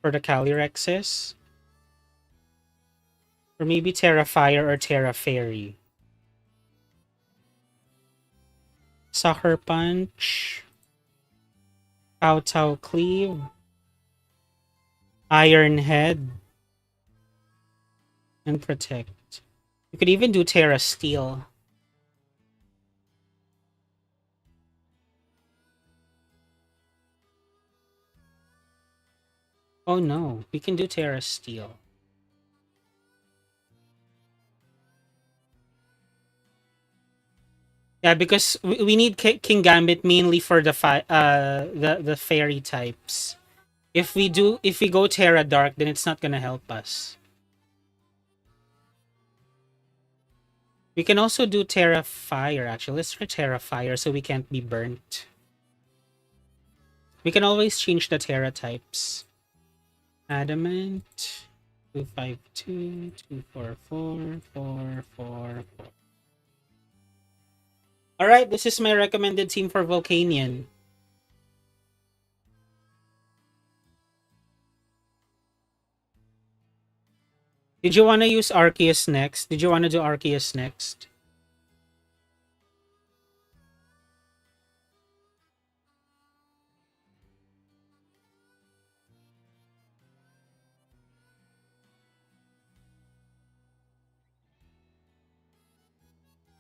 for the Calyrexes. Or maybe Terra Fire or Terra Fairy. Sucker Punch. Kowtow Cleave. Iron Head. And Protect. You could even do Terra Steel. Oh no, we can do Terra Steel. Yeah, because we need King Gambit mainly for the fairy types. If we go Terra Dark, then it's not gonna help us. We can also do Terra Fire actually. Let's try Terra Fire so we can't be burnt. We can always change the Terra types. Adamant. 252 244 444. Alright, this is my recommended team for Volcanion. Did you want to use Arceus next? Did you want to do Arceus next?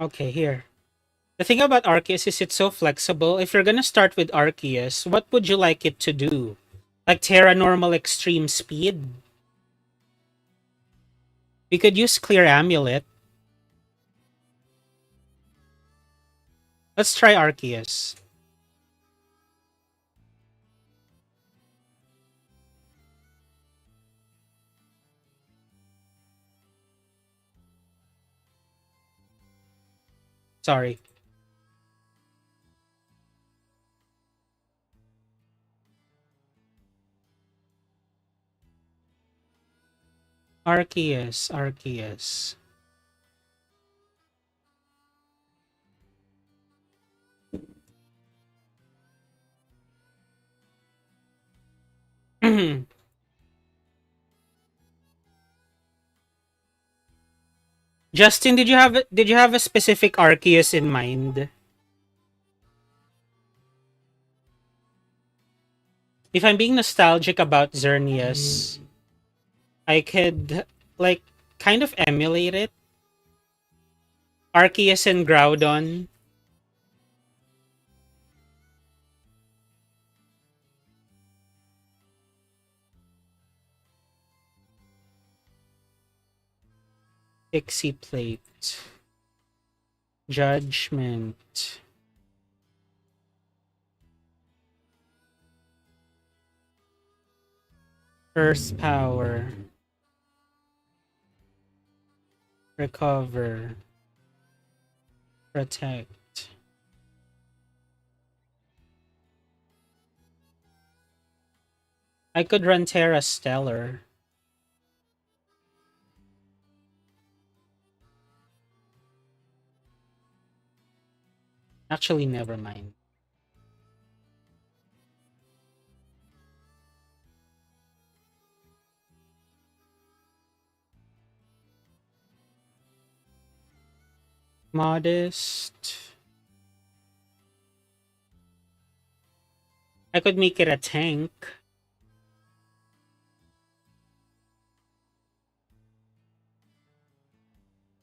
Okay, here. The thing about Arceus is it's so flexible. If you're gonna start with Arceus, what would you like it to do? Like Terra Normal Extreme Speed? We could use Clear Amulet. Let's try Arceus. Sorry. Arceus. Justin, did you have a specific Arceus in mind? If I'm being nostalgic about Xerneas, I could like kind of emulate it. Arceus and Groudon. Pixie Plate. Judgment. Earth Power. Recover. Protect. I could run Terra Stellar. Actually, never mind. Modest. I could make it a tank.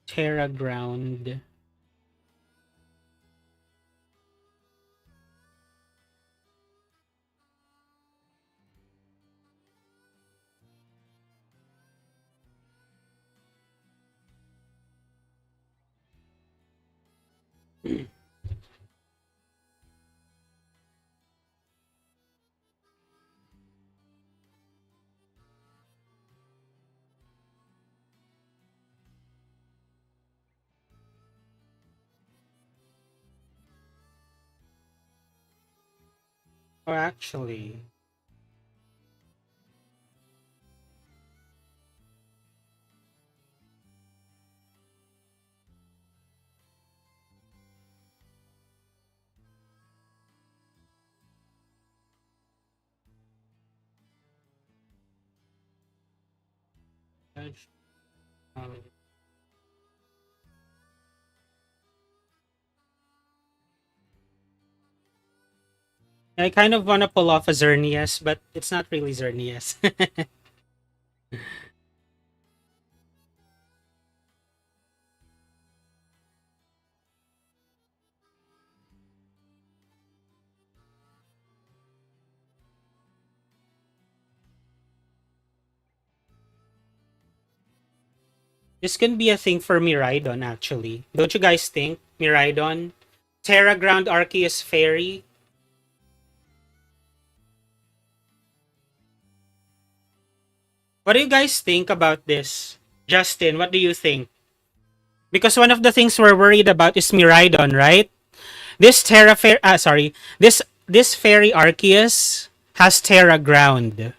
Terra Ground. Or actually, I kind of want to pull off a Xerneas, but it's not really Xerneas. This can be a thing for Miraidon, actually. Don't you guys think? Miraidon? Terra Ground Arceus Fairy? What do you guys think about this? Justin, what do you think? Because one of the things we're worried about is Miraidon, right? This Terra Fair sorry. This Fairy Arceus has Terra Ground.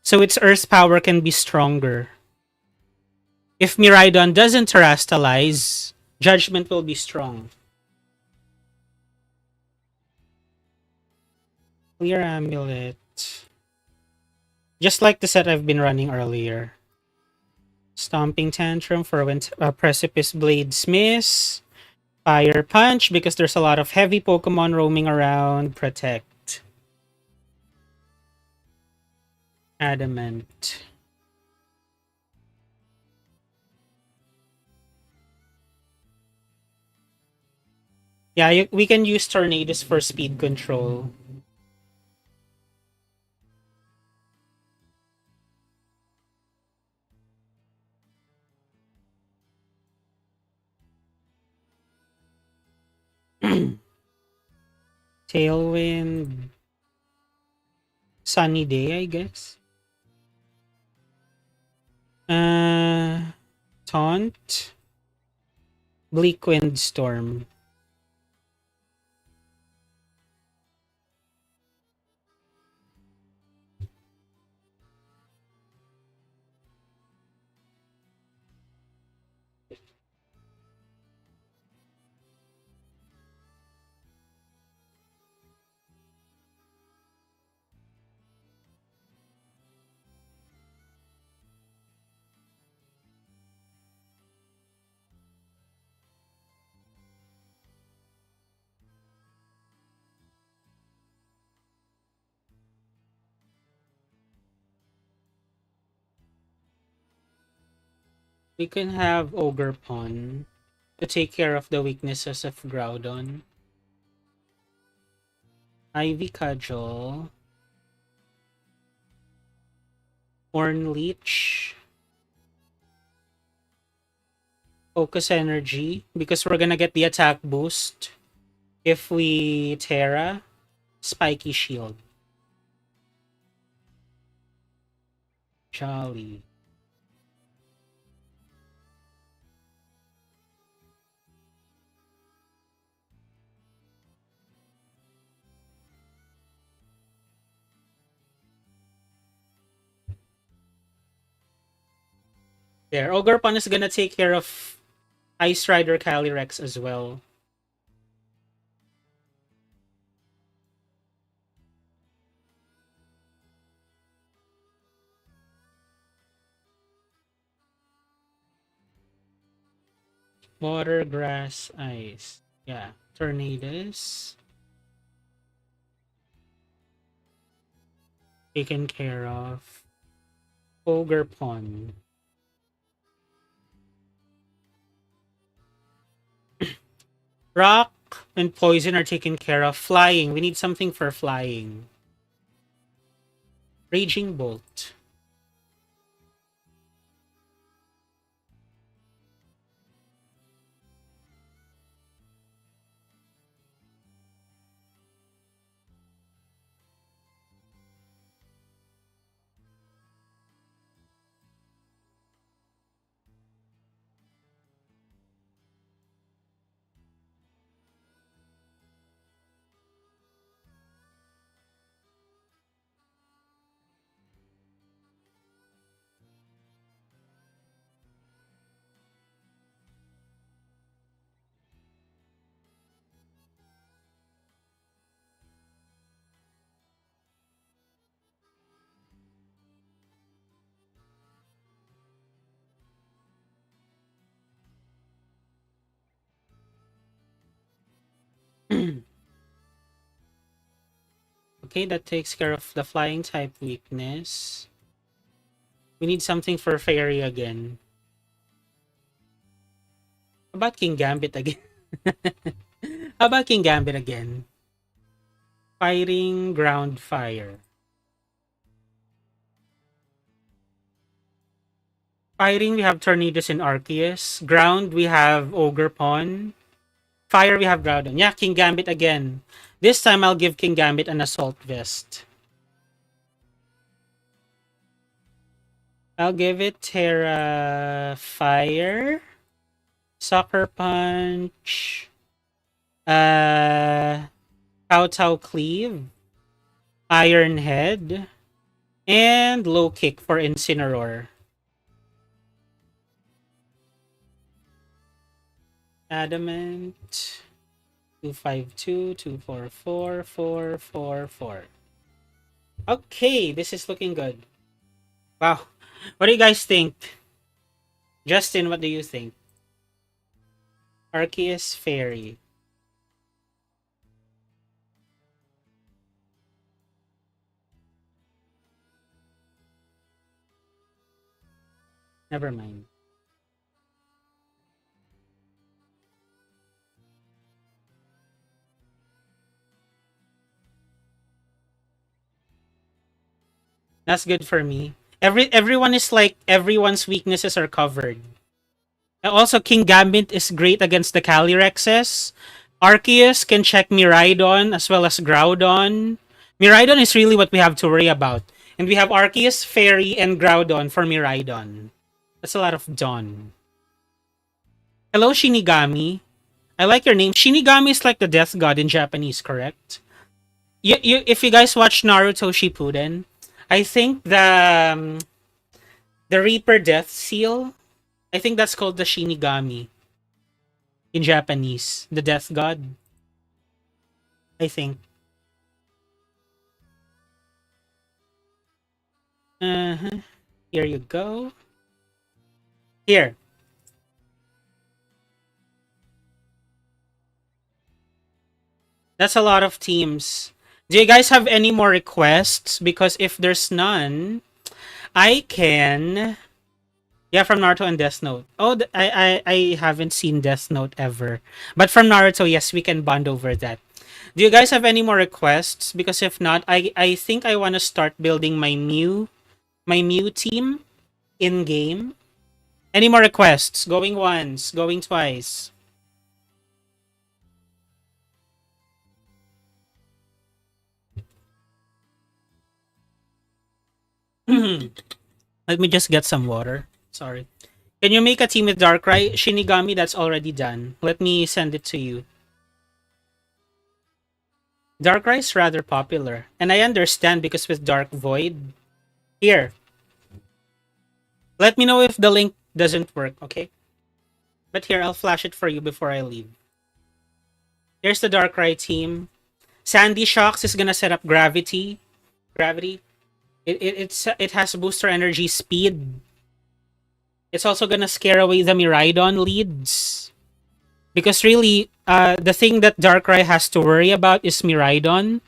So its earth power can be stronger. If Miraidon doesn't terastalize, Judgment will be strong. Clear Amulet. Just like the set I've been running earlier. Stomping Tantrum for when Precipice Blades miss. Fire Punch because there's a lot of heavy Pokemon roaming around. Protect. Adamant. Yeah, we can use Tornadus for speed control. Tailwind. Sunny Day, I guess. Taunt. Bleak Wind Storm. We can have Ogre Pawn to take care of the weaknesses of Groudon. Ivy Cudgel. Horn Leech. Focus Energy because we're gonna get the attack boost if we Terra. Spiky Shield. Jolly. There, Ogre Pawn is gonna take care of Ice Rider Calyrex as well. Water, grass, ice. Yeah. Tornadoes. Taken care of. Ogre Pond. Rock and poison are taken care of. Flying. We need something for flying. Raging Bolt. Okay, that takes care of the flying type weakness. We need something for fairy again. How about King Gambit again? How about King Gambit again? Fighting ground fire. Fighting, we have Tornadoes and Arceus. Ground, we have Ogre Pawn. Fire, we have Groudon. Yeah, King Gambit again. This time, I'll give King Gambit an Assault Vest. I'll give it Tera Fire. Sucker Punch. Kowtow Cleave. Iron Head. And Low Kick for Incineroar. Adamant. 252, 244, 444. Okay, this is looking good. Wow. What do you guys think? Justin, what do you think? Arceus Fairy. Never mind. That's good for me. Everyone is like everyone's weaknesses are covered. And also, King Gambit is great against the Calyrexes. Arceus can check Miraidon as well as Groudon. Miraidon is really what we have to worry about. And we have Arceus, Fairy, and Groudon for Miraidon. That's a lot of Dawn. Hello, Shinigami. I like your name. Shinigami is like the death god in Japanese, correct? If you guys watch Naruto Shippuden, I think the Reaper Death Seal, I think that's called the Shinigami in Japanese, the death god. I think. Here you go. Here. That's a lot of teams. Do you guys have any more requests? Because if there's none, I can. Yeah, from Naruto and Death Note. Oh, I haven't seen Death Note ever. But from Naruto, yes, we can bond over that. Do you guys have any more requests? Because if not, I think I want to start building my Mew team in game. Any more requests? Going once, going twice. Let me just get some water. Sorry. Can you make a team with Darkrai? Shinigami, that's already done. Let me send it to you. Darkrai is rather popular. And I understand because with Dark Void. Here. Let me know if the link doesn't work, okay? But here, I'll flash it for you before I leave. Here's the Darkrai team. Sandy Shocks is gonna set up Gravity. Gravity. It has booster energy speed. It's also gonna scare away the Miraidon leads. Because really, the thing that Darkrai has to worry about is Miraidon.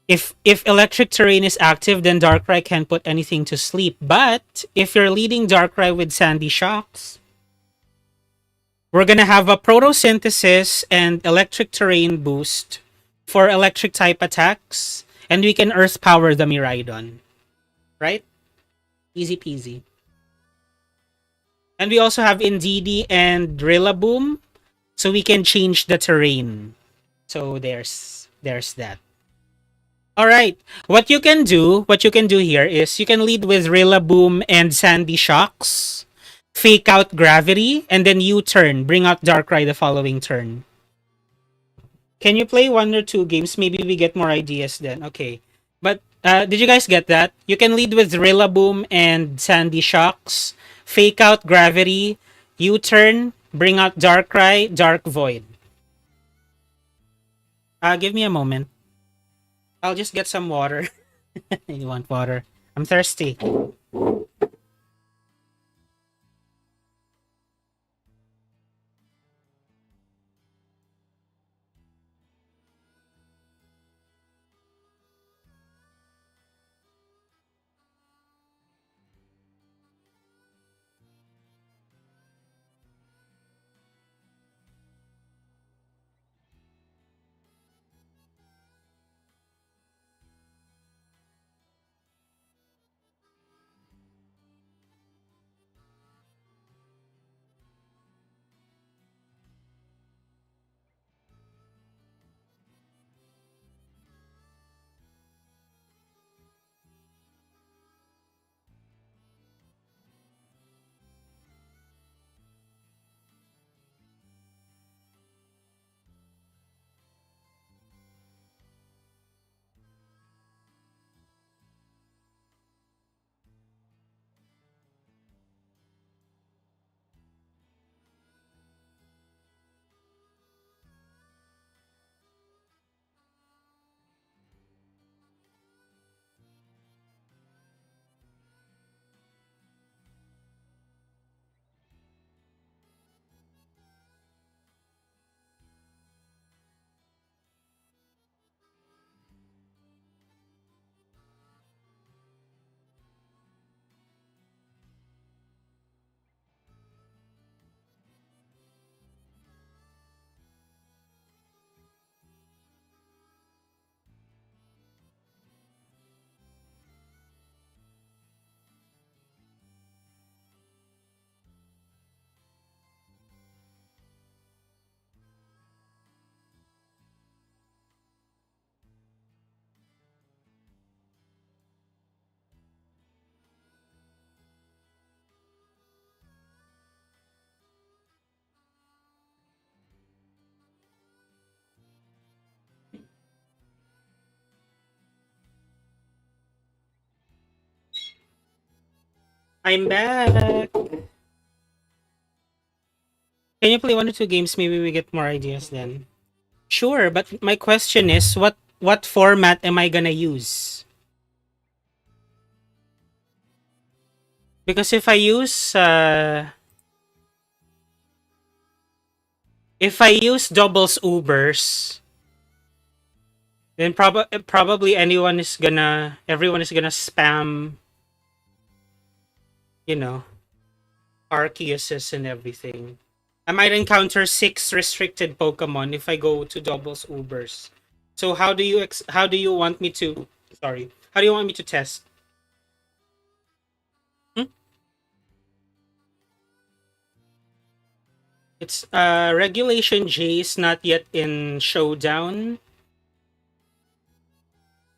If Electric Terrain is active, then Darkrai can't put anything to sleep. But if you're leading Darkrai with Sandy Shocks, we're gonna have a Protosynthesis and Electric Terrain boost for electric type attacks, and we can Earth Power the Miraidon. Right? Easy peasy. And we also have Indeedee and Rillaboom, so we can change the terrain. So there's that. All right. What you can do here is you can lead with Rillaboom and Sandy Shocks, fake out Gravity, and then U-turn, bring out Darkrai the following turn. Can you play 1 or 2 games? Maybe we get more ideas then. Okay. But did you guys get that? You can lead with Rillaboom and Sandy Shocks, fake out Gravity, U-turn, bring out Darkrai, Dark Void. Give me a moment. I'll just get some water. You want water? I'm thirsty. I'm back. Can you play 1 or 2 games? Maybe we get more ideas then. Sure, but my question is, what format am I gonna use? Because if I use doubles Ubers, then probably everyone is gonna spam, you know, Arceuses and everything. I might encounter 6 restricted Pokemon if I go to doubles Ubers. So how do you want me to how do you want me to test? Hmm? It's Regulation J is not yet in Showdown.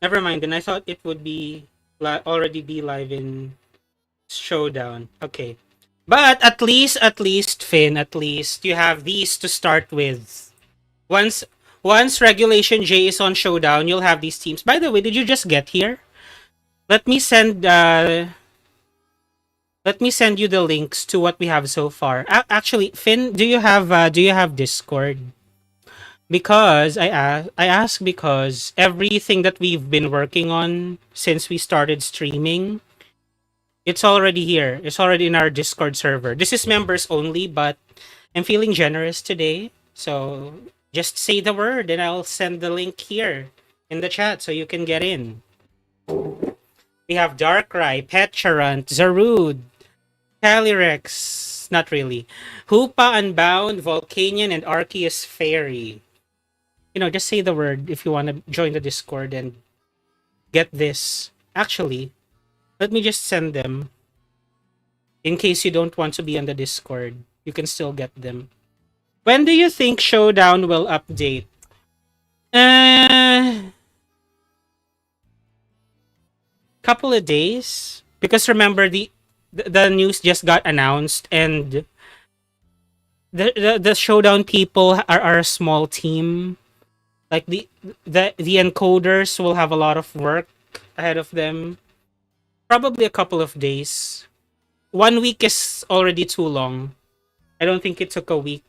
Never mind, then I thought it would be already be live in Showdown. Okay. But at least, Finn, at least you have these to start with. Once Regulation J is on Showdown, you'll have these teams. By the way, did you just get here? Let me send Let me send you the links to what we have so far. Actually, Finn, do you have Discord? Because I ask because everything that we've been working on since we started streaming, it's already here. It's already in our Discord server. This is members only, but I'm feeling generous today. So just say the word and I'll send the link here in the chat so you can get in. We have Darkrai, Petulant, Zarude, Calyrex, not really. Hoopa Unbound, Volcanion, and Arceus Fairy. Just say the word if you want to join the Discord and get this. Actually, let me just send them. In case you don't want to be on the Discord, you can still get them. When do you think Showdown will update? Couple of days. Because remember, the news just got announced, and the Showdown people are a small team. Like the encoders will have a lot of work ahead of them. Probably a couple of days. 1 week is already too long. I don't think it took a week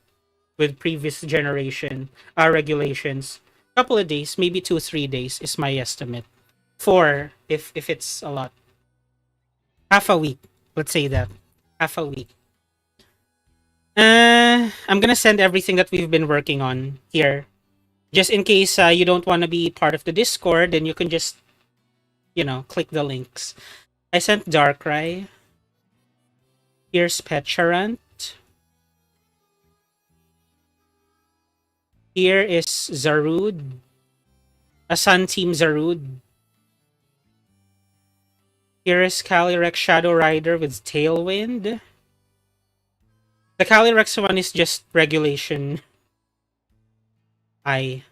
with previous generation regulations. Couple of days, maybe 2-3 days is my estimate. 4 if it's a lot. Half a week. Let's say that. Half a week. I'm gonna send everything that we've been working on here. Just in case you don't want to be part of the Discord, then you can just, click the links. I sent Darkrai. Here's Petulant. Here is Zarude. A Sun Team Zarude. Here is Calyrex Shadow Rider with Tailwind. The Calyrex one is just regulation. Hoopa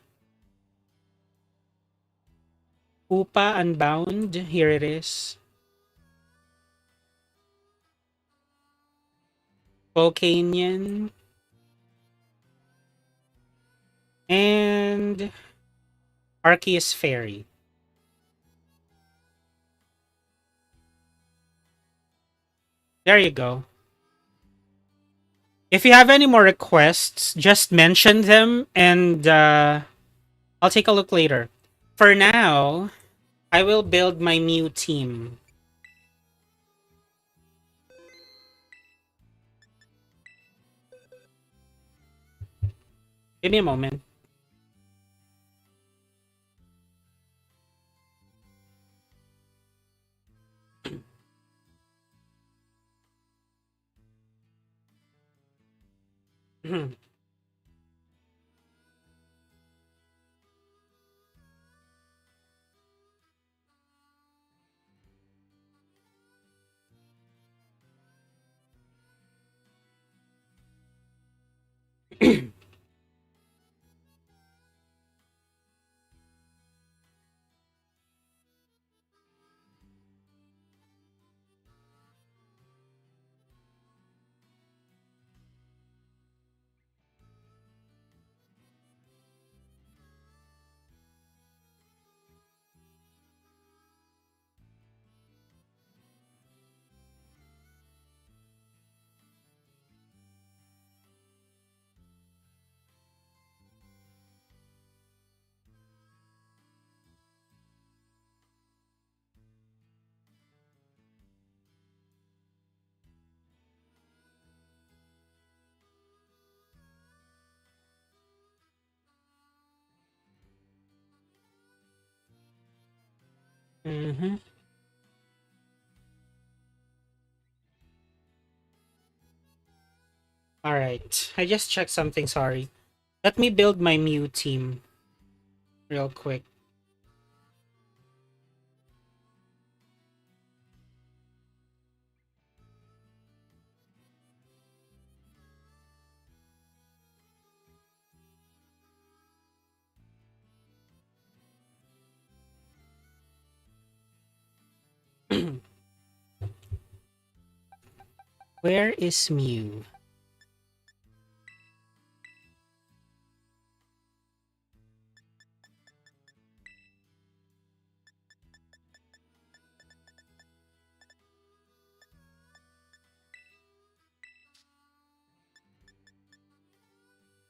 Unbound. Here it is. Volcanion. And Arceus Fairy. There you go. If you have any more requests, just mention them and I'll take a look later. For now, I will build my Mew team. Give me a moment. Mm-hmm. All right. I just checked something, sorry. Let me build my Mew team real quick. Where is Mew?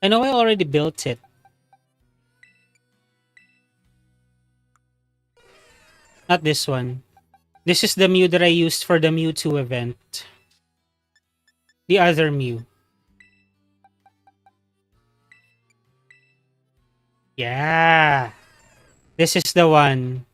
I know I already built it. Not this one. This is the Mew that I used for the Mewtwo event. The other Mew. Yeah. This is the one.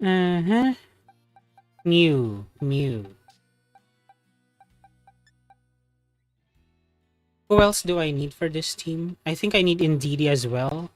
Uh-huh. Mew. Mew. Who else do I need for this team? I think I need Indeedee as well.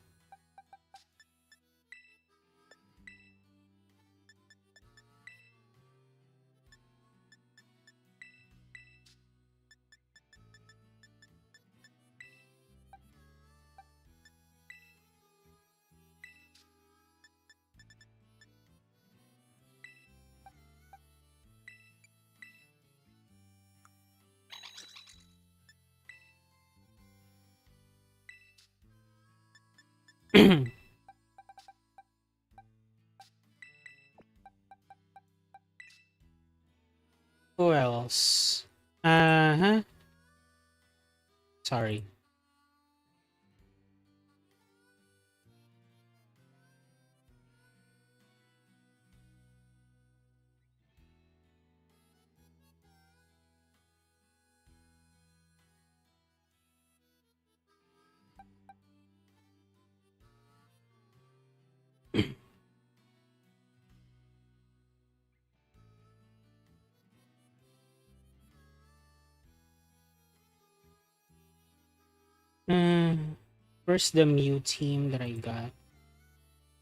Who else? Uh-huh. Sorry. Where's the Mew team that I got?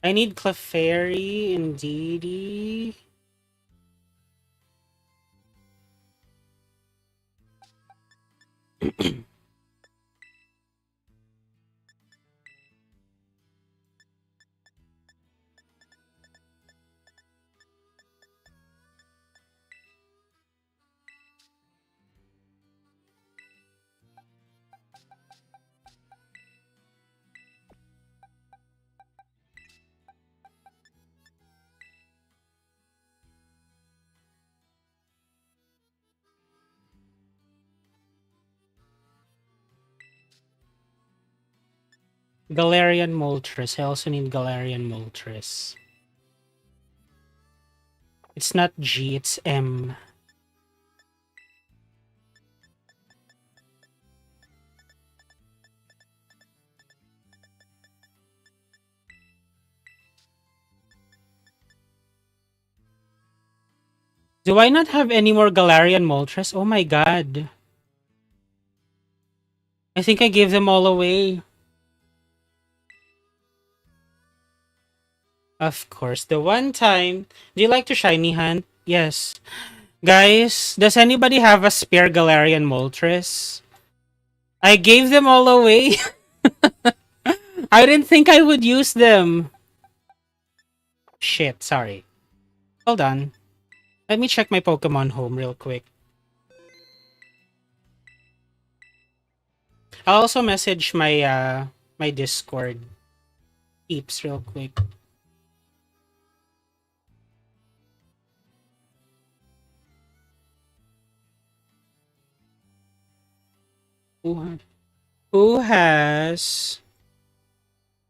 I need Clefairy, Indeedee. Galarian Moltres. I also need Galarian Moltres. It's not G, it's M. Do I not have any more Galarian Moltres? Oh my god. I think I gave them all away. Of course. The one time. Do you like to shiny hunt? Yes. Guys, does anybody have a spare Galarian Moltres? I gave them all away. I didn't think I would use them. Shit, sorry. Hold on. Let me check my Pokemon home real quick. I'll also message my Discord peeps real quick. Who has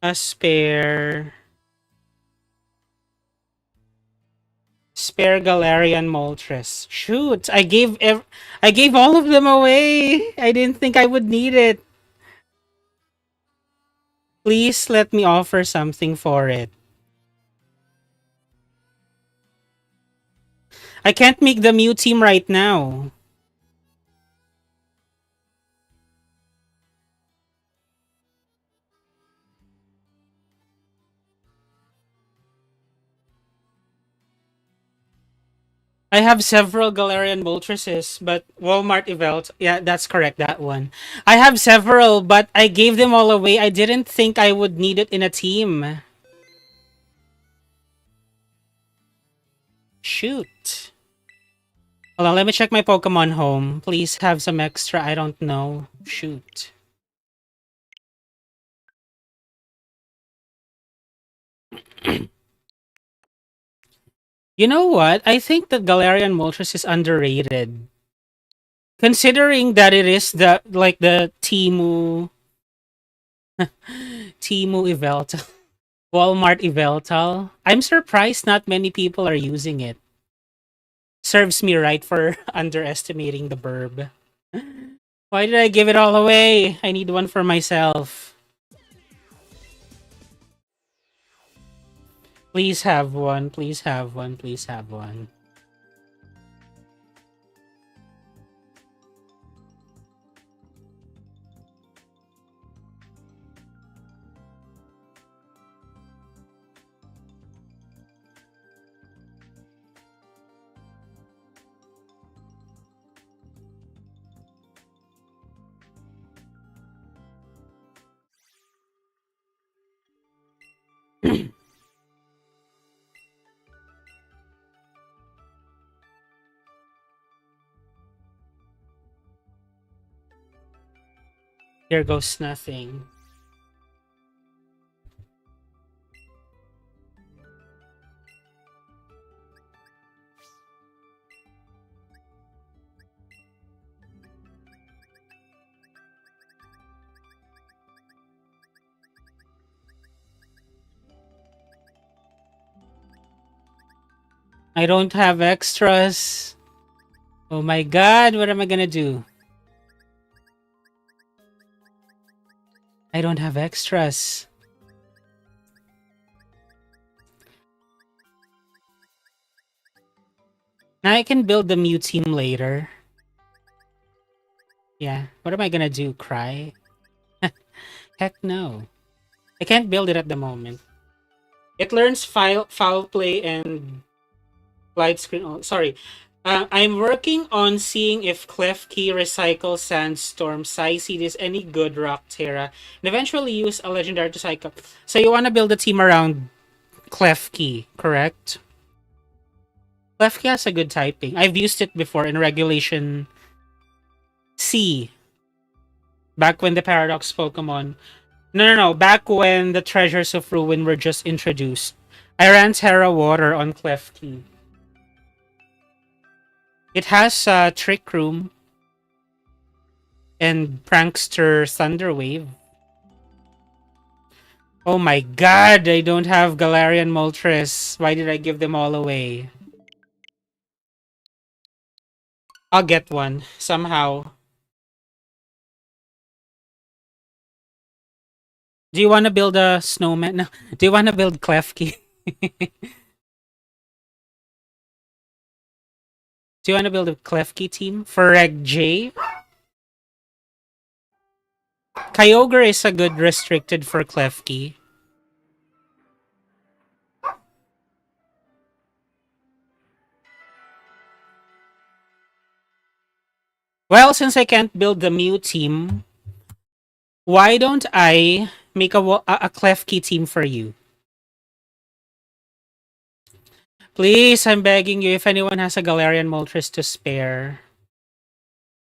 a spare Galarian Moltres? Shoot, I gave all of them away. I didn't think I would need it. Please let me offer something for it. I can't make the Mew team right now. I have several Galarian Moltres, but Walmart Evelt. Yeah, that's correct. That one. I have several, but I gave them all away. I didn't think I would need it in a team. Shoot. Hold on, let me check my Pokemon home. Please have some extra. I don't know. Shoot. You know what? I think that Galarian Moltres is underrated. Considering that it is the Timu Eveltal. Walmart Eveltal. I'm surprised not many people are using it. Serves me right for underestimating the burb. Why did I give it all away? I need one for myself. Please have one. Please have one. Please have one. There goes nothing. I don't have extras. Oh my god, what am I gonna do? I don't have extras. Now I can build the Mew team later. Yeah, what am I gonna do? Cry? Heck no. I can't build it at the moment. It learns foul play and light screen. Oh, sorry. I'm working on seeing if Klefki recycles Sandstorm, Psyseed is any good Rock Tera, and eventually use a legendary to cycle. So you want to build a team around Klefki, correct? Klefki has a good typing. I've used it before in Regulation C, back when the Paradox Pokemon. No. Back when the Treasures of Ruin were just introduced. I ran Terra Water on Klefki. It has Trick Room and Prankster Thunderwave. Oh my god, I don't have Galarian Moltres. Why did I give them all away? I'll get one, somehow. Do you want to build a snowman? No. Do you want to build Klefki? Do you want to build a Klefki team for Reg J? Kyogre is a good restricted for Klefki. Well, since I can't build the Mew team, why don't I make a Klefki team for you? Please, I'm begging you, if anyone has a Galarian Moltres to spare,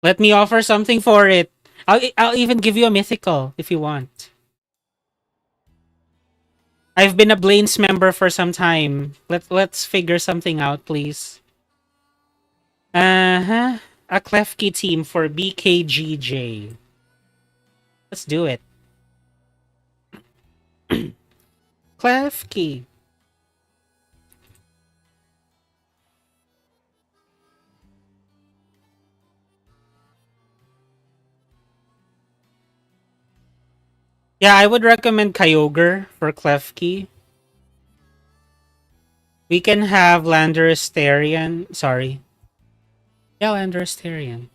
let me offer something for it. I'll even give you a mythical if you want. I've been a Blaine's member for some time. Let's figure something out, please. Uh-huh. A Klefki team for BKGJ. Let's do it. Klefki. Yeah, I would recommend Kyogre for Klefki. We can have Landorus-Therian. Sorry. Yeah, Landorus-Therian.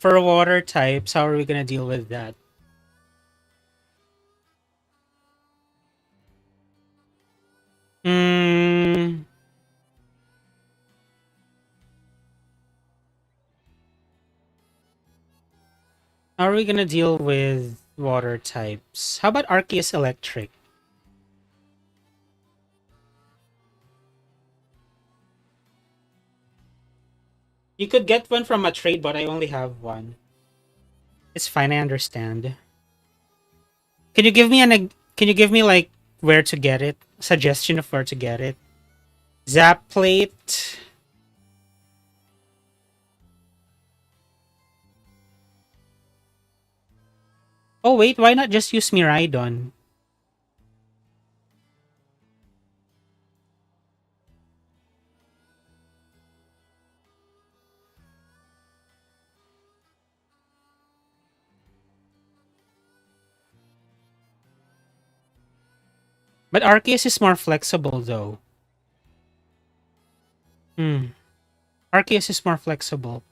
For water types, how are we gonna deal with that? Hmm. How are we gonna deal with water types? How about Arceus Electric? You could get one from a trade, but I only have one. It's fine, I understand. Can you give me can you give me like where to get it? Suggestion of where to get it? Zap plate. Oh wait, why not just use Miraidon? But Arceus is more flexible though. Hmm. Arceus is more flexible.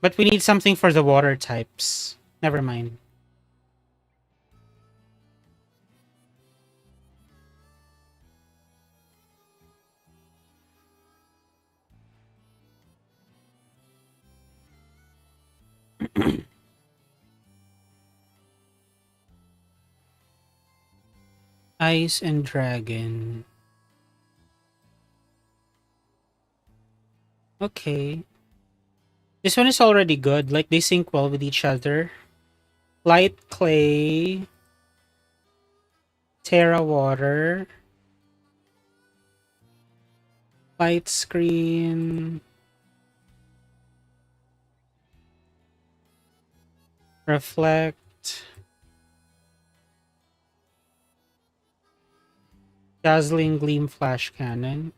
But we need something for the water types. Never mind. Ice and Dragon. Okay. This one is already good. Like, they sync well with each other. Light Clay. Terra Water. Light Screen. Reflect. Dazzling Gleam Flash Cannon.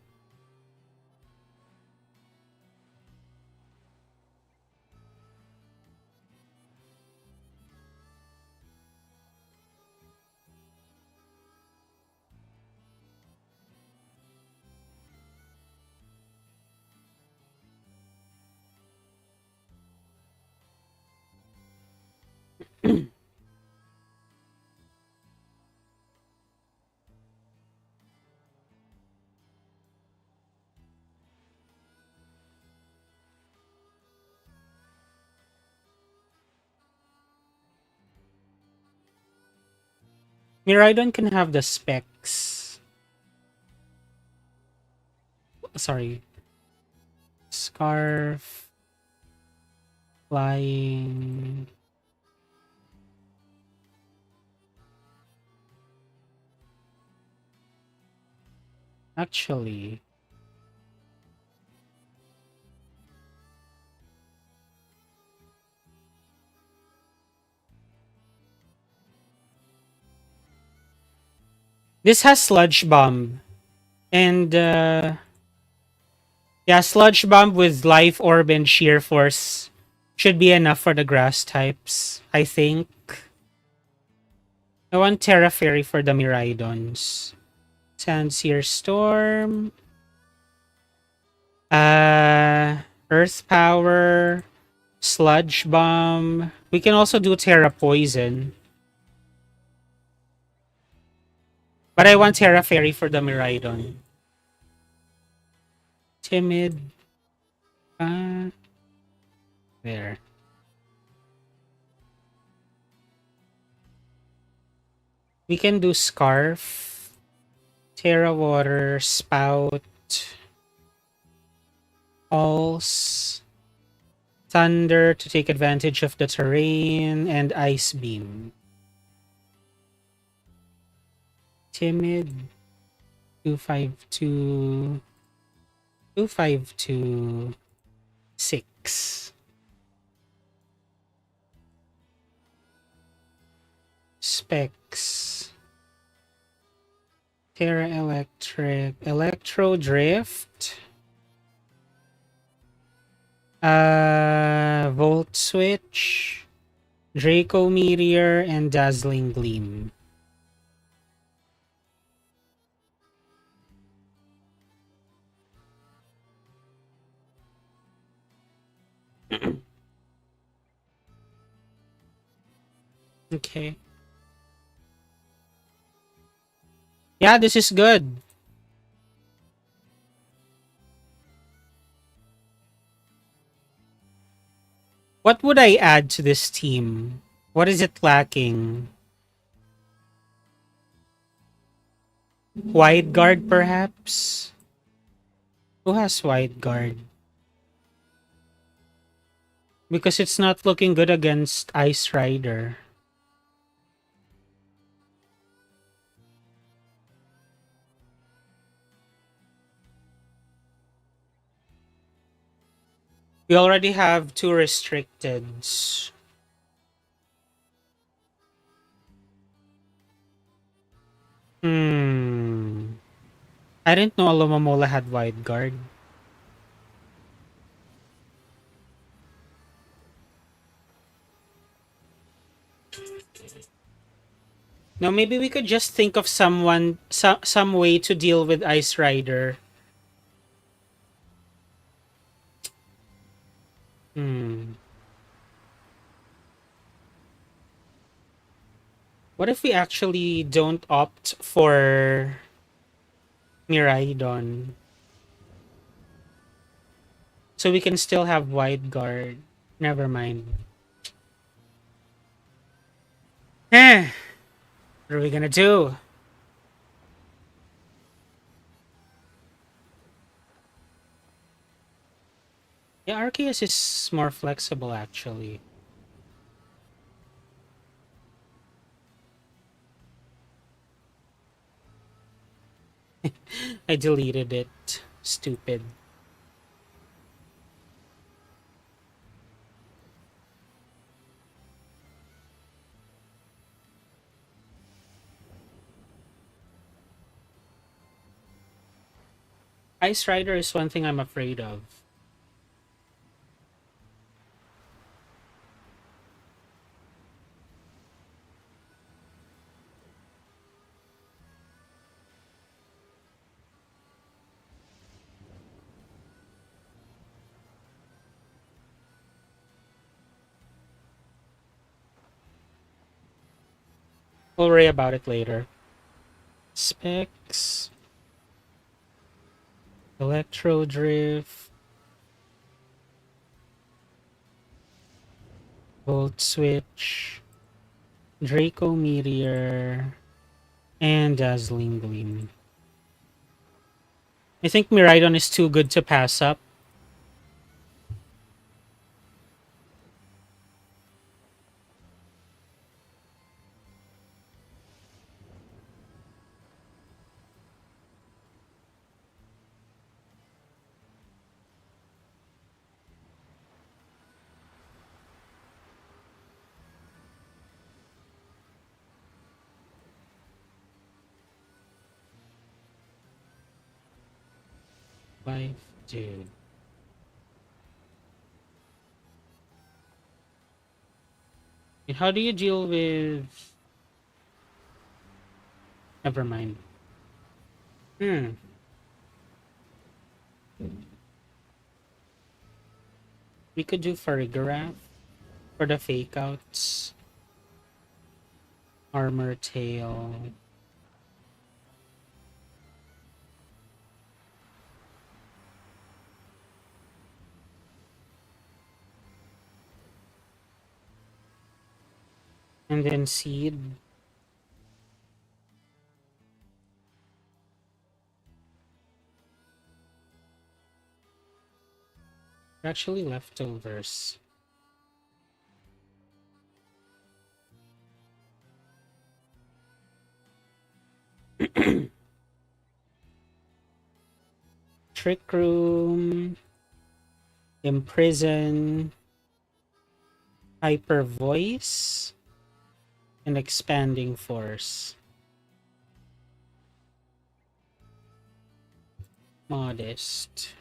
Miraidon can have the specs. Sorry. Scarf. Flying. Actually. This has Sludge Bomb. And, yeah, Sludge Bomb with Life Orb and Sheer Force should be enough for the grass types, I think. I want Terra Fairy for the Miraidons. Sandsear Storm. Earth Power. Sludge Bomb. We can also do Terra Poison. But I want Terra Fairy for the Miraidon. Timid. There. We can do Scarf. Terra Water. Spout. Pulse. Thunder to take advantage of the terrain. And Ice Beam. Timid. 252. 252. 6. Specs. Terra Electric. Electro Drift. Volt Switch. Draco Meteor and Dazzling Gleam. Okay. Yeah, this is good. What would I add to this team? What is it lacking? Wide guard, perhaps? Who has wide guard? Because it's not looking good against Ice Rider. We already have two restricteds. Hmm. I didn't know Alomomola had wide guard. No, maybe we could just think of some way to deal with Ice Rider. Hmm. What if we actually don't opt for Miraidon? So we can still have wide guard. Never mind. Eh, what are we gonna do? Yeah, Arceus is more flexible actually. I deleted it. Stupid. Ice Rider is one thing I'm afraid of. We'll worry about it later. Specs. Electro Drift. Volt Switch. Draco Meteor. And Dazzling Gleam. I think Miraidon is too good to pass up. Life, dude. And how do you deal with... Never mind. Hmm. We could do Farigiraf for the fake outs. Armor Tail. And then Seed. Actually, leftovers. Trick Room. Imprison. Hyper Voice. And Expanding Force. Modest.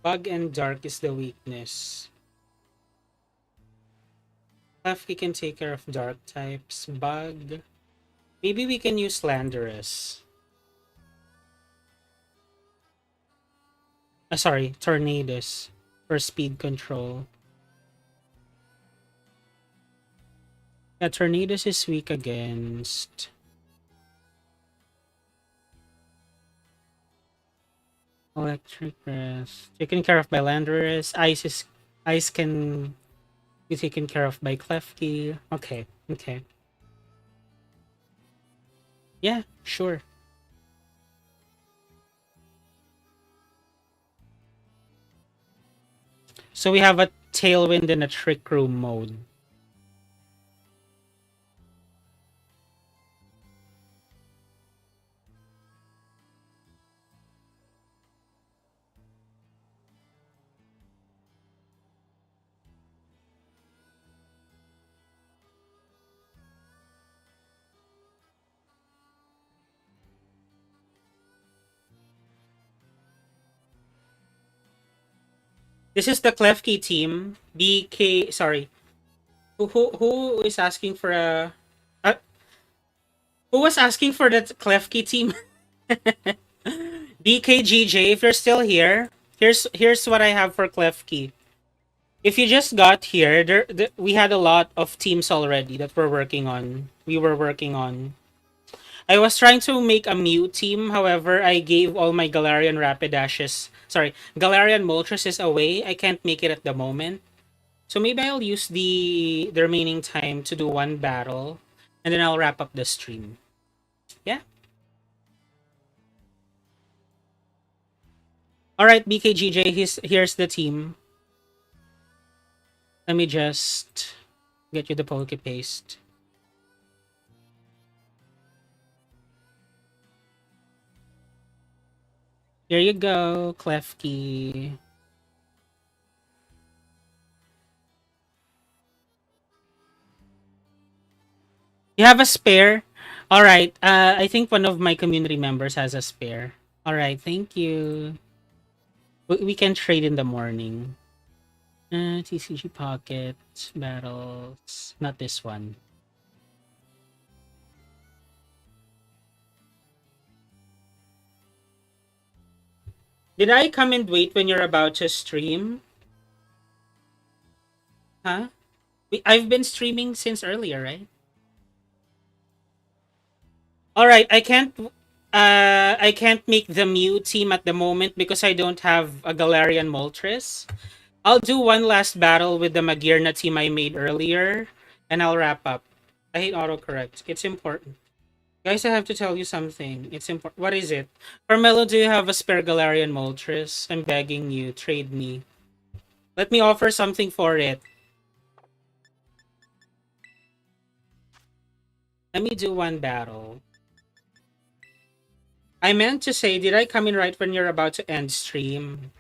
Bug and Dark is the weakness. Klefki can take care of dark types. Bug. Maybe we can use Landorus. Sorry, Tornadus for speed control. Yeah, Tornadus is weak against Electric Breath. Taken care of by Landorus. Ice can be taken care of by Klefki. Okay, okay. Yeah, sure. So we have a Tailwind and a Trick Room mode. This is the Klefki team. BK, sorry. Who is asking for a uh, who was asking for the Klefki team? BKGJ, if you're still here, here's what I have for Klefki. If you just got here, we had a lot of teams already that we're working on. We were working on. I was trying to make a Mew team, however, I gave all my Galarian Rapidashes. Sorry, Galarian Moltres away. I can't make it at the moment. So maybe I'll use the remaining time to do one battle, and then I'll wrap up the stream. Yeah. All right, BKGJ, here's the team. Let me just get you the Poke Paste. There you go, Klefki. You have a spare? Alright, I think one of my community members has a spare. Alright, thank you. We can trade in the morning. TCG Pocket, Battles. Not this one. Did I come and wait when you're about to stream? Huh? I've been streaming since earlier, right? Alright, I can't make the Mew team at the moment because I don't have a Galarian Moltres. I'll do one last battle with the Magearna team I made earlier, and I'll wrap up. I hate autocorrect. It's important. Guys, I have to tell you something. It's important. What is it? Carmelo, do you have a spare Galarian Moltres? I'm begging you, trade me. Let me offer something for it. Let me do one battle. I meant to say, did I come in right when you're about to end stream?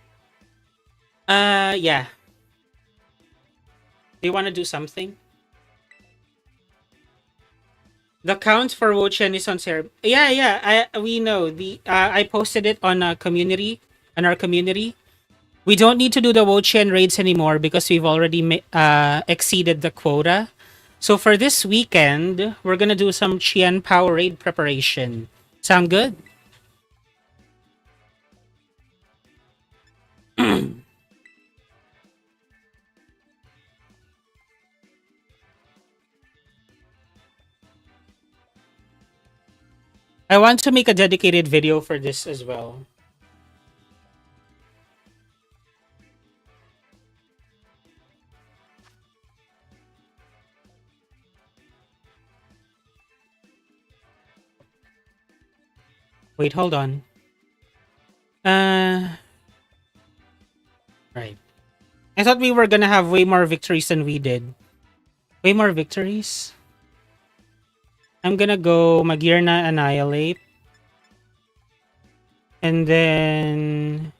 Yeah. Do you want to do something? The count for Wochen is on Sarah. Yeah. We know I posted it on a community, on our community. We don't need to do the Wochen raids anymore because we've already exceeded the quota. So for this weekend, we're gonna do some Qian Power raid preparation. Sound good? I want to make a dedicated video for this as well. Wait, hold on. Right. I thought we were gonna have way more victories than we did. Way more victories? I'm gonna go Magearna Annihilate. And then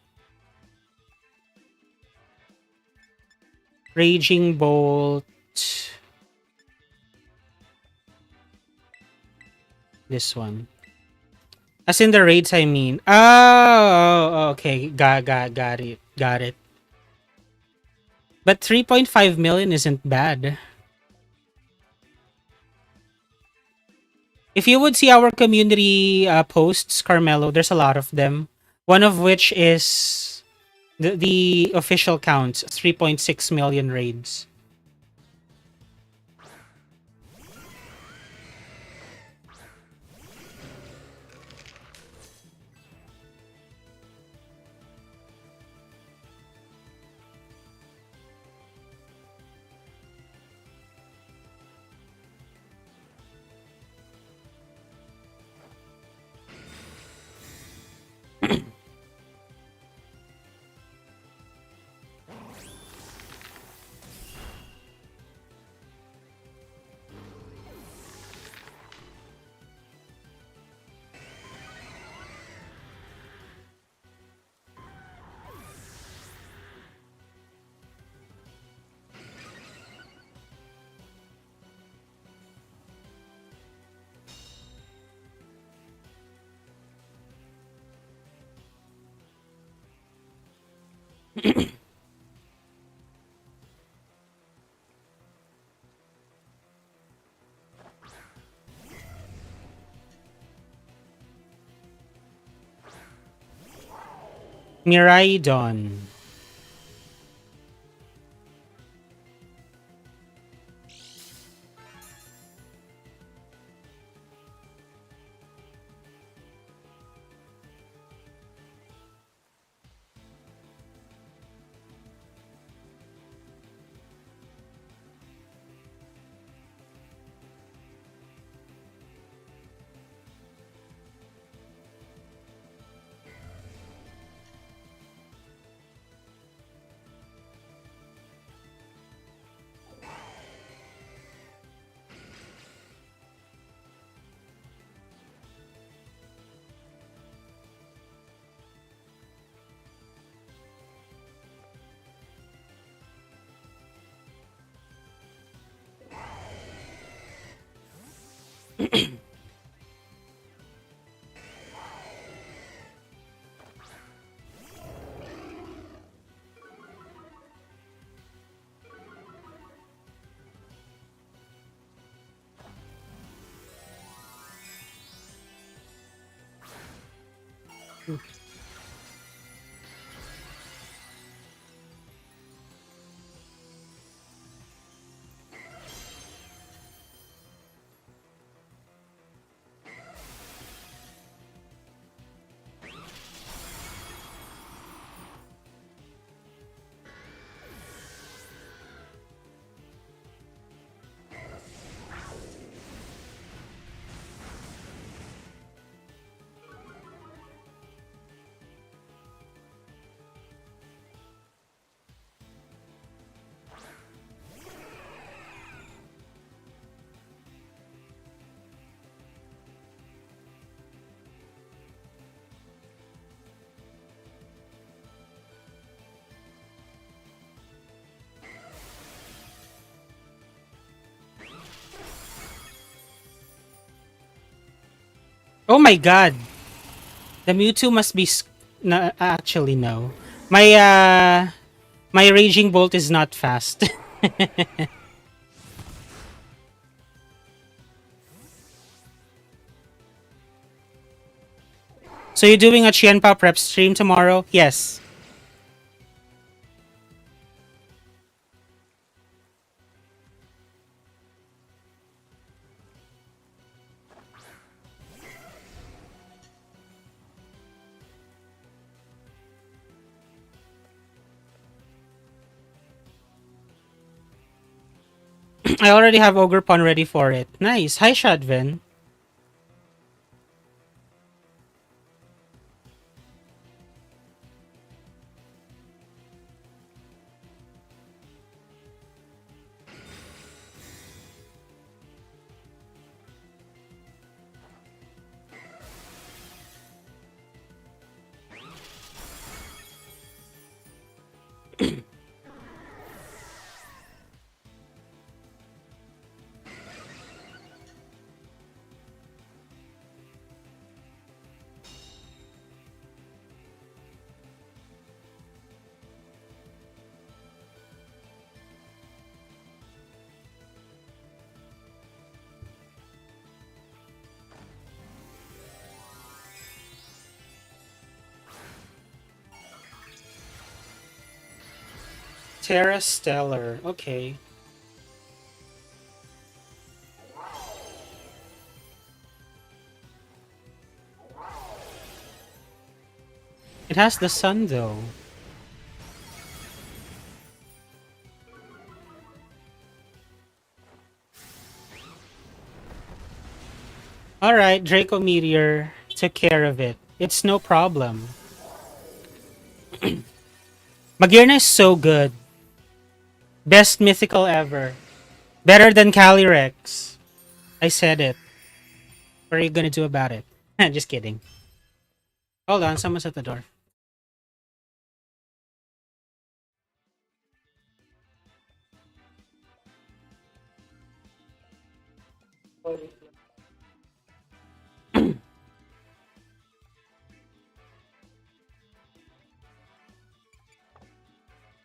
Raging Bolt. This one. As in the raids, I mean. Oh, okay. Got it. Got it. But 3.5 million isn't bad. If you would see our community posts, Carmelo, there's a lot of them. One of which is the official count, 3.6 million raids. Miraidon. Oh my god. The Mewtwo must be actually no. My Raging Bolt is not fast. So you're doing a Chienpa prep stream tomorrow? Yes. I already have Ogre Pond ready for it. Nice. Hi, Shadvin. Terra Stellar. Okay. It has the sun though. Alright, Draco Meteor took care of it. It's no problem. Magearna is so good. Best mythical ever. Better than Calyrex. I said it. What are you gonna do about it? Just kidding. Hold on, someone's at the door.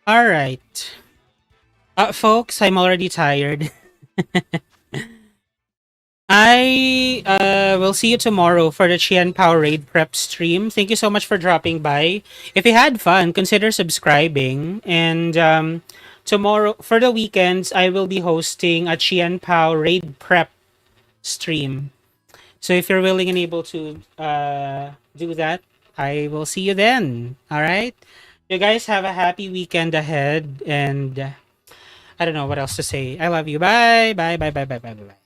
Alright. Folks, I'm already tired. I will see you tomorrow for the Chien Power Raid prep stream. Thank you so much for dropping by. If you had fun, consider subscribing. And tomorrow, for the weekends, I will be hosting a Chien Power Raid prep stream. So if you're willing and able to do that, I will see you then. All right? You guys have a happy weekend ahead. And I don't know what else to say. I love you. Bye. Bye. Bye. Bye. Bye. Bye. Bye. Bye.